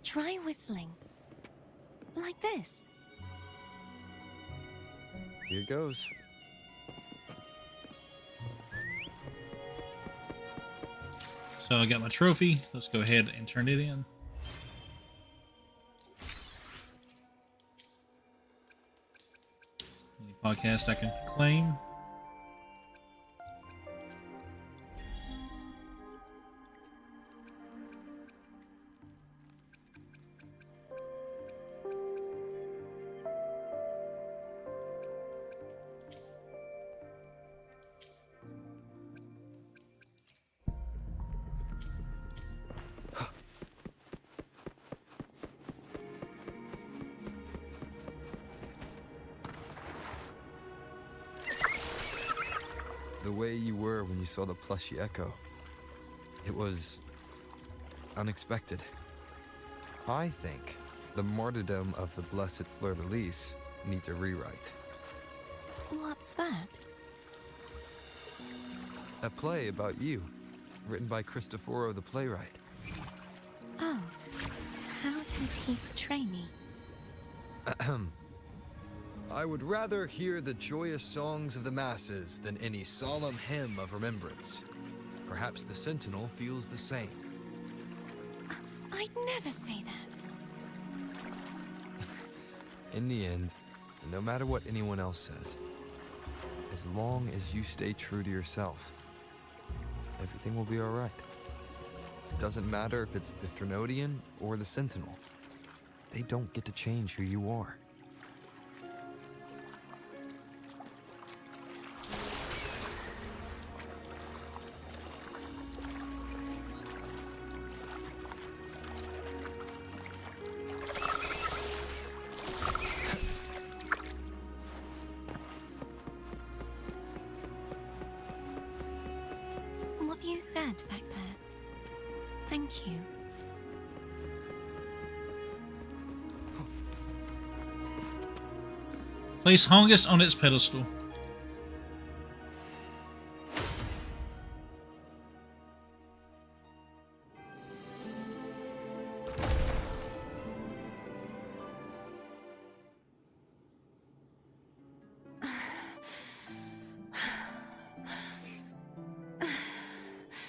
Try whistling. Like this. Here goes. So I got my trophy. Let's go ahead and turn it in. Any podcast I can claim. The way you were when you saw the plushy Echo. It was unexpected. I think the martyrdom of the Blessed Fleur-de-Lis needs a rewrite. What's that? A play about you, written by Cristoforo the playwright. Oh. How did he portray me? Ahem. I would rather hear the joyous songs of the masses than any solemn hymn of remembrance. Perhaps the Sentinel feels the same. I'd never say that. In the end, no matter what anyone else says, as long as you stay true to yourself, everything will be alright. It doesn't matter if it's the Threnodian or the Sentinel. They don't get to change who you are. What you said back there. Thank you. Place Hongus on its pedestal.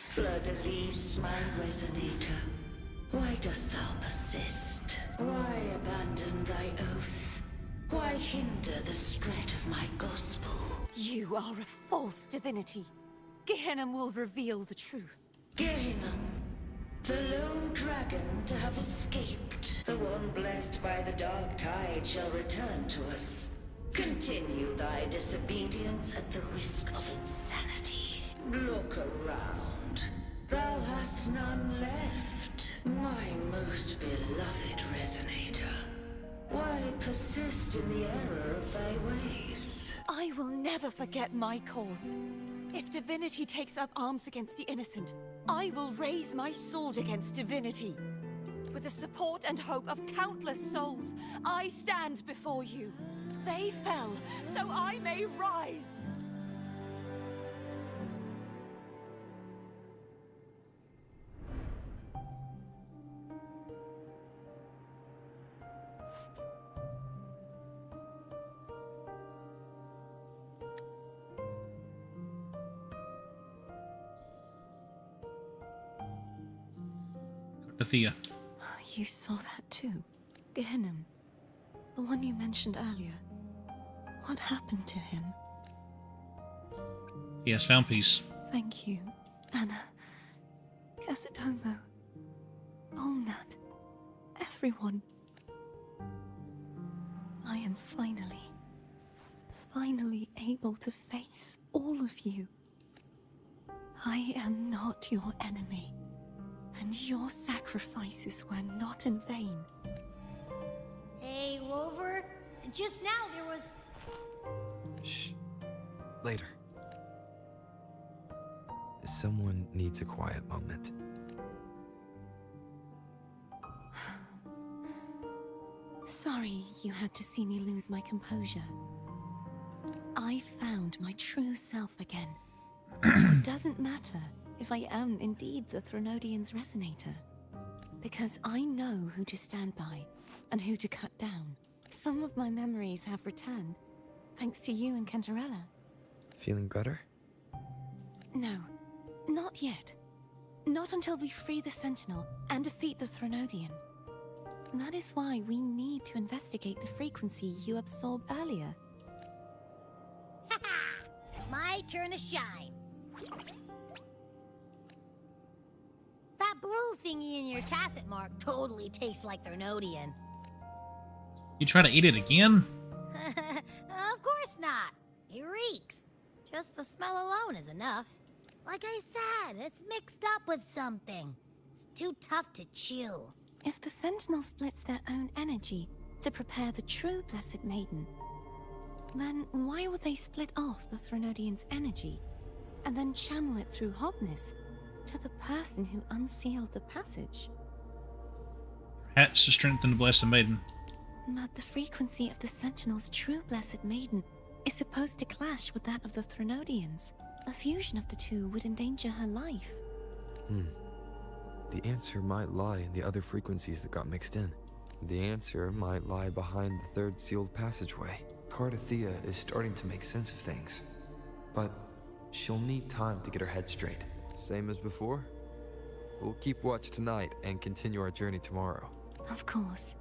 Fleur-de-Lis, my resonator, why dost thou persist? Why abandon thy oath? Why hinder the spread of my gospel? You are a false divinity. Gehenna will reveal the truth. Gehenna, the lone dragon to have escaped. The one blessed by the dark tide shall return to us. Continue thy disobedience at the risk of insanity. Look around. Thou hast none left. My most beloved resonator. Why persist in the error of thy ways? I will never forget my cause. If divinity takes up arms against the innocent, I will raise my sword against divinity. With the support and hope of countless souls, I stand before you. They fell, so I may rise. Cardathea. You saw that too. Gehinnom, the one you mentioned earlier. What happened to him? He has found peace. Thank you, Anna. Casatomo. Olnat. Everyone. I am finally able to face all of you. I am not your enemy, and your sacrifices were not in vain. Hey, Rover. Just now there was... Shh. Later. Someone needs a quiet moment. Sorry you had to see me lose my composure. I found my true self again. It doesn't matter if I am indeed the Threnodian's resonator, because I know who to stand by and who to cut down. Some of my memories have returned, thanks to you and Cantarella. Feeling better? No, not yet. Not until we free the Sentinel and defeat the Threnodian. That is why we need to investigate the frequency you absorbed earlier. My turn to shine. That blue thingy in your tacit mark totally tastes like Threnodian. You try to eat it again? Of course not. It reeks. Just the smell alone is enough. Like I said, it's mixed up with something. It's too tough to chew. If the Sentinel splits their own energy to prepare the true Blessed Maiden, then why would they split off the Threnodian's energy and then channel it through Hobnis to the person who unsealed the passage? Perhaps to strengthen the Blessed Maiden. But the frequency of the Sentinel's true Blessed Maiden is supposed to clash with that of the Threnodian's. A fusion of the two would endanger her life. The answer might lie in the other frequencies that got mixed in. The answer might lie behind the third sealed passageway. Cardathea is starting to make sense of things, but she'll need time to get her head straight. Same as before? We'll keep watch tonight and continue our journey tomorrow. Of course.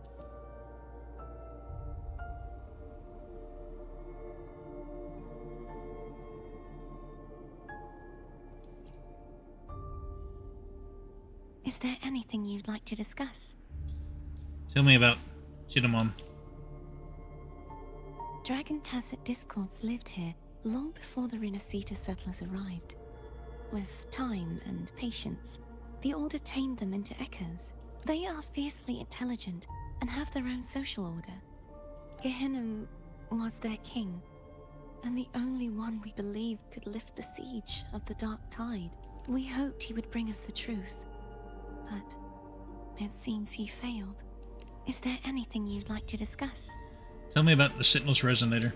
Is there anything you'd like to discuss? Tell me about Chitamon. Dragon Tacet Discords lived here long before the Renacita settlers arrived. With time and patience, the Order tamed them into echoes. They are fiercely intelligent and have their own social order. Gehinnom was their king, and the only one we believed could lift the siege of the Dark Tide. We hoped he would bring us the truth, but it seems he failed. Is there anything you'd like to discuss? Tell me about the Sentinel's Resonator.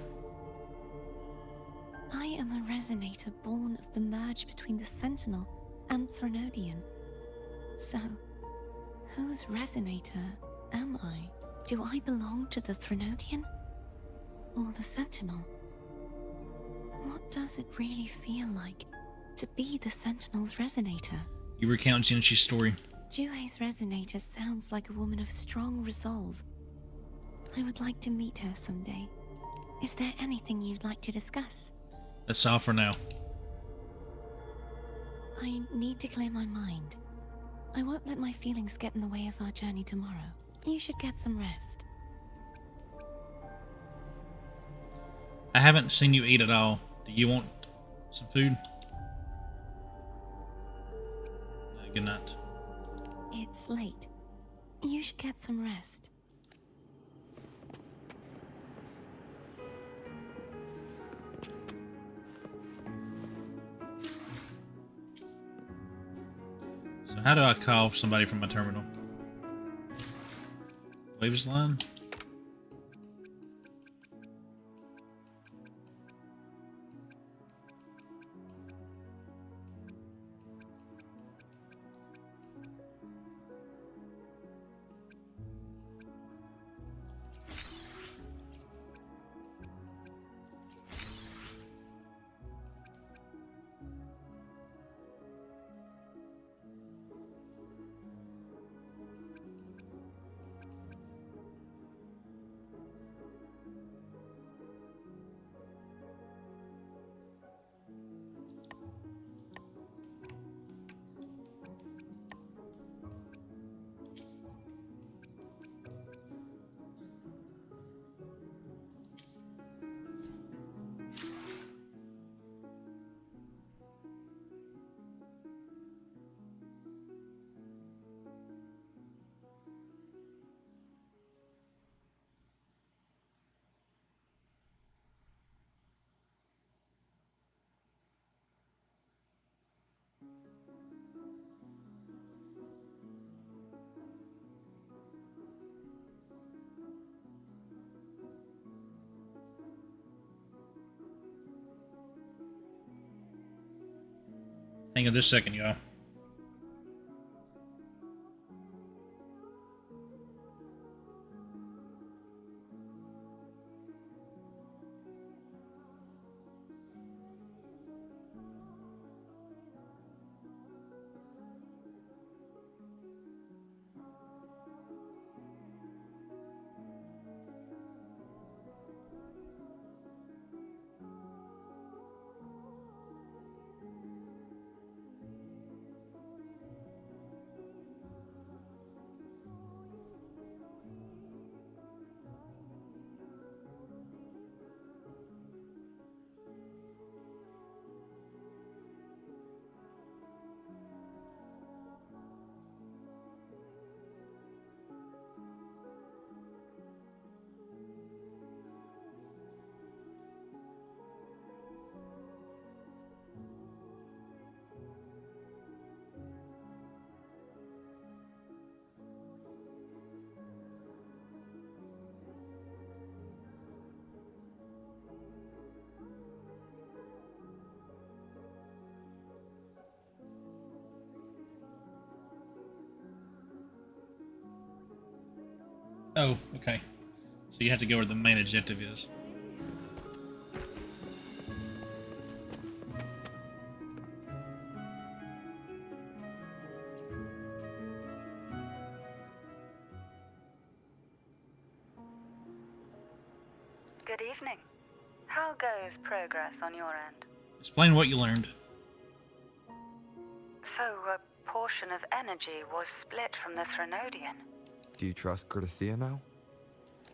I am a Resonator born of the merge between the Sentinel and Threnodian. So, whose Resonator am I? Do I belong to the Threnodian? Or the Sentinel? What does it really feel like to be the Sentinel's Resonator? You recount Jenshi's story. Juhei's Resonator sounds like a woman of strong resolve. I would like to meet her someday. Is there anything you'd like to discuss? That's all for now. I need to clear my mind. I won't let my feelings get in the way of our journey tomorrow. You should get some rest. I haven't seen you eat at all. Do you want some food? Good night. It's late. You should get some rest. So how do I call somebody from my terminal? Waves line? Hang on just a second, y'all. Oh, okay. So you have to go where the main objective is. Good evening. How goes progress on your end? Explain what you learned. So, a portion of energy was split from the Threnodian. Do you trust Gerthia now?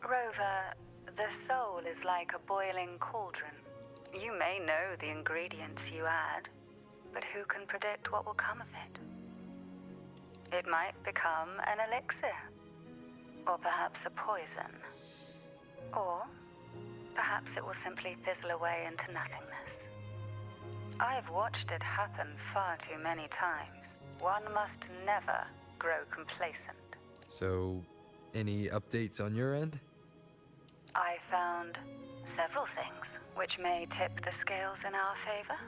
Rover, the soul is like a boiling cauldron. You may know the ingredients you add, but who can predict what will come of it? It might become an elixir, or perhaps a poison, or perhaps it will simply fizzle away into nothingness. I've watched it happen far too many times. One must never grow complacent. So, any updates on your end? I found several things which may tip the scales in our favor.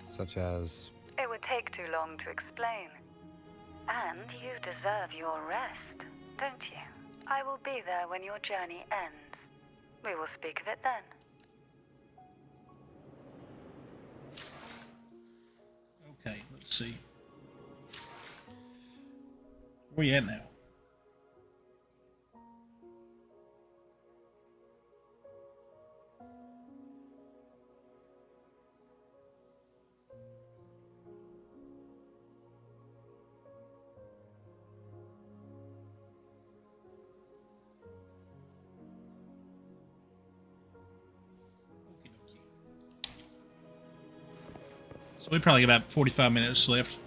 Such as... It would take too long to explain. And you deserve your rest, don't you? I will be there when your journey ends. We will speak of it then. Okay, let's see. Where you at now? So we probably got about 45 minutes left.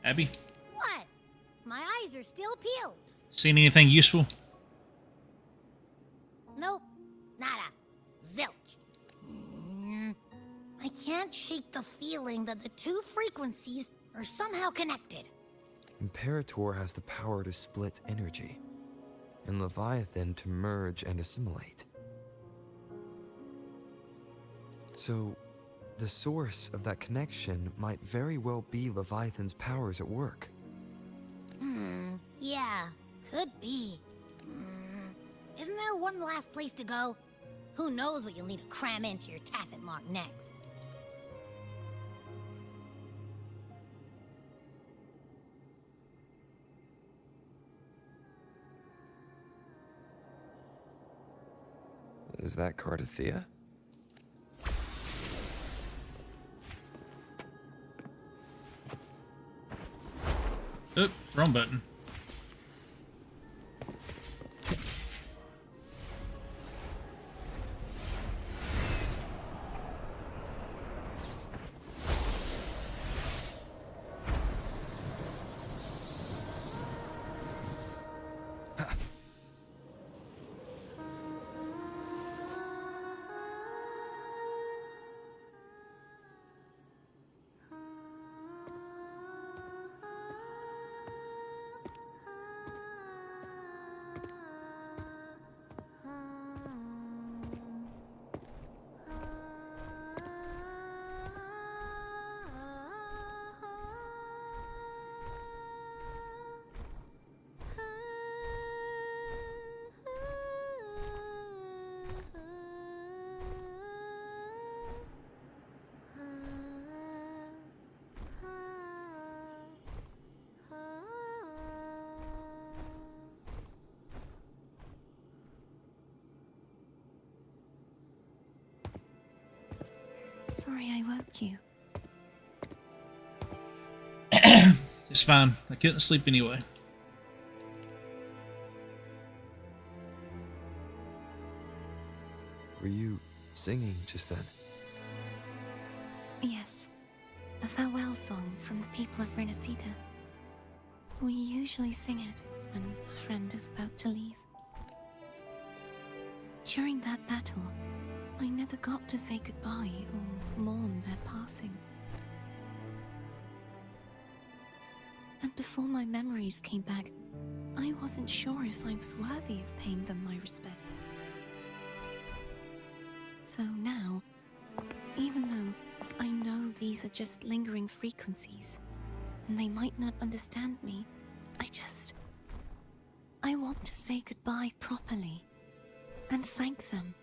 Abby? What? My eyes are still peeled. Seen anything useful? Nope. Nada. Zilch. I can't shake the feeling that the two frequencies are somehow connected. Imperator has the power to split energy, and Leviathan to merge and assimilate. So, the source of that connection might very well be Leviathan's powers at work. Yeah, could be. Isn't there one last place to go? Who knows what you'll need to cram into your tacit mark next? Is that Cardathea? Oop, wrong button. sorry I woke you. It's fine. I couldn't sleep anyway. Were you singing just then? Yes, a farewell song from the people of Renacita. We usually sing it when a friend is about to leave. During that battle, I never got to say goodbye or mourn their passing. And before my memories came back, I wasn't sure if I was worthy of paying them my respects. So now, even though I know these are just lingering frequencies, and they might not understand me, I want to say goodbye properly, and thank them.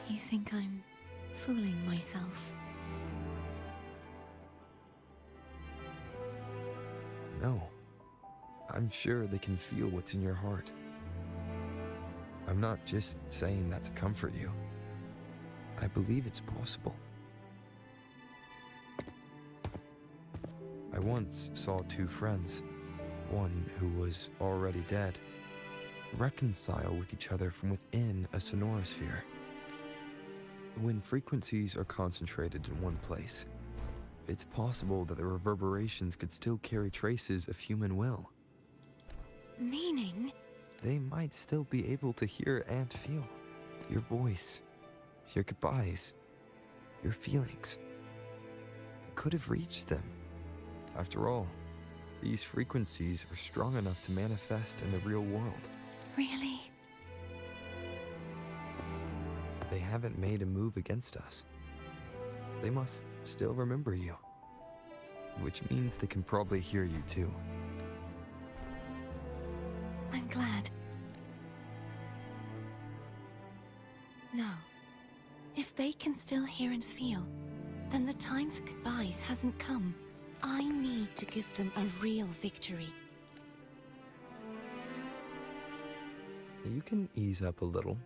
Do you think I'm fooling myself? No. I'm sure they can feel what's in your heart. I'm not just saying that to comfort you. I believe it's possible. I once saw two friends, one who was already dead, reconcile with each other from within a sonorosphere. When frequencies are concentrated in one place, it's possible that the reverberations could still carry traces of human will. Meaning? They might still be able to hear and feel your voice, your goodbyes, your feelings. It could have reached them. After all, these frequencies are strong enough to manifest in the real world. Really? They haven't made a move against us. They must still remember you, which means they can probably hear you too. I'm glad. No. If they can still hear and feel, then the time for goodbyes hasn't come. I need to give them a real victory. You can ease up a little.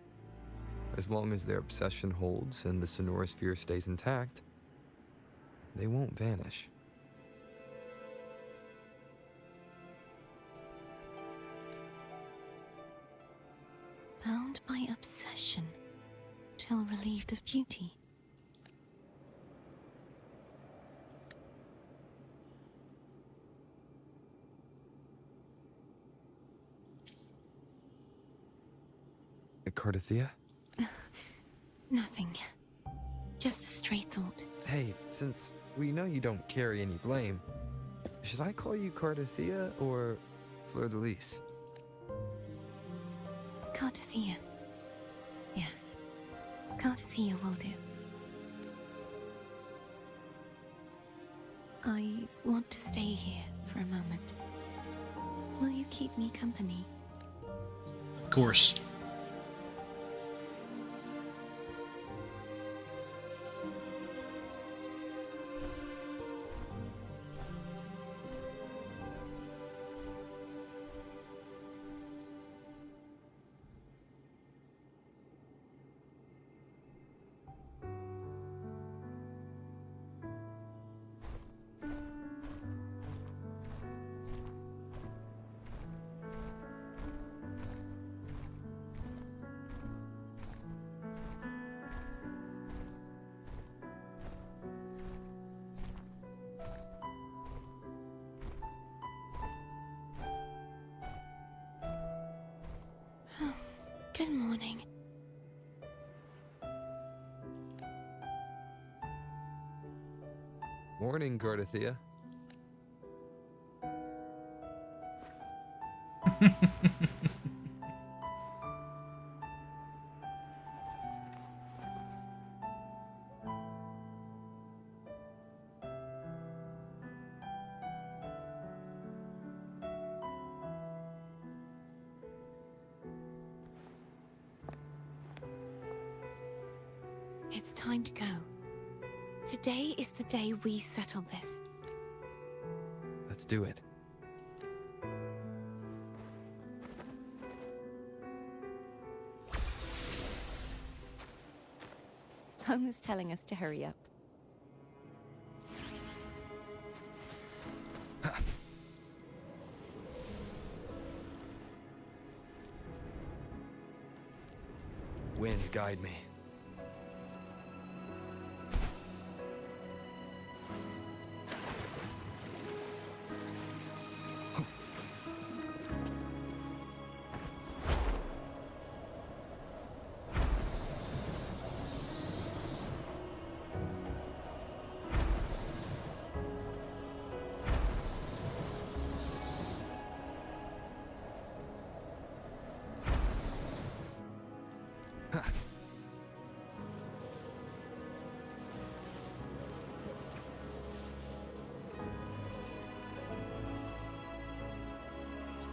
As long as their obsession holds and the sonorosphere stays intact, they won't vanish. Bound by obsession, till relieved of duty. Cardathia? Nothing. Just a stray thought. Hey, since we know you don't carry any blame, should I call you Cardathia or Fleur-de-Lis? Cardathia. Yes. Cardathia will do. I want to stay here for a moment. Will you keep me company? Of course. Good morning. Morning, Cardathia. It's time to go. Today is the day we settle this. Let's do it. Home is telling us to hurry up. Wind, guide me.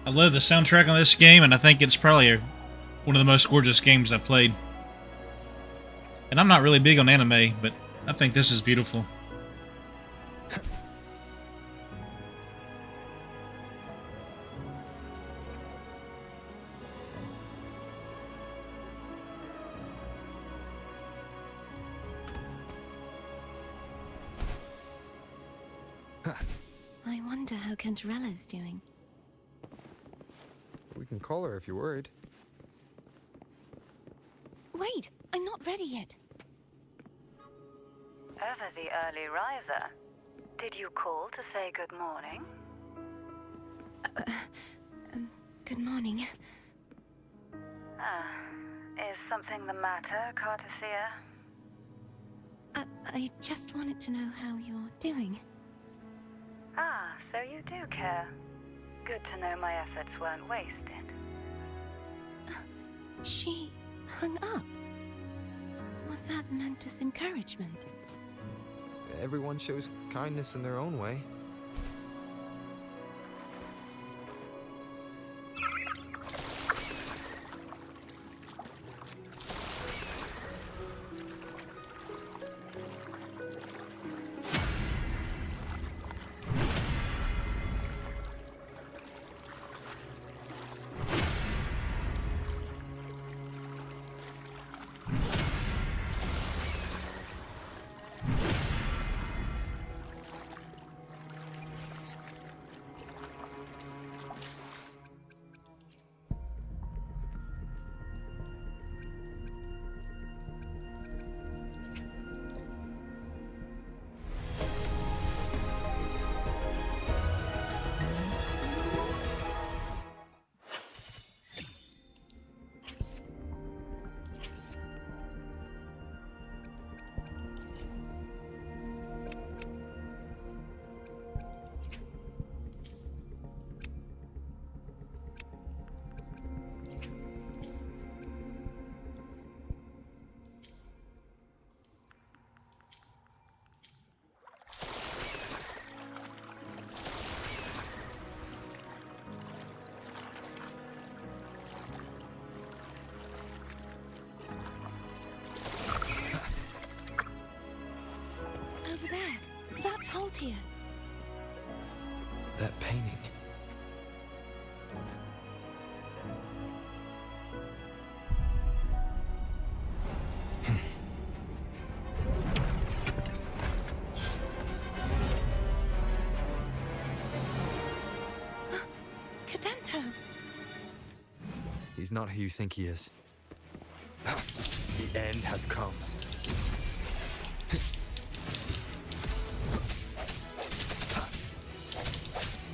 I love the soundtrack on this game, and I think it's probably one of the most gorgeous games I've played. And I'm not really big on anime, but I think this is beautiful. I wonder how Cantarella's doing. We can call her if you're worried. Wait, I'm not ready yet. Ever the early riser. Did you call to say good morning? Good morning. Is something the matter, Cartathea? I just wanted to know how you're doing. So you do care. Good to know my efforts weren't wasted. She hung up. Was that meant as encouragement? Everyone shows kindness in their own way. Over there. That's Haltia. That painting. Cadento! He's not who you think he is. The end has come.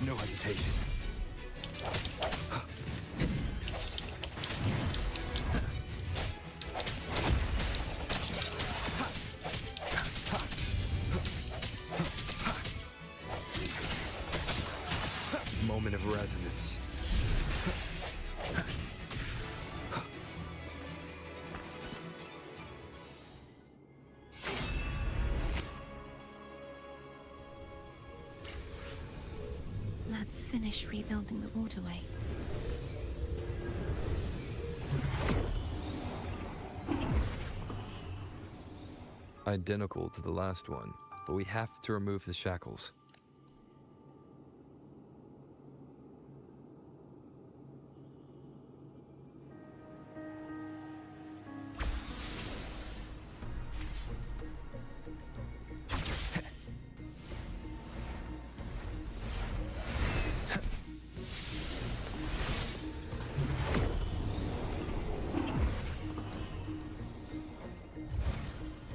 No hesitation. Moment of resonance. Let's finish rebuilding the waterway. I identical to the last one, but we have to remove the shackles.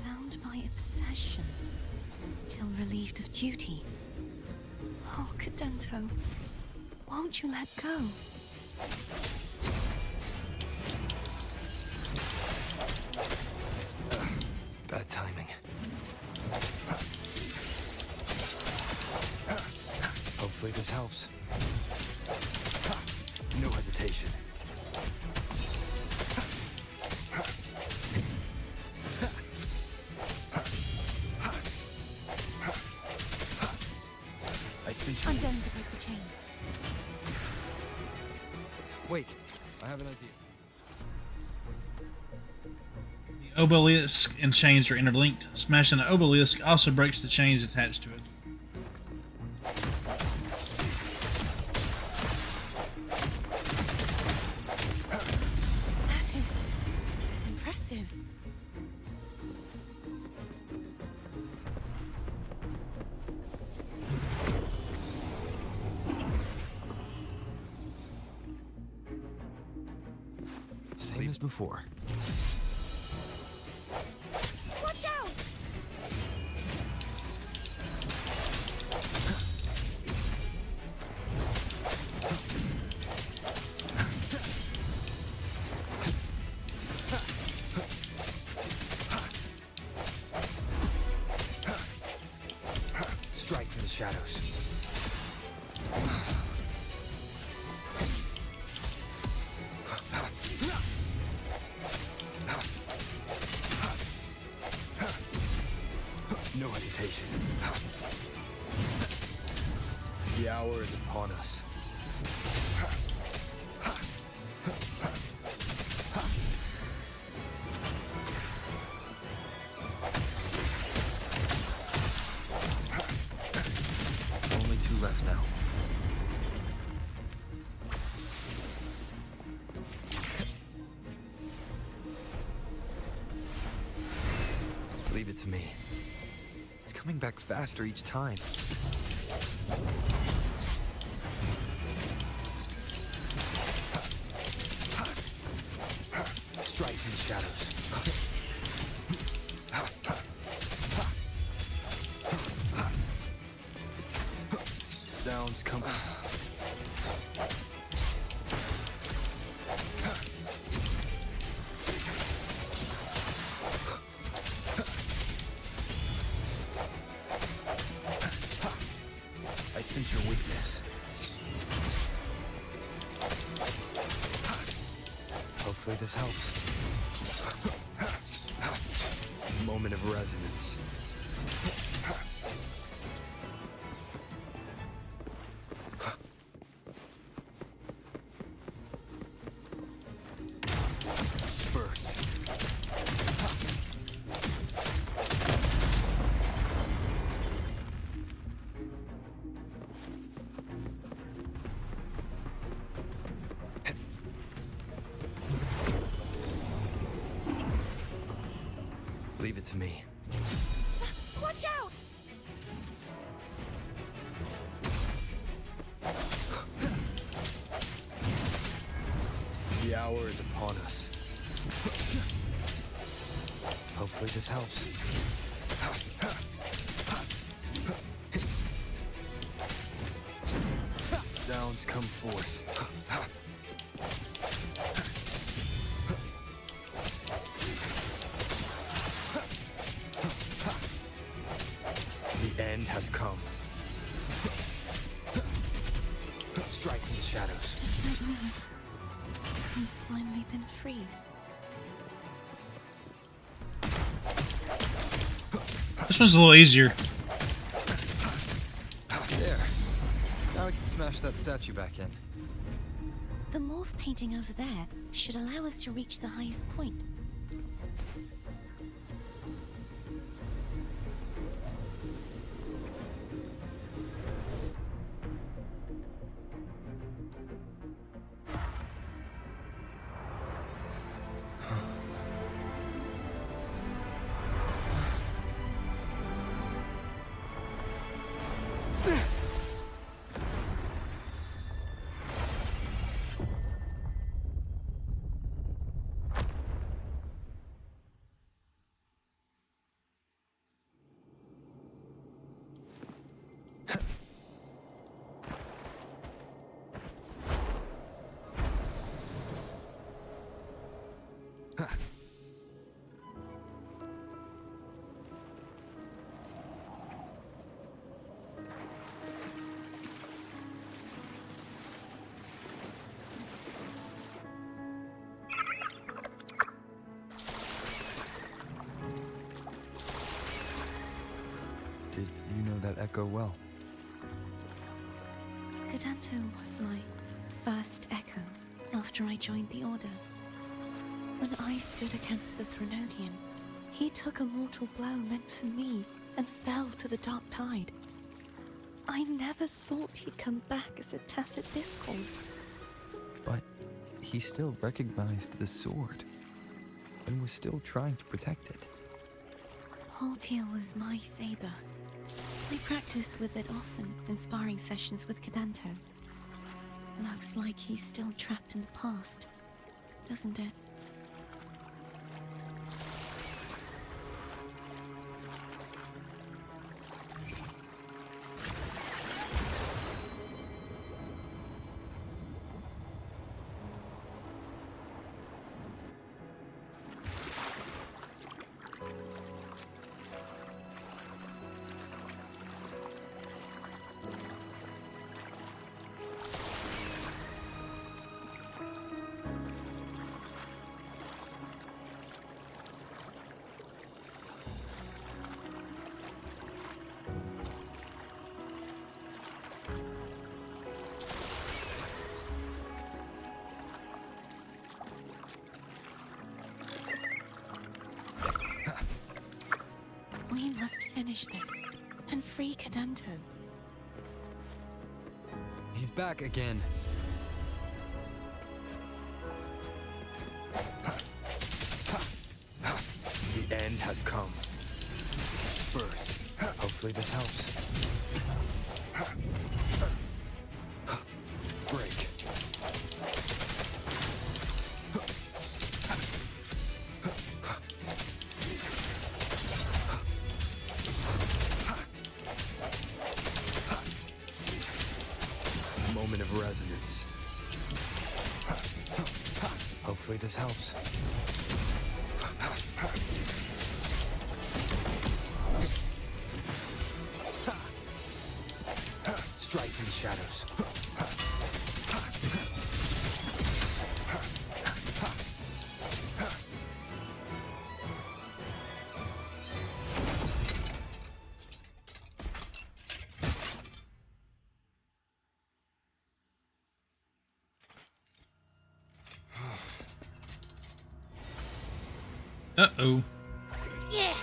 Bound by obsession, till relieved of duty. Oh, Cadento, won't you let go? Bad timing. Hopefully this helps. No hesitation. I sent I'm you. going to break the chains. Wait, I have an idea. The obelisk and chains are interlinked. Smashing the obelisk also breaks the chains attached to it. That is impressive. Same as before. Watch out! Strike from the shadows. No hesitation. The hour is upon us. Only two left now. Leave it to me. It's coming back faster each time. Strike from the shadows. Sounds coming. I sense your weakness. Hopefully this helps. Moment of resonance. Burst. Leave it to me. Watch out! The hour is upon us. Hopefully this helps. Sounds come forth. The end has come. Strike from the shadows. Just like me. He's finally been freed. This one's a little easier. There. Now we can smash that statue back in. The morph painting over there should allow us to reach the highest point. Did you know that echo well? Cadanto was my first echo after I joined the Order. When I stood against the Threnodian, he took a mortal blow meant for me and fell to the Dark Tide. I never thought he'd come back as a Tacet Discord. But he still recognized the sword and was still trying to protect it. Haltia was my saber. I practiced with it often in sparring sessions with Cadanto. Looks like he's still trapped in the past, doesn't it? We must finish this and free Cadanto. He's back again. The end has come. First, hopefully this helps. Break. Moment of resonance. Hopefully this helps. Strike through the shadows. Uh-oh. Yeah,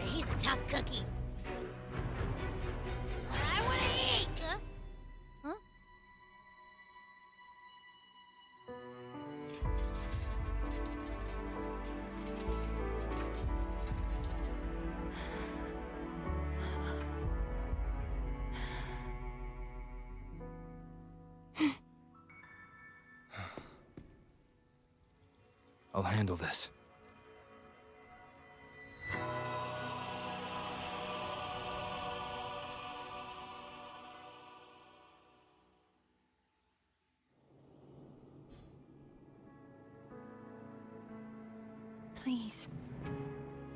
he's a tough cookie. I want to eat. Huh? I'll handle this. Please,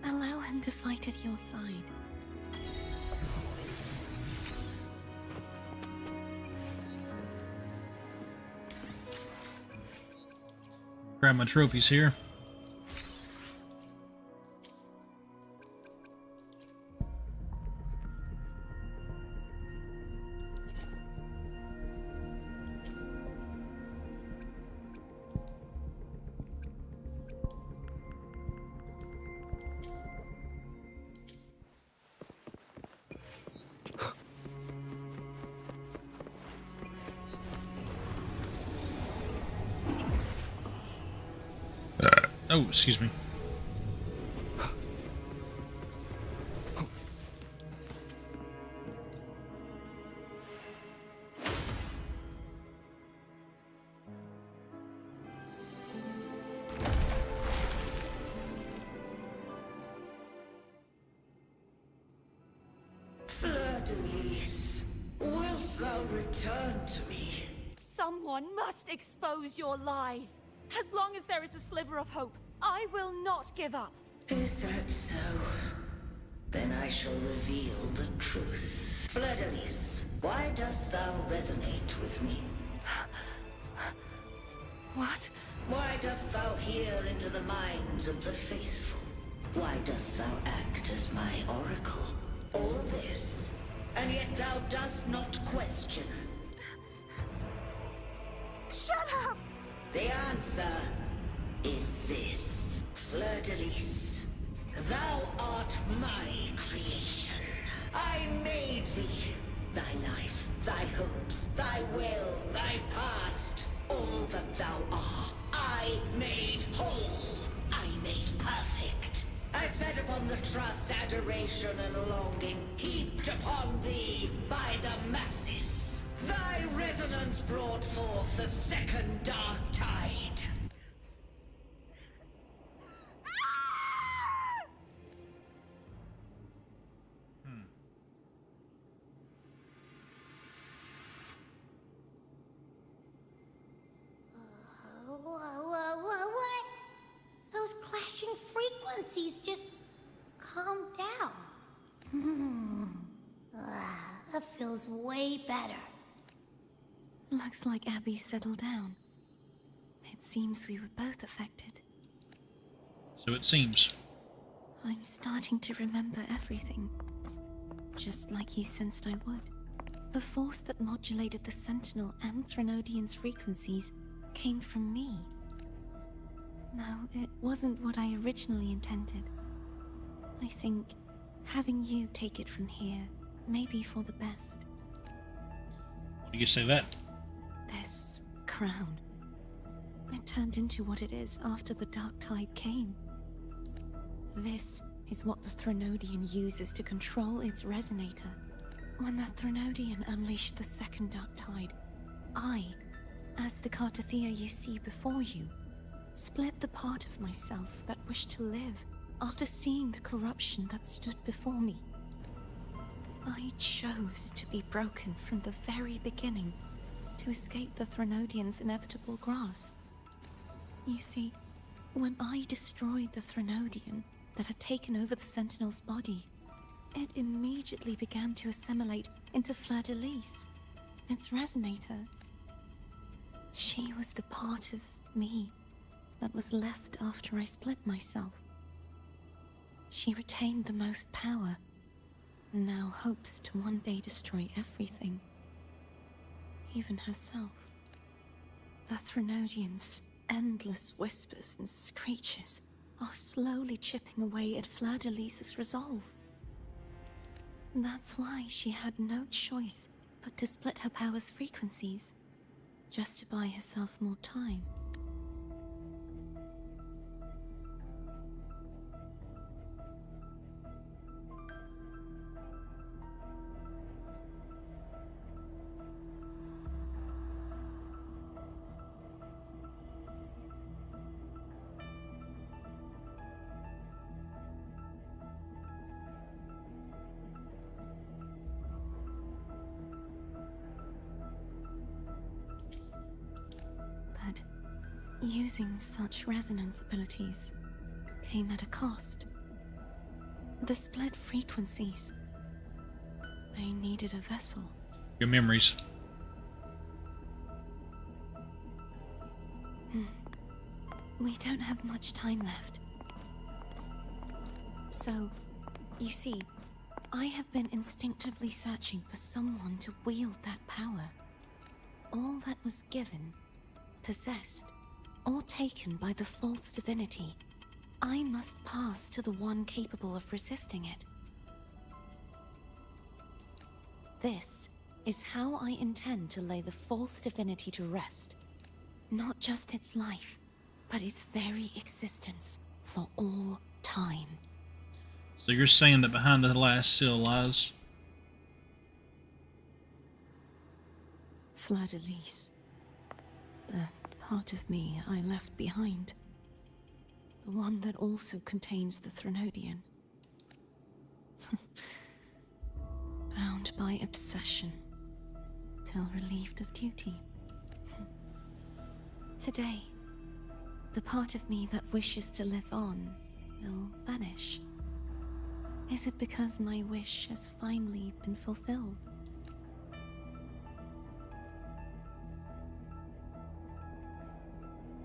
allow him to fight at your side. Grab my trophies here. Oh, excuse me. Fleur-de-Lis, wilt thou return to me? Someone must expose your lies. As long as there is a sliver of hope, I will not give up. Is that so? Then I shall reveal the truth. Fleur-de-Lis, why dost thou resonate with me? What? Why dost thou hear into the minds of the faithful? Why dost thou act as my oracle? All this thou dost not question. Shut up! The answer is this. Fleur-de-Lis, thou art my creation. I made thee. Thy life, thy hopes, thy will, thy past, all that thou art, I made whole. I made perfect. I fed upon the trust, adoration, and longing heaped upon thee by the masses. Thy resonance brought forth the second dark tide. What? Those clashing frequencies just calm down. That feels way better. Looks like Abby settled down. It seems we were both affected. So it seems. I'm starting to remember everything. Just like you sensed I would. The force that modulated the Sentinel and Threnodian's frequencies came from me. No, it wasn't what I originally intended. I think having you take it from here may be for the best. Why do you say that? This crown. It turned into what it is after the Dark Tide came. This is what the Threnodian uses to control its resonator. When the Threnodian unleashed the second Dark Tide, I, as the Cartathea you see before you, split the part of myself that wished to live after seeing the corruption that stood before me. I chose to be broken from the very beginning to escape the Threnodian's inevitable grasp. You see, when I destroyed the Threnodian that had taken over the Sentinel's body, it immediately began to assimilate into Fleur-de-Lis, its resonator. She was the part of me that was left after I split myself. She retained the most power, and now hopes to one day destroy everything, even herself. The Threnodian's endless whispers and screeches are slowly chipping away at Fleur-de-Lis's resolve. That's why she had no choice but to split her power's frequencies, just to buy herself more time. But using such resonance abilities came at a cost. The split frequencies. They needed a vessel. Your memories. We don't have much time left. So, you see, I have been instinctively searching for someone to wield that power. All that was given, possessed, or taken by the false divinity, I must pass to the one capable of resisting it. This is how I intend to lay the false divinity to rest. Not just its life, but its very existence for all time. So you're saying that behind the last seal lies... Fleur-de-Lis. The part of me I left behind. The one that also contains the Threnodian. Bound by obsession, till relieved of duty. Today, the part of me that wishes to live on will vanish. Is it because my wish has finally been fulfilled?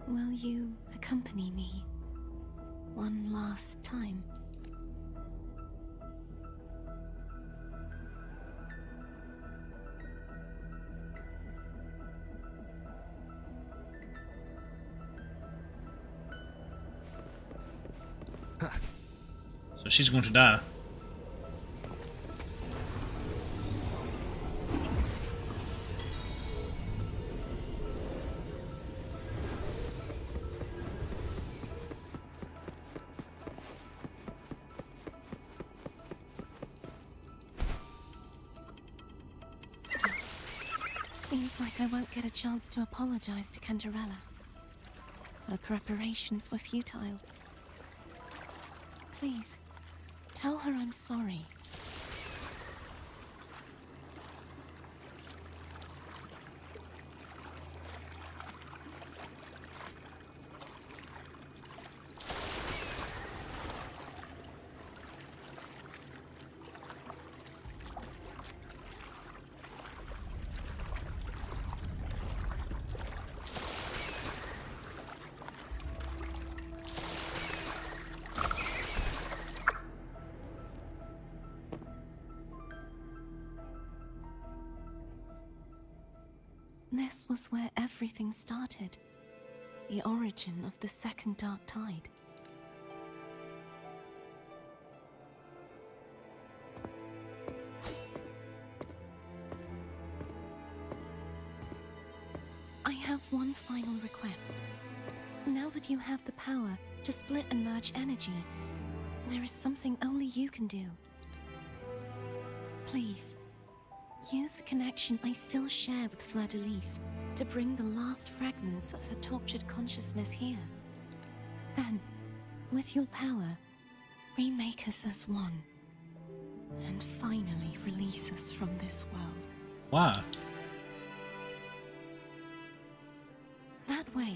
Will you accompany me one last time? she's going to die. Seems like I won't get a chance to apologize to Cantarella. Her preparations were futile. Please, tell her I'm sorry. This was where everything started. The origin of the Second Dark Tide. I have one final request. Now that you have the power to split and merge energy, there is something only you can do. Please, use the connection I still share with Fleur-de-Lis to bring the last fragments of her tortured consciousness here. Then, with your power, remake us as one. And finally release us from this world. Why? That way,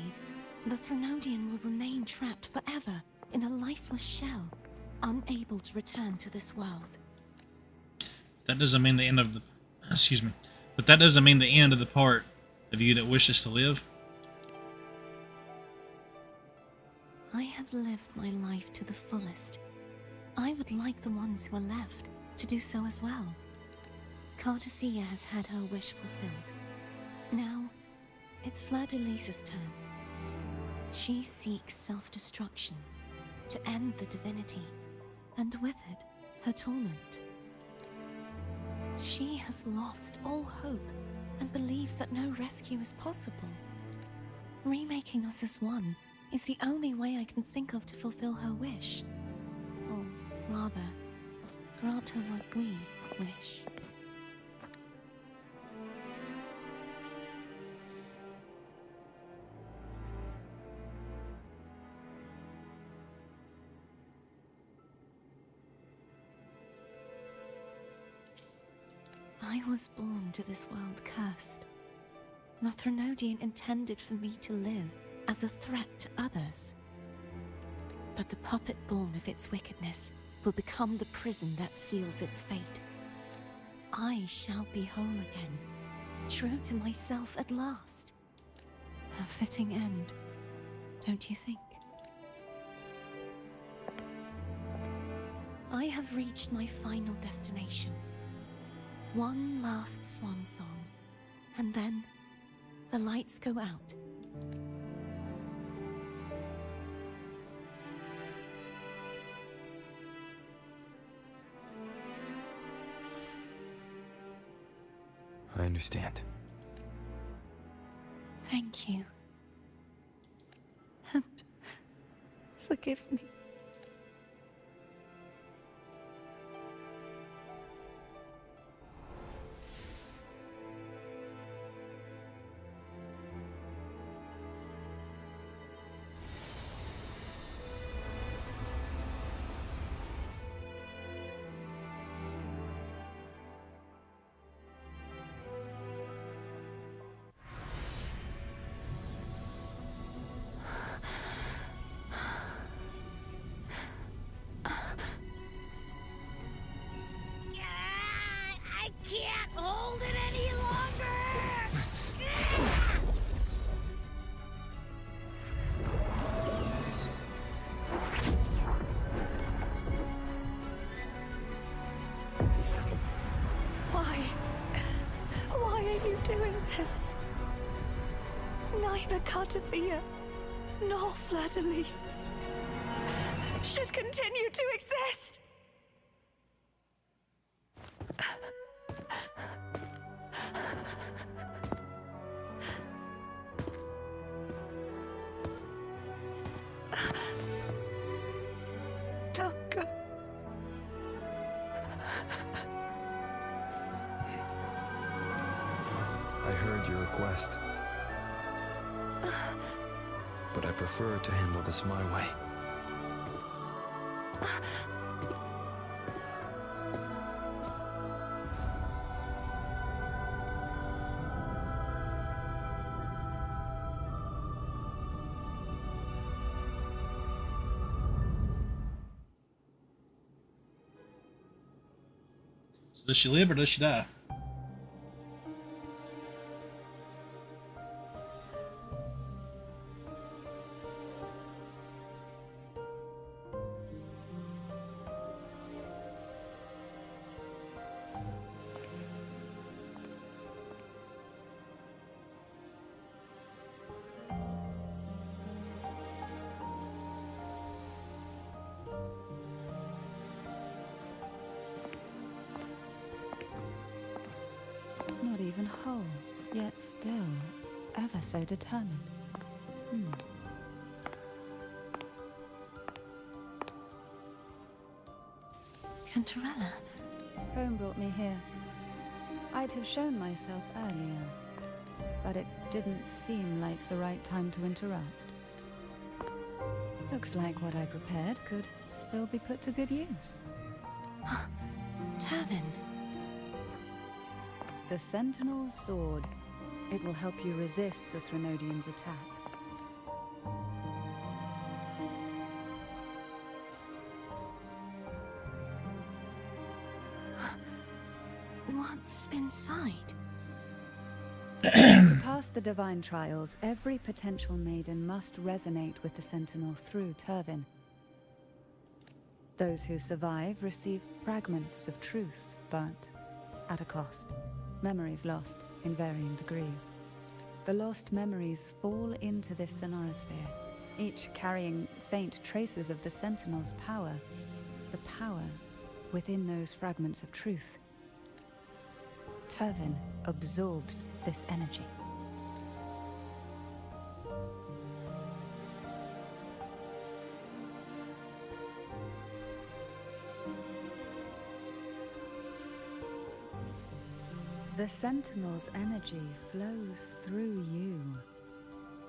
the Threnodian will remain trapped forever in a lifeless shell, unable to return to this world. That doesn't mean the end of the... Excuse me. But that doesn't mean the end of the part of you that wishes to live. I have lived my life to the fullest. I would like the ones who are left to do so as well. Cartathea has had her wish fulfilled. Now, it's Fleur-de-Lis's turn. She seeks self-destruction to end the divinity, and with it, her torment. She has lost all hope and believes that no rescue is possible. Remaking us as one is the only way I can think of to fulfill her wish. Or rather, grant her what we wish. I was born to this world cursed. The Threnodian intended for me to live as a threat to others. But the puppet born of its wickedness will become the prison that seals its fate. I shall be whole again, true to myself at last. A fitting end, don't you think? I have reached my final destination. One last swan song, and then the lights go out. I understand. Thank you. And forgive me. I can't hold it any longer! Why are you doing this? Neither Cartathea nor Fleur-de-Lis should continue to exist. Don't go. I heard your request. But I prefer to handle this my way. So does she live or does she die? Not even whole, yet still ever so determined. Cantarella. Home brought me here. I'd have shown myself earlier, but it didn't seem like the right time to interrupt. Looks like what I prepared could still be put to good use. Turvin. The Sentinel's sword. It will help you resist the Threnodian's attack. What's inside? To pass the divine trials, every potential maiden must resonate with the Sentinel through Turvin. Those who survive receive fragments of truth, but at a cost. Memories lost in varying degrees. The lost memories fall into this sonorosphere, each carrying faint traces of the Sentinel's power. The power within those fragments of truth. Turvin absorbs this energy. The Sentinel's energy flows through you.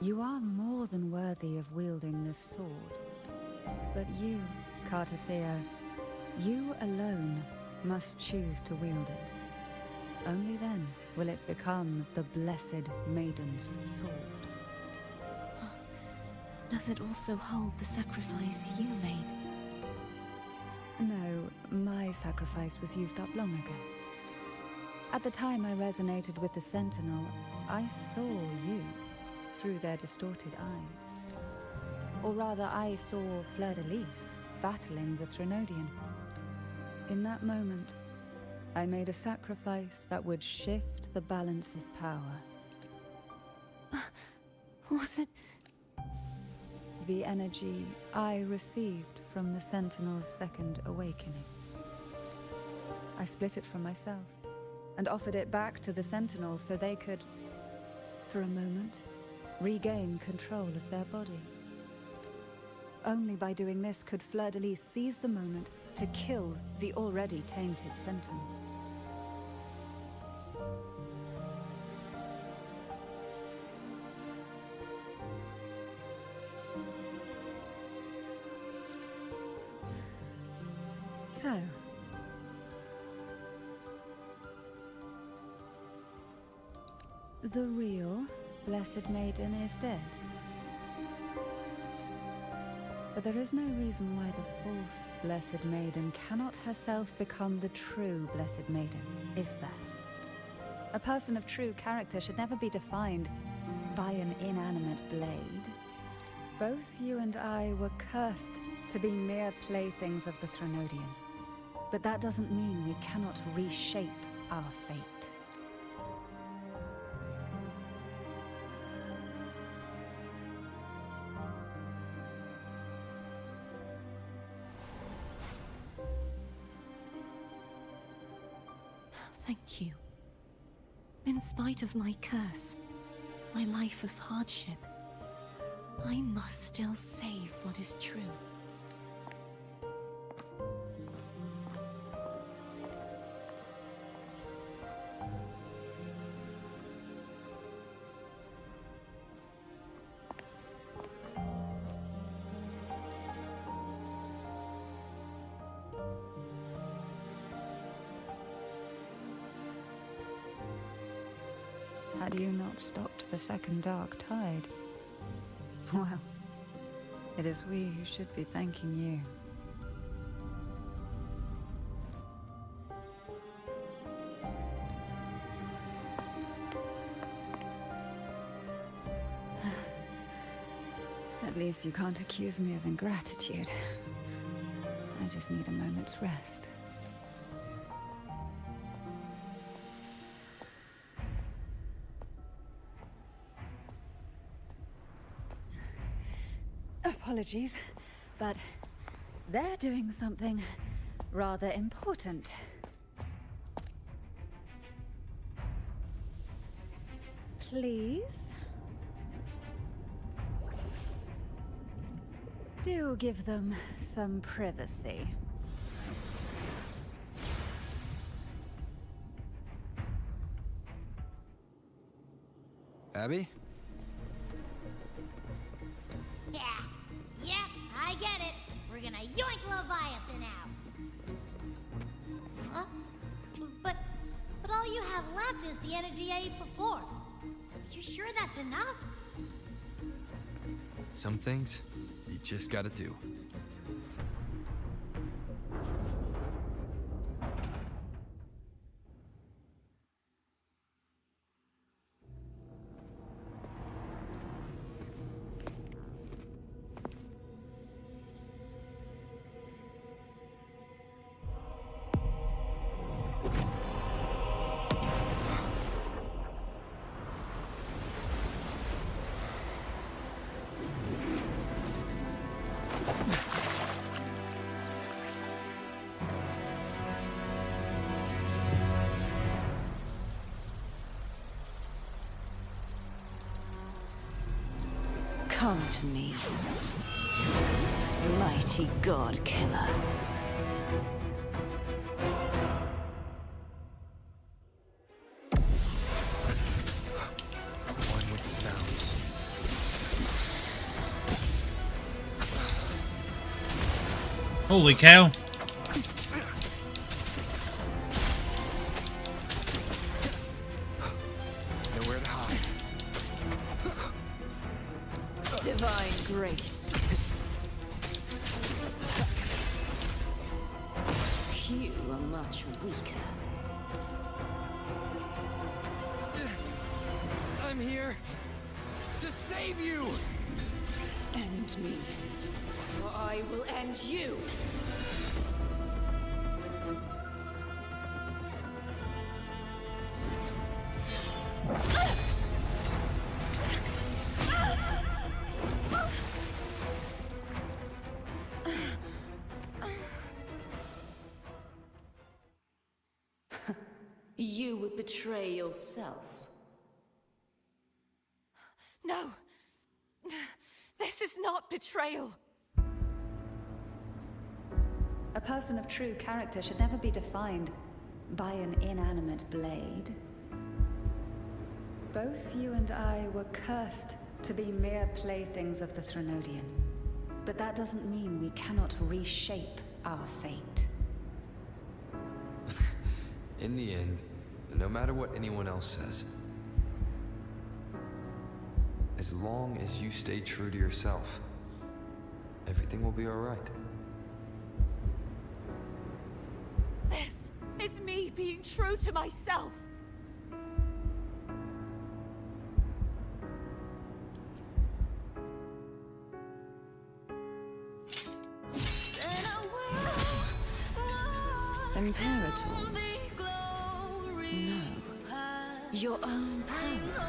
You are more than worthy of wielding this sword. But you, Cartathea, you alone must choose to wield it. Only then will it become the Blessed Maiden's sword. Does it also hold the sacrifice you made? No, my sacrifice was used up long ago. At the time I resonated with the Sentinel, I saw you through their distorted eyes. Or rather, I saw Fleur-de-Lis battling the Threnodian. In that moment, I made a sacrifice that would shift the balance of power. Was it? The energy I received from the Sentinel's second awakening. I split it from myself and offered it back to the Sentinel so they could, for a moment, regain control of their body. Only by doing this could Fleur-de-Lis seize the moment to kill the already tainted Sentinel. So, the real Blessed Maiden is dead. But there is no reason why the false Blessed Maiden cannot herself become the true Blessed Maiden, is there? A person of true character should never be defined by an inanimate blade. Both you and I were cursed to be mere playthings of the Threnodian. But that doesn't mean we cannot reshape our fate. Thank you. In spite of my curse, my life of hardship, I must still save what is true. Had you not stopped the second dark tide? Well, it is we who should be thanking you. At least you can't accuse me of ingratitude. I just need a moment's rest. Apologies, but they're doing something rather important. Please? Do give them some privacy. Abby? Yeah, yep, I get it. We're gonna yoink Leviathan out. Huh? But all you have left is the energy I ate before. You sure that's enough? Some things you just gotta do. Come to me, mighty god killer. One with the sounds. Holy cow. Nowhere to hide. Divine grace. You are much weaker. I'm here to save you! End me, or I will end you. You would betray yourself. No! This is not betrayal! A person of true character should never be defined by an inanimate blade. Both you and I were cursed to be mere playthings of the Threnodian. But that doesn't mean we cannot reshape our fate. In the end, no matter what anyone else says, as long as you stay true to yourself, everything will be alright. This is me being true to myself! Imperators? No. Your own power.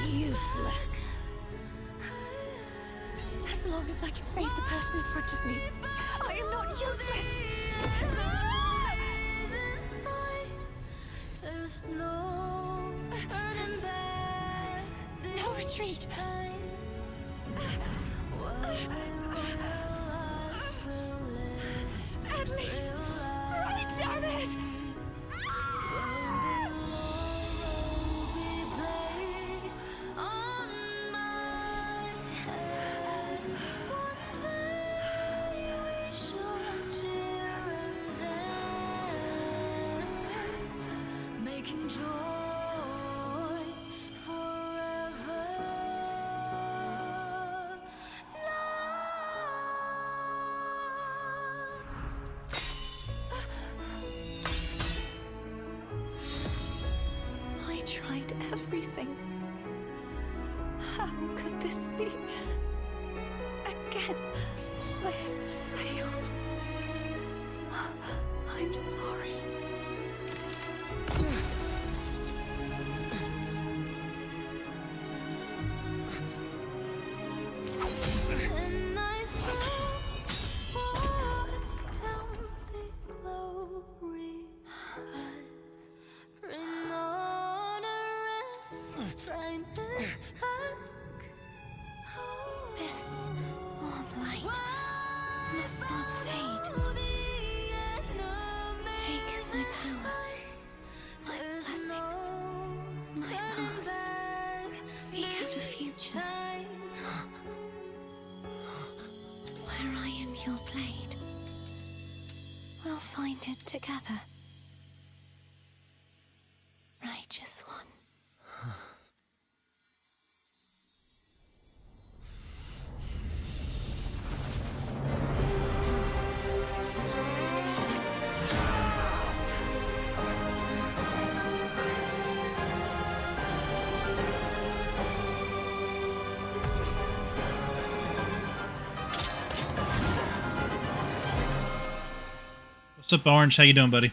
Useless. As long as I can save the person in front of me, I am not useless! No retreat. At least, run, damn it! Making joy forever I tried everything. How could this be? Again, I failed. I'm sorry. And I fall down the glory bring honor and brightness back. This warm light must not fade. Take my power, my blessings, my past. Seek out a future where I am your blade. We'll find it together. Righteous one. What's up, Orange? How you doing, buddy?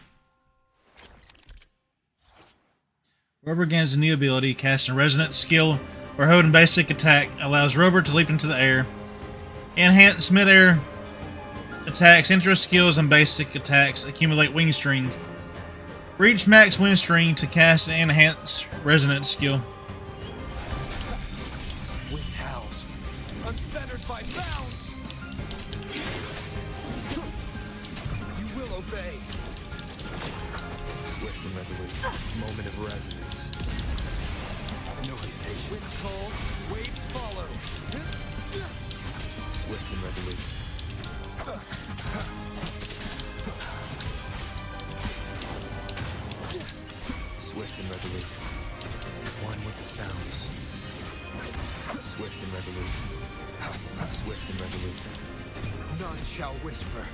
Rover gains a new ability, casting Resonant skill or holding basic attack, allows Rover to leap into the air. Enhance mid-air attacks, intro skills, and basic attacks accumulate wing string. Reach max wing string to cast an enhance Resonant skill. Wind howls, unfettered by bounds. You will obey. Swift and resolute. Moment of resonance. No hesitation. Wind call, waves follow. Swift and resolute. Swift and resolute. One with the sounds. Swift and resolute. Swift and resolute. None shall whisper.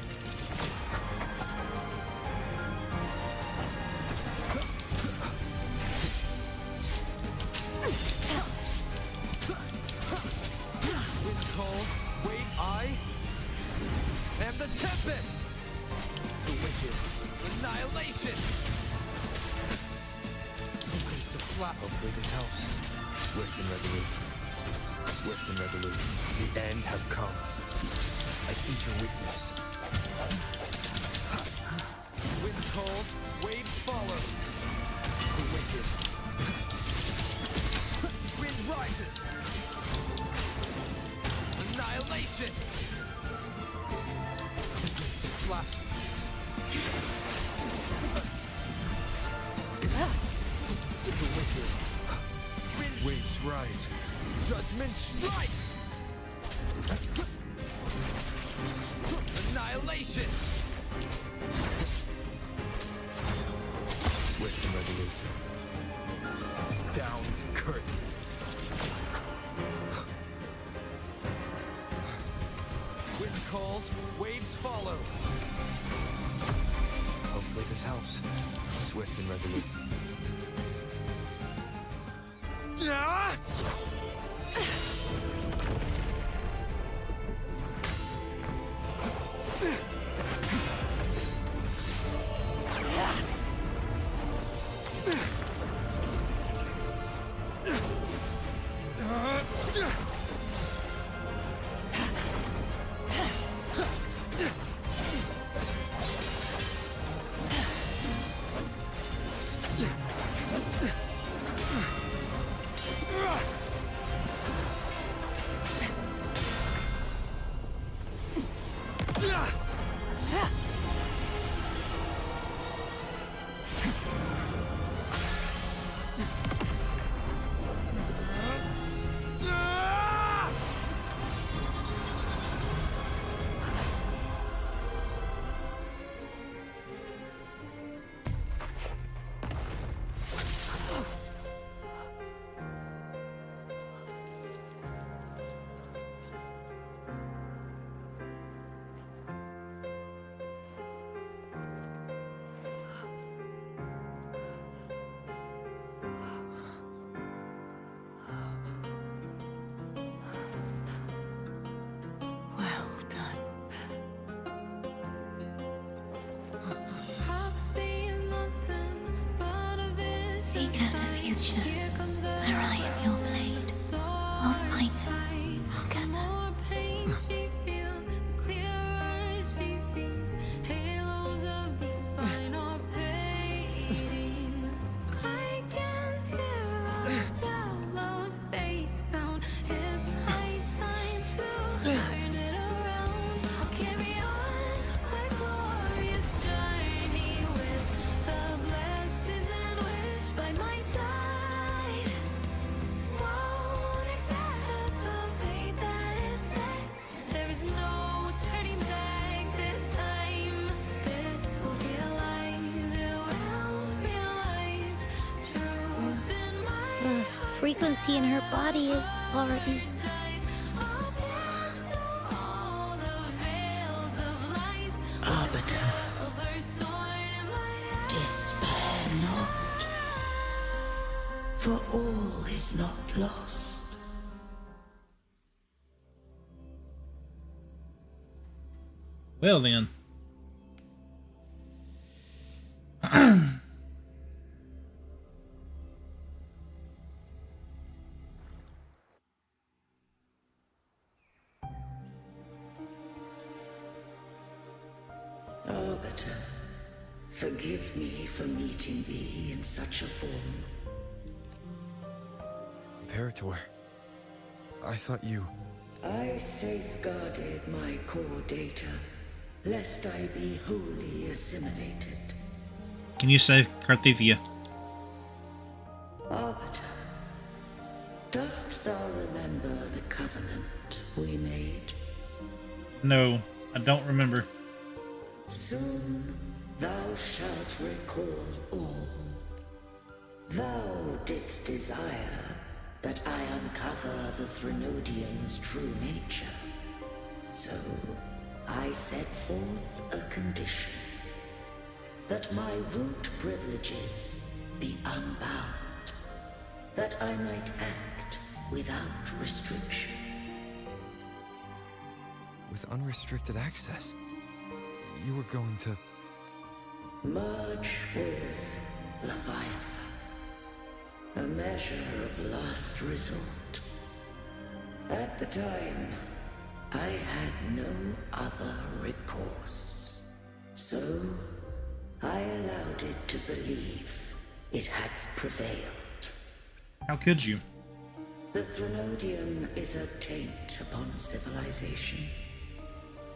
Wind call, waves I am the tempest. The wicked, annihilation. Waste of slap. Hopefully this helps. Swift and resolute. Swift and resolute. The end has come. I see your weakness. Wind calls, waves follow. The wicked. Wind rises. Annihilation. Waste of slashes. The wicked. Waves rise. Judgment strikes. Annihilation. Swift and resolute. Down the curtain. Wind calls, waves follow. Hopefully this helps. Swift and resolute. Ah! seek out a future where I am your blade. We'll fight it together. The frequency in her body is already... Arbiter, despair not, for all is not lost. Well then. Arbiter, forgive me for meeting thee in such a form. Imperator, I thought you... I safeguarded my core data, lest I be wholly assimilated. Can you save Carthethia? Arbiter, dost thou remember the covenant we made? No, I don't remember. Soon thou shalt recall all. Thou didst desire that I uncover the Threnodian's true nature. So I set forth a condition. That my root privileges be unbound. That I might act without restriction. With unrestricted access, you were going to... Merge with Leviathan. A measure of last resort. At the time, I had no other recourse. So, I allowed it to believe it had prevailed. How could you? The Threnodian is a taint upon civilization.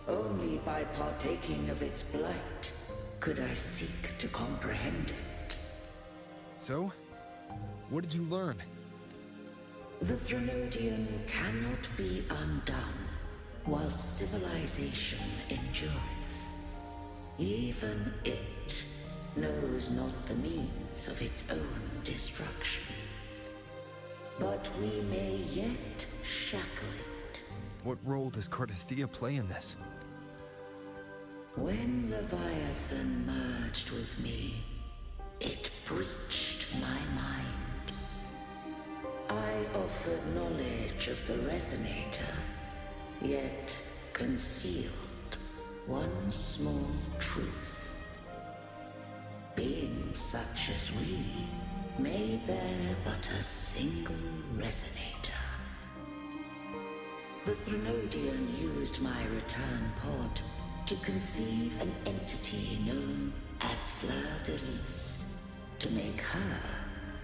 Only by partaking of its blight could I seek to comprehend it. So? What did you learn? The Threnodian cannot be undone while civilization endureth. Even it knows not the means of its own destruction. But we may yet shackle it. What role does Carthethia play in this? When Leviathan merged with me, it breached my mind. I offered knowledge of the Resonator, yet concealed one small truth. Beings such as we may bear but a single Resonator. The Threnodian used my return pod to conceive an entity known as Fleur-de-Lis, to make her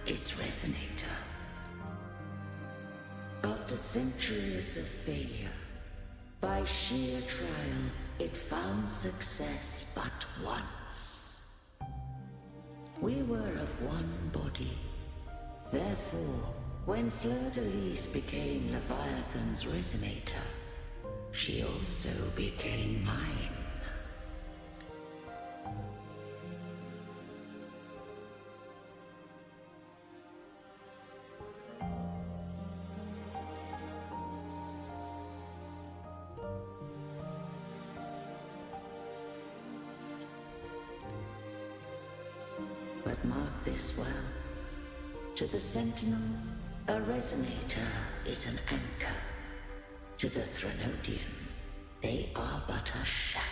its Resonator. After centuries of failure, by sheer trial, it found success but once. We were of one body. Therefore, when Fleur-de-Lis became Leviathan's Resonator, she also became mine. But mark this well. To the Sentinel, a Resonator is an anchor. To the Threnodian, they are but a shackle.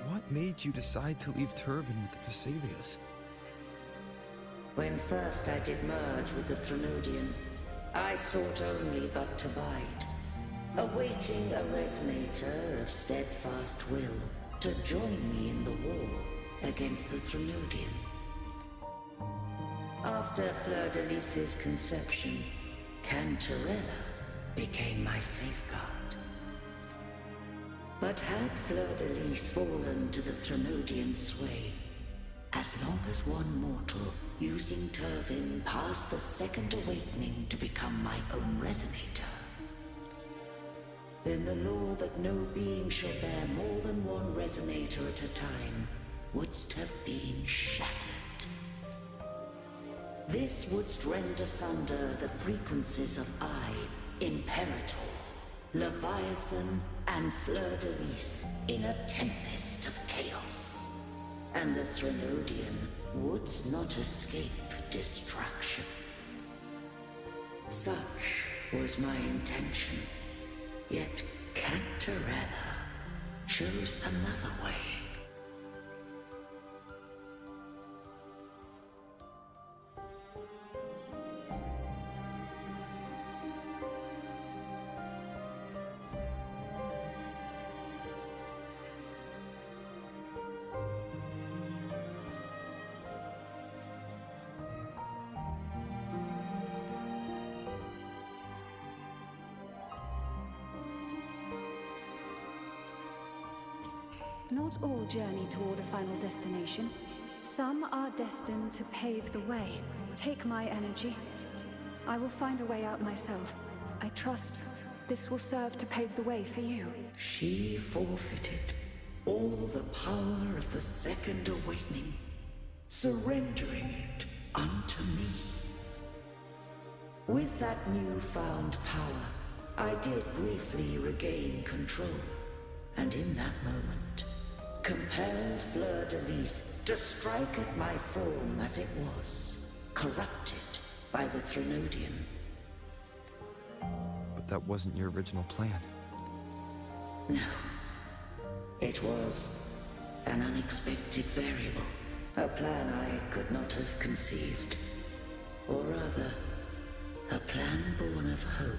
What What made you decide to leave Turvin with the Thessalias? When first I did merge with the Threnodian, I sought only but to bide, awaiting a resonator of steadfast will to join me in the war against the Threnodian. After Fleur-de-Lis's conception, Cantarella became my safeguard. But had Fleur-de-Lis fallen to the Threnodian sway, as long as one mortal using Turvin passed the second awakening to become my own resonator, then the law that no being shall bear more than one resonator at a time wouldst have been shattered. This wouldst rend asunder the frequencies of I, Imperator, Leviathan, and Fleur-de-Lis in a tempest of chaos. And the Threnodian wouldst not escape destruction. Such was my intention, yet Cantarella chose another way. Not all journey toward a final destination. Some are destined to pave the way. Take my energy. I will find a way out myself. I trust this will serve to pave the way for you. She forfeited all the power of the Second Awakening, surrendering it unto me. With that newfound power, I did briefly regain control, and in that moment, compelled Fleur-de-Lis to strike at my form as it was, corrupted by the Threnodian. But that wasn't your original plan. No. It was an unexpected variable, a plan I could not have conceived. Or rather, a plan born of hope.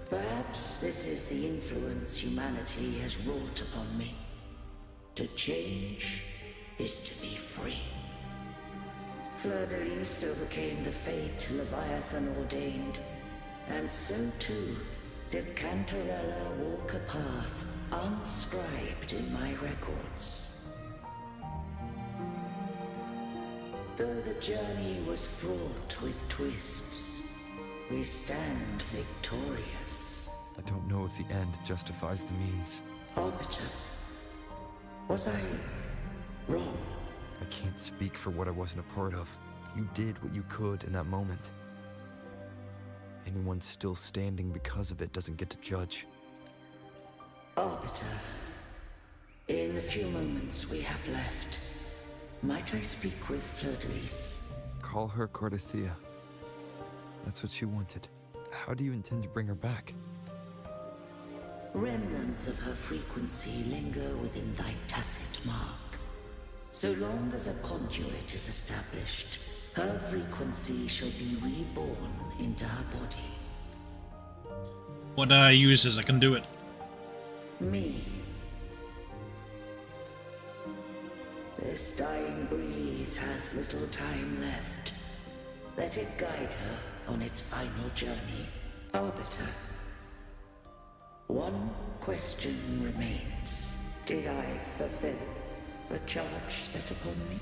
Perhaps this is the influence humanity has wrought upon me. To change is to be free. Fleur-de-Lis overcame the fate Leviathan ordained, and so too did Cantarella walk a path unscribed in my records. Though the journey was fraught with twists, we stand victorious. I don't know if the end justifies the means. Arbiter, was I wrong? I can't speak for what I wasn't a part of. You did what you could in that moment. Anyone still standing because of it doesn't get to judge. Arbiter, in the few moments we have left, might I speak with Fleur-de-Lis? Call her Cardathea. That's what she wanted. How do you intend to bring her back? Remnants of her frequency linger within thy tacit mark. So long as a conduit is established, her frequency shall be reborn into her body. What do I use as a conduit? Me. This dying breeze has little time left. Let it guide her on its final journey. Arbiter, one question remains. Did I fulfill the charge set upon me?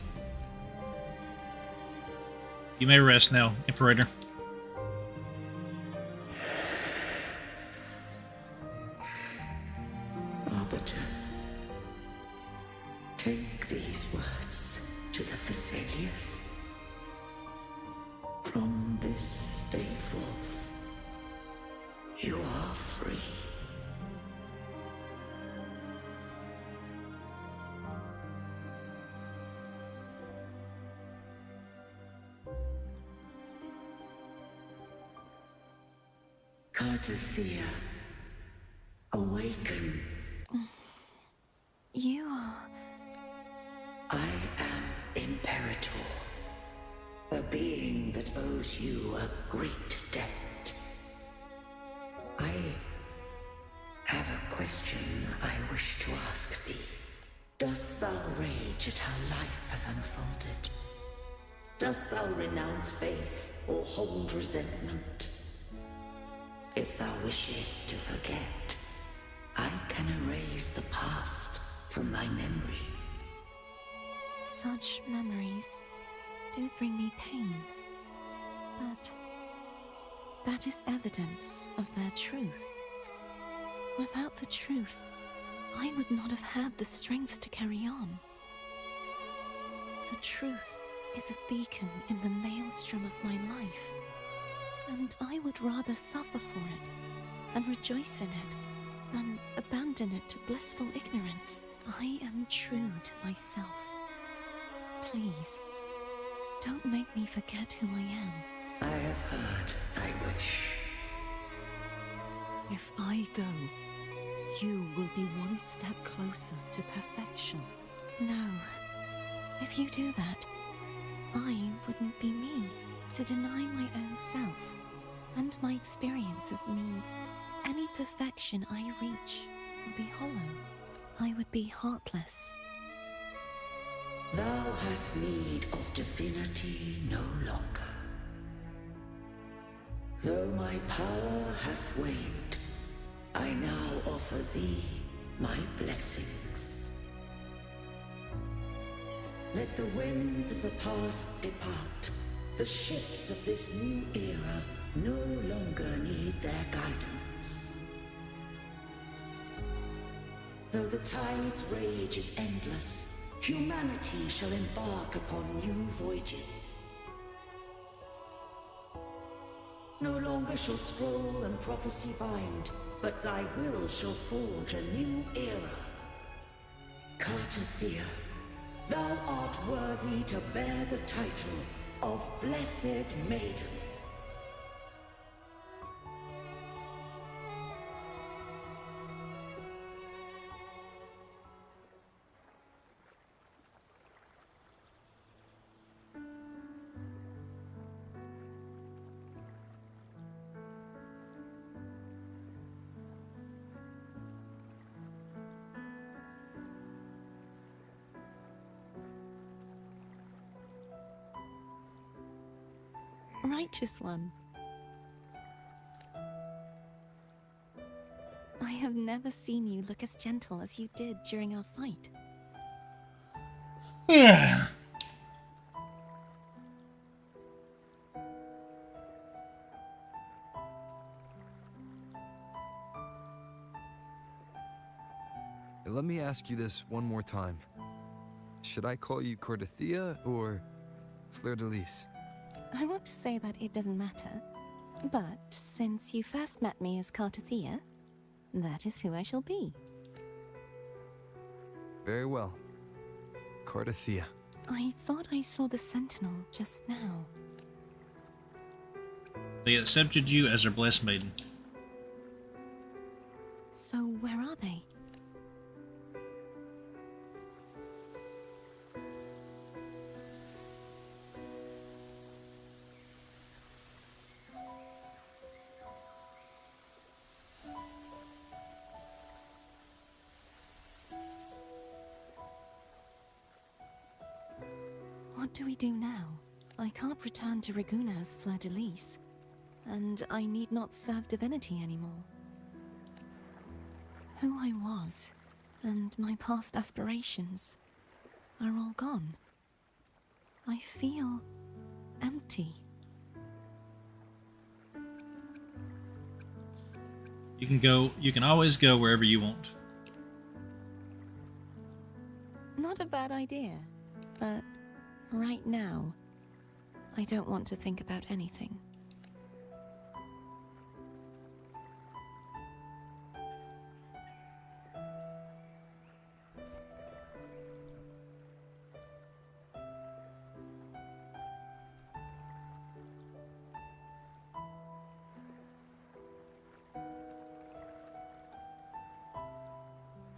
You may rest now, Imperator. Arbiter, take these words to the Thessalias. From this day forth, you are free. Cardathea, awaken. You are owes you a great debt. I have a question I wish to ask thee. Dost thou rage at how life has unfolded? Dost thou renounce faith or hold resentment? If thou wishest to forget, I can erase the past from thy memory. Such memories do bring me pain, but that is evidence of their truth. Without the truth, I would not have had the strength to carry on. The truth is a beacon in the maelstrom of my life, and I would rather suffer for it and rejoice in it than abandon it to blissful ignorance. I am true to myself. Please, don't make me forget who I am. I have heard thy wish. If I go, you will be one step closer to perfection. No. If you do that, I wouldn't be me. To deny my own self and my experiences means any perfection I reach will be hollow. I would be heartless. Thou hast need of divinity no longer. Though my power hath waned, I now offer thee my blessings. Let the winds of the past depart. The ships of this new era no longer need their guidance. Though the tide's rage is endless, humanity shall embark upon new voyages. No longer shall scroll and prophecy bind, but thy will shall forge a new era. Cartathea, thou art worthy to bear the title of Blessed Maiden. Righteous one. I have never seen you look as gentle as you did during our fight. Let me ask you this one more time. Should I call you Cartathea or Fleur-de-Lis? I want to say that it doesn't matter, but since you first met me as Cartathea, that is who I shall be. Very well. Cartathea. I thought I saw the Sentinel just now. They accepted you as their blessed maiden. So where are they? What do we do now? I can't return to Raguena as Fleur-de-Lis, and I need not serve divinity anymore. Who I was, and my past aspirations, are all gone. I feel empty. You can always go wherever you want. Not a bad idea, but right now, I don't want to think about anything.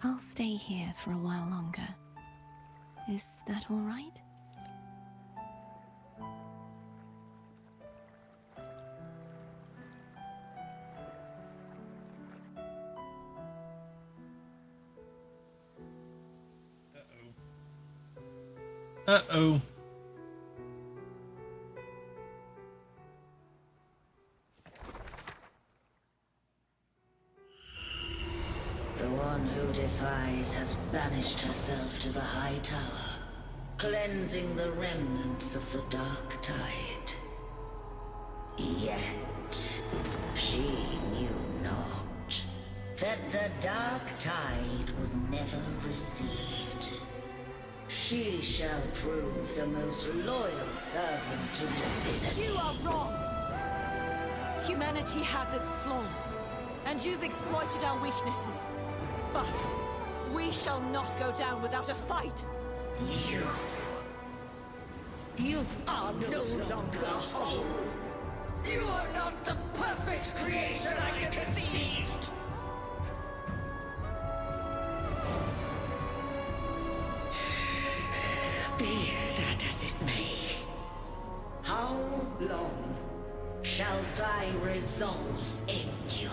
I'll stay here for a while longer. Is that all right? Uh-oh. The one who defies has banished herself to the High Tower, cleansing the remnants of the Dark Tide. Yet, she knew not that the Dark Tide would never recede. She shall prove the most loyal servant to divinity. You are wrong! Humanity has its flaws, and you've exploited our weaknesses. But we shall not go down without a fight! You are no longer whole! You are not the perfect creation I conceived! Be that as it may, how long shall thy resolve endure?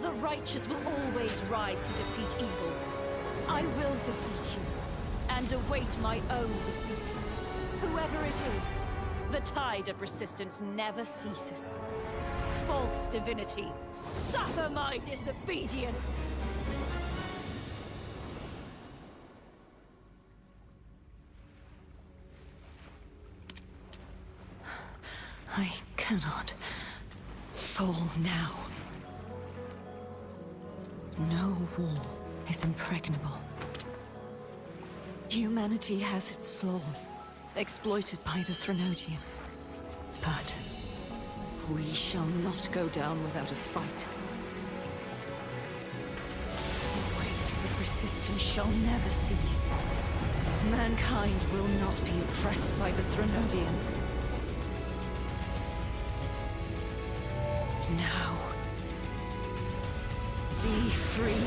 The righteous will always rise to defeat evil. I will defeat you, and await my own defeat. Whoever it is, the tide of resistance never ceases. False divinity, suffer my disobedience! I cannot fall now. No wall is impregnable. Humanity has its flaws, exploited by the Threnodian. But we shall not go down without a fight. The waves of resistance shall never cease. Mankind will not be oppressed by the Threnodian. Now, be free.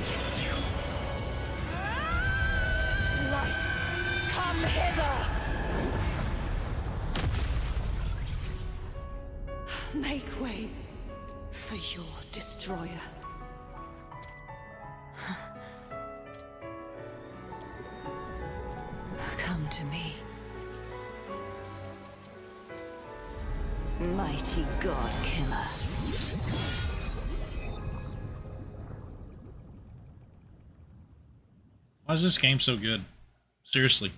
Light, come hither! Make way for your destroyer. Come to me. Mighty God Killer. Why is this game so good? Seriously.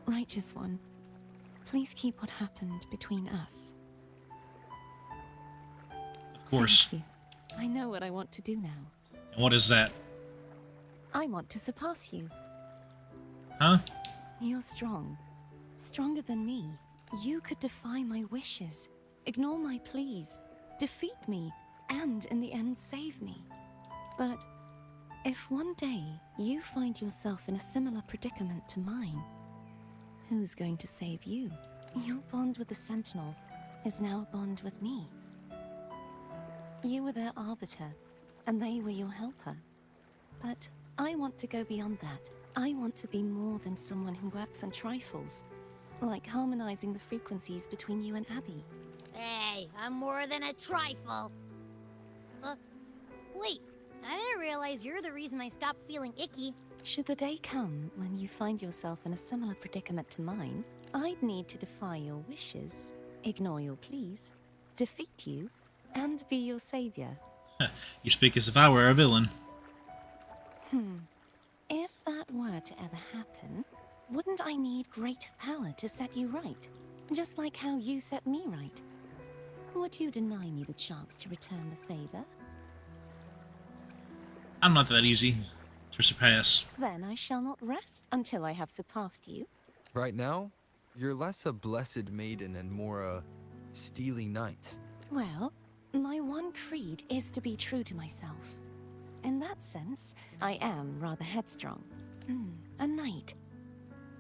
Righteous One, please keep what happened between us. Of course. Thank you. I know what I want to do now. And what is that? I want to surpass you. Huh? You're strong. Stronger than me. You could defy my wishes, ignore my pleas, defeat me, and in the end save me. But if one day you find yourself in a similar predicament to mine, who's going to save you? Your bond with the Sentinel is now a bond with me. You were their arbiter, and they were your helper. But I want to go beyond that. I want to be more than someone who works on trifles, like harmonizing the frequencies between you and Abby. Hey, I'm more than a trifle. Wait, I didn't realize you're the reason I stopped feeling icky. Should the day come when you find yourself in a similar predicament to mine, I'd need to defy your wishes, ignore your pleas, defeat you, and be your savior. You speak as if I were a villain. If that were to ever happen, wouldn't I need greater power to set you right? Just like how you set me right. Would you deny me the chance to return the favor? I'm not that easy to surpass. Then I shall not rest until I have surpassed you. Right now, you're less a blessed maiden and more a steely knight. Well, my one creed is to be true to myself. In that sense, I am rather headstrong. A knight.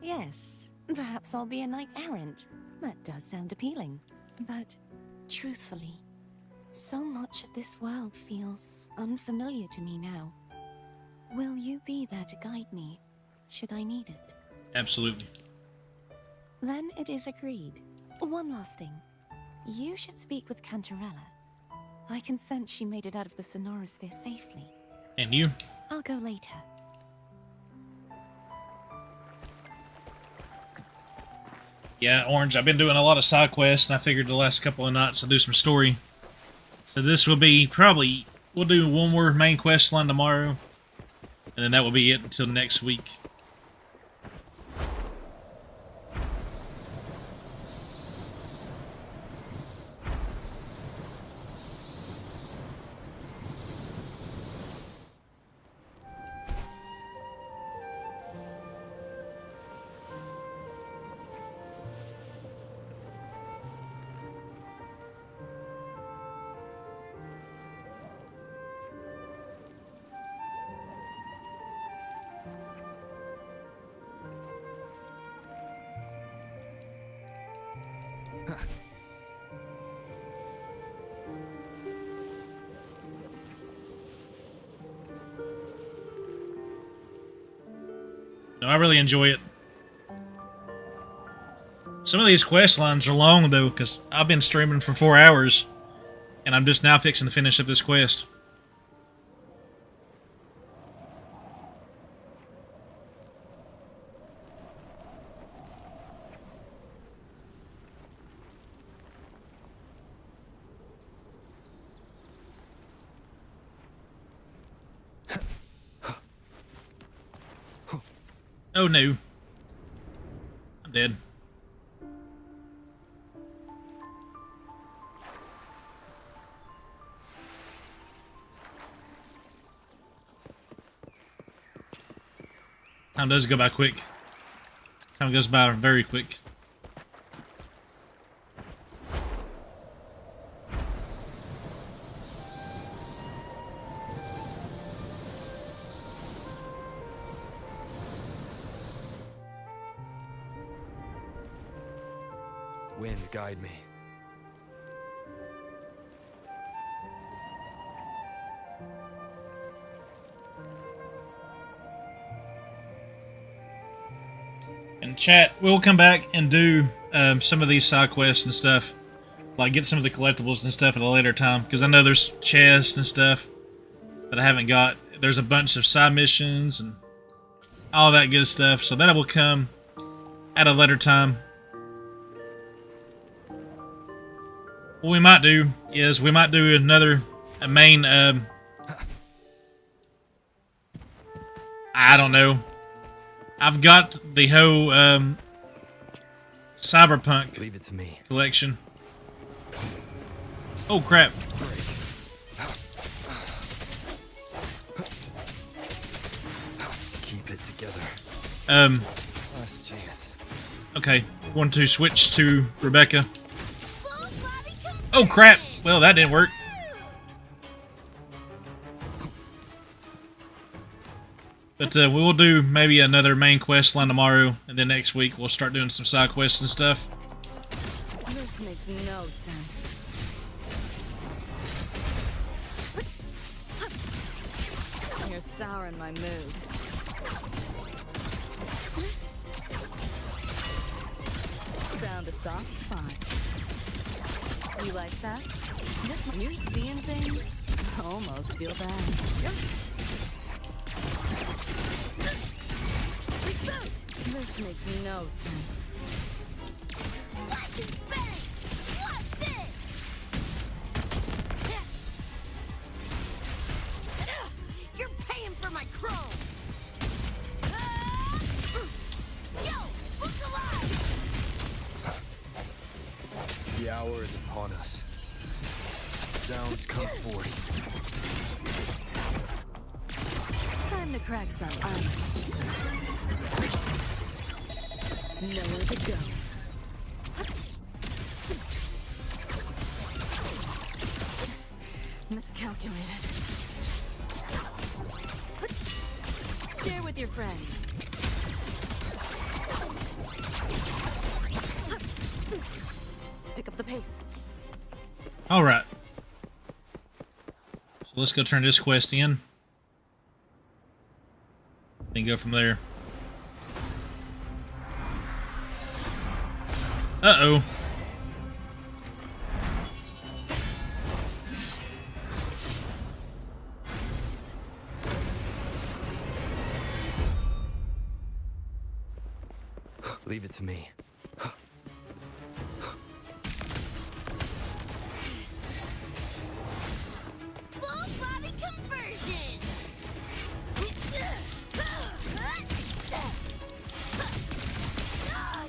Yes, perhaps I'll be a knight-errant. That does sound appealing. But, truthfully, so much of this world feels unfamiliar to me now. Will you be there to guide me, should I need it? Absolutely. Then it is agreed. One last thing. You should speak with Cantarella. I can sense she made it out of the Sonorosphere safely. And you? I'll go later. Yeah, Orange, I've been doing a lot of side quests, and I figured the last couple of nights I'll do some story. So this will be probably... We'll do one more main quest line tomorrow, and then that will be it until next week. No, I really enjoy it. Some of these quest lines are long, though, because I've been streaming for 4 hours, and I'm just now fixing to finish up this quest. Oh no. I'm dead. Time does go by quick. Time goes by very quick. Wind, guide me. And chat, we'll come back and do some of these side quests and stuff. Like get some of the collectibles and stuff at a later time. Because I know there's chests and stuff that I haven't got. There's a bunch of side missions and all that good stuff. So that will come at a later time. What we might do is we might do a main, I don't know. I've got the whole Cyberpunk Leave it to me. collection. Oh crap. Keep it together. Last chance. Okay. Want to switch to Rebecca. Oh crap! Well, that didn't work. But we will do maybe another main quest line tomorrow, and then next week we'll start doing some side quests and stuff. This makes no sense. You're souring my mood. Found a soft spot. You like that? You seeing things? I almost feel bad. This makes no sense. What's this bang? What's this? You're paying for my chrome. Yo, look alive! The hour is upon us. Sounds come forth. Time to crack some ice. Nowhere to go. Miscalculated. Share with your friends. Pick up the pace. Alright. So let's go turn this quest in. Then go from there. to me. Full body conversion!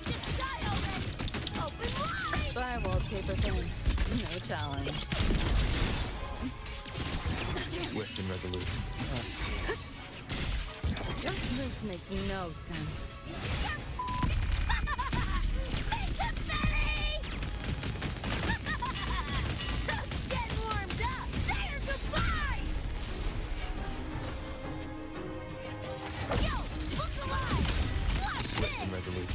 Just die already! Open wide! Firewall paper thin. No challenge. Swift and resolute. This makes no sense. Just getting warmed up! Say goodbye! Yo, look alive! Watch Swift and resolute.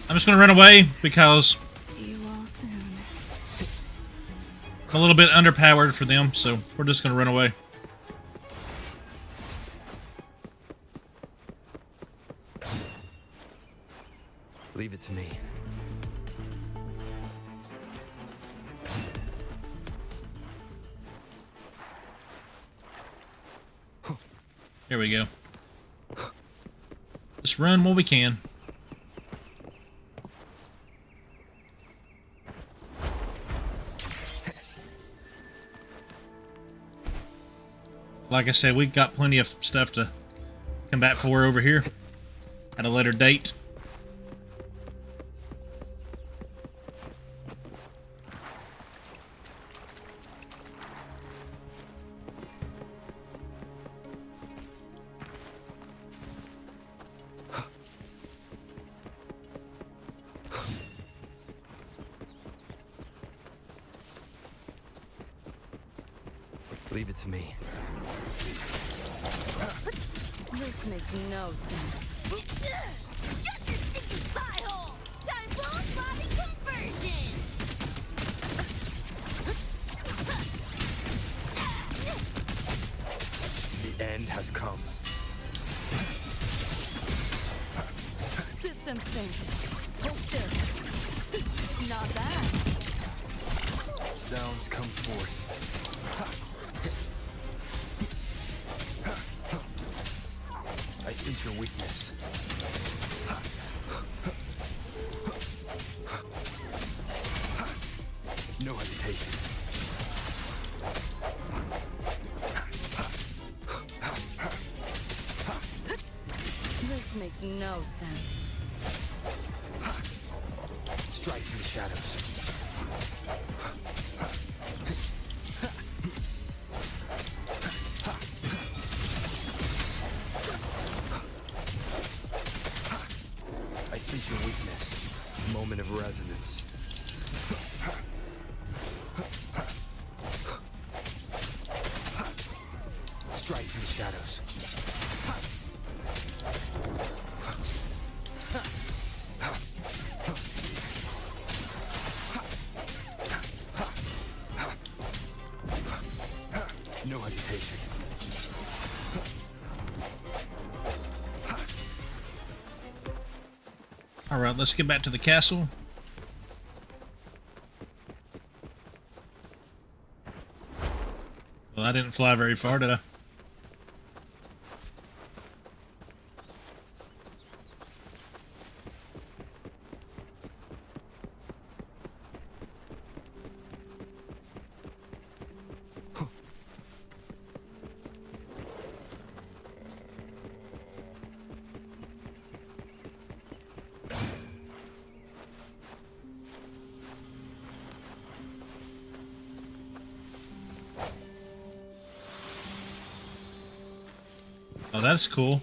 I'm just going to run away because See you all soon. I'm a little bit underpowered for them, so we're just going to run away. Leave it to me. Here we go. Just run while we can. Like I said, we got plenty of stuff to come back for over here at a later date. Leave it to me. This makes no sense. Shut your sticky pie hole! Time full body conversion! The end has come. System sync. Hold still. Not bad. Sounds come forth. I sense your weakness. No hesitation. This makes no sense. Strike through the shadows. I sense your weakness. Moment of resonance. Strike through the shadows. No hesitation. Alright, let's get back to the castle. Well, I didn't fly very far, did I? Oh, that's cool.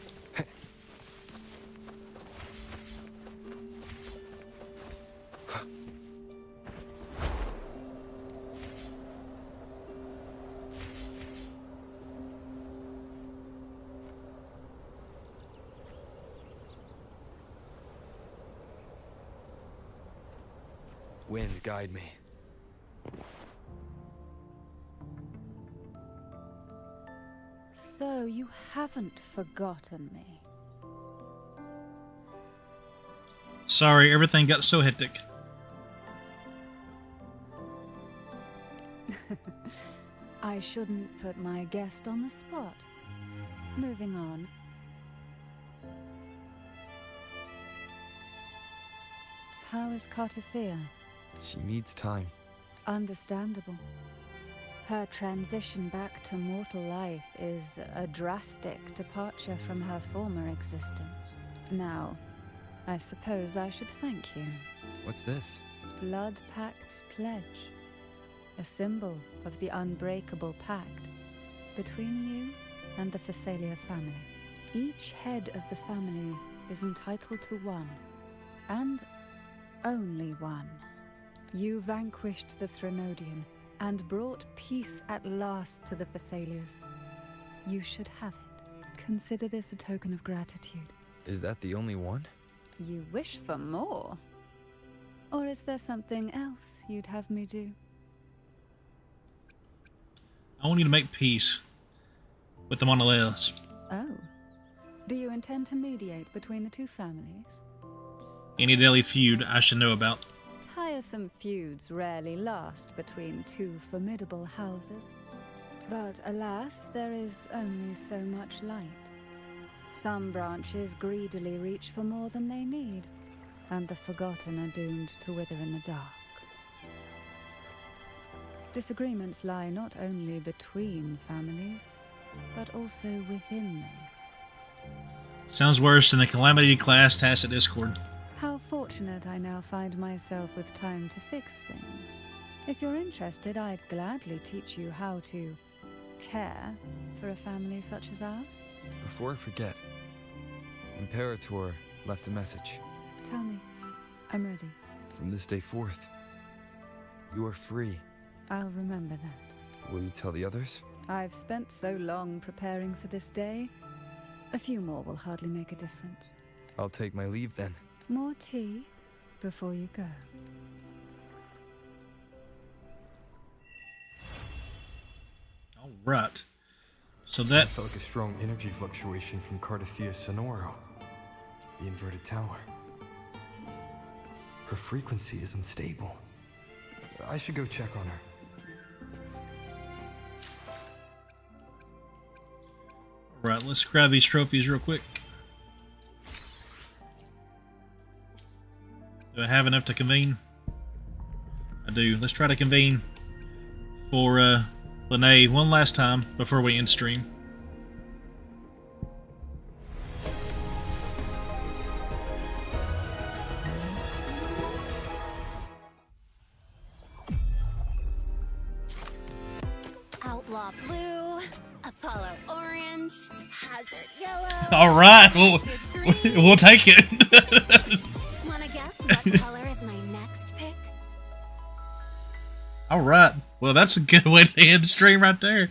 Wind, guide me. So you haven't forgotten me. Sorry, everything got so hectic. I shouldn't put my guest on the spot. Moving on. How is Cartothea? She needs time. Understandable. Her transition back to mortal life is a drastic departure from her former existence. Now, I suppose I should thank you. What's this? Blood Pact's pledge. A symbol of the unbreakable pact between you and the Phasalia family. Each head of the family is entitled to one, and only one. You vanquished the Threnodian and brought peace at last to the Phasalias. You should have it. Consider this a token of gratitude. Is that the only one? You wish for more? Or is there something else you'd have me do? I want you to make peace with the Monoliths. Oh. Do you intend to mediate between the two families? Any daily feud I should know about. Tiresome feuds rarely last between two formidable houses. But alas, there is only so much light. Some branches greedily reach for more than they need, and the forgotten are doomed to wither in the dark. Disagreements lie not only between families, but also within them. Sounds worse than the Calamity class Tacit Discord. How fortunate I now find myself with time to fix things. If you're interested, I'd gladly teach you how to care for a family such as ours. Before I forget, Imperator left a message. Tell me. I'm ready. From this day forth, you are free. I'll remember that. Will you tell the others? I've spent so long preparing for this day. A few more will hardly make a difference. I'll take my leave then. More tea before you go. All right. So that I felt like a strong energy fluctuation from Cartothea Sonoro, the inverted tower. Her frequency is unstable. I should go check on her. All right, let's grab these trophies real quick. Do I have enough to convene? I do. Let's try to convene for Lene one last time before we end stream. Outlaw blue, Apollo orange, hazard yellow. All right, we'll take it. Wanna guess what color is my next pick? All right. Well, that's a good way to end the stream right there.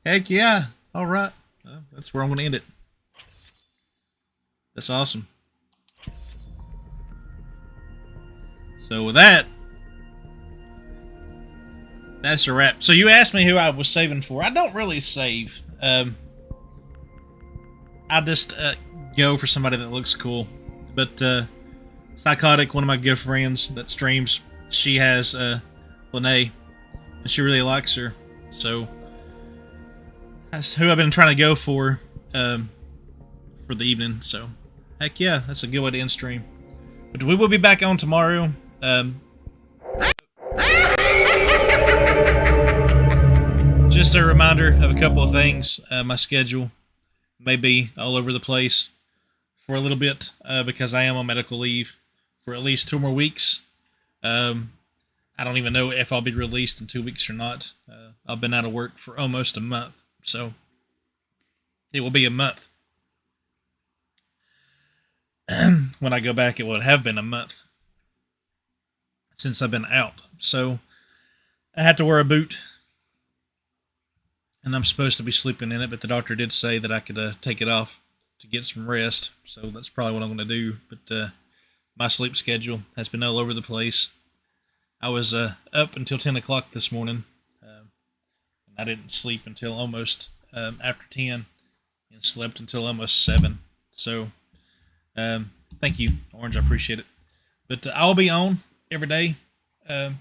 Heck yeah. All right. Well, that's where I'm going to end it. That's awesome. So with that, that's a wrap. So you asked me who I was saving for. I don't really save. I just go for somebody that looks cool. But Psychotic, one of my good friends that streams, she has Lene, and she really likes her. So that's who I've been trying to go for the evening. So heck yeah, that's a good way to end stream. But we will be back on tomorrow. Just a reminder of a couple of things. My schedule may be all over the place for a little bit because I am on medical leave for at least 2 more weeks. I don't even know if I'll be released in 2 weeks or not. I've been out of work for almost a month, so it will be a month. When I go back, it will have been a month since I've been out. So I had to wear a boot, and I'm supposed to be sleeping in it, but the doctor did say that I could take it off to get some rest, so that's probably what I'm going to do. But my sleep schedule has been all over the place. I was up until 10 o'clock this morning, and I didn't sleep until almost after 10, and slept until almost 7. So thank you, Orange, I appreciate it. But I'll be on every day. I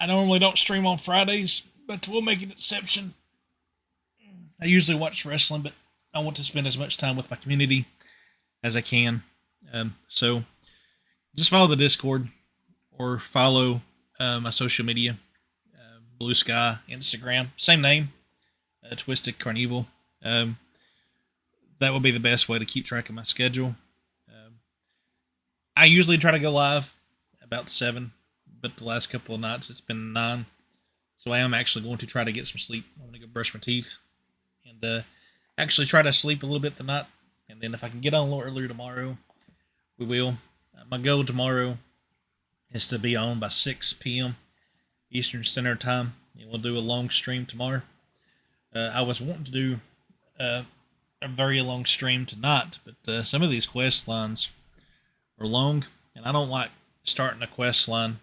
normally don't stream on Fridays, but we'll make an exception. I usually watch wrestling, but I want to spend as much time with my community as I can. So just follow the Discord or follow my social media, Blue Sky, Instagram, same name, Twisted Carnival. That will be the best way to keep track of my schedule. I usually try to go live about 7, but the last couple of nights it's been 9. So I am actually going to try to get some sleep. I want to go brush my teeth and actually try to sleep a little bit tonight. And then if I can get on a little earlier tomorrow, we will. My goal tomorrow is to be on by 6 p.m. Eastern Standard Time. And we'll do a long stream tomorrow. I was wanting to do a very long stream tonight, but some of these quest lines are long, and I don't like starting a quest line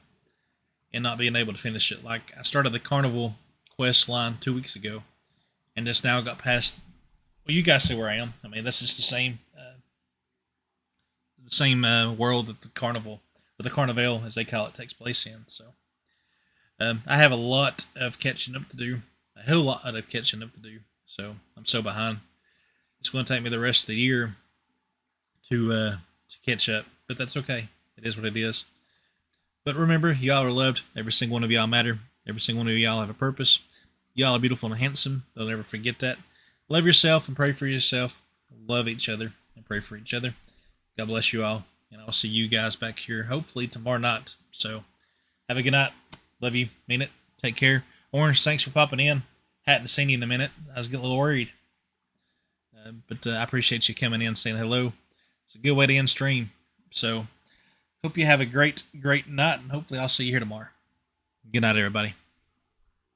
and not being able to finish it. Like, I started the Carnival quest line 2 weeks ago, and just now got past. Well, you guys see where I am. I mean, this is the same world that the Carnival, or the Carnival as they call it, takes place in. So I have a lot of catching up to do, a whole lot of catching up to do. So I'm so behind. It's going to take me the rest of the year to catch up, but that's okay. It is what it is. But remember, y'all are loved. Every single one of y'all matter. Every single one of y'all have a purpose. Y'all are beautiful and handsome. Don't ever forget that. Love yourself and pray for yourself. Love each other and pray for each other. God bless you all. And I'll see you guys back here hopefully tomorrow night. So have a good night. Love you. Mean it. Take care. Orange, thanks for popping in. Hadn't seen you in a minute. I was getting a little worried. But I appreciate you coming in, saying hello. It's a good way to end stream. So hope you have a great night, and hopefully I'll see you here tomorrow. Good night, everybody.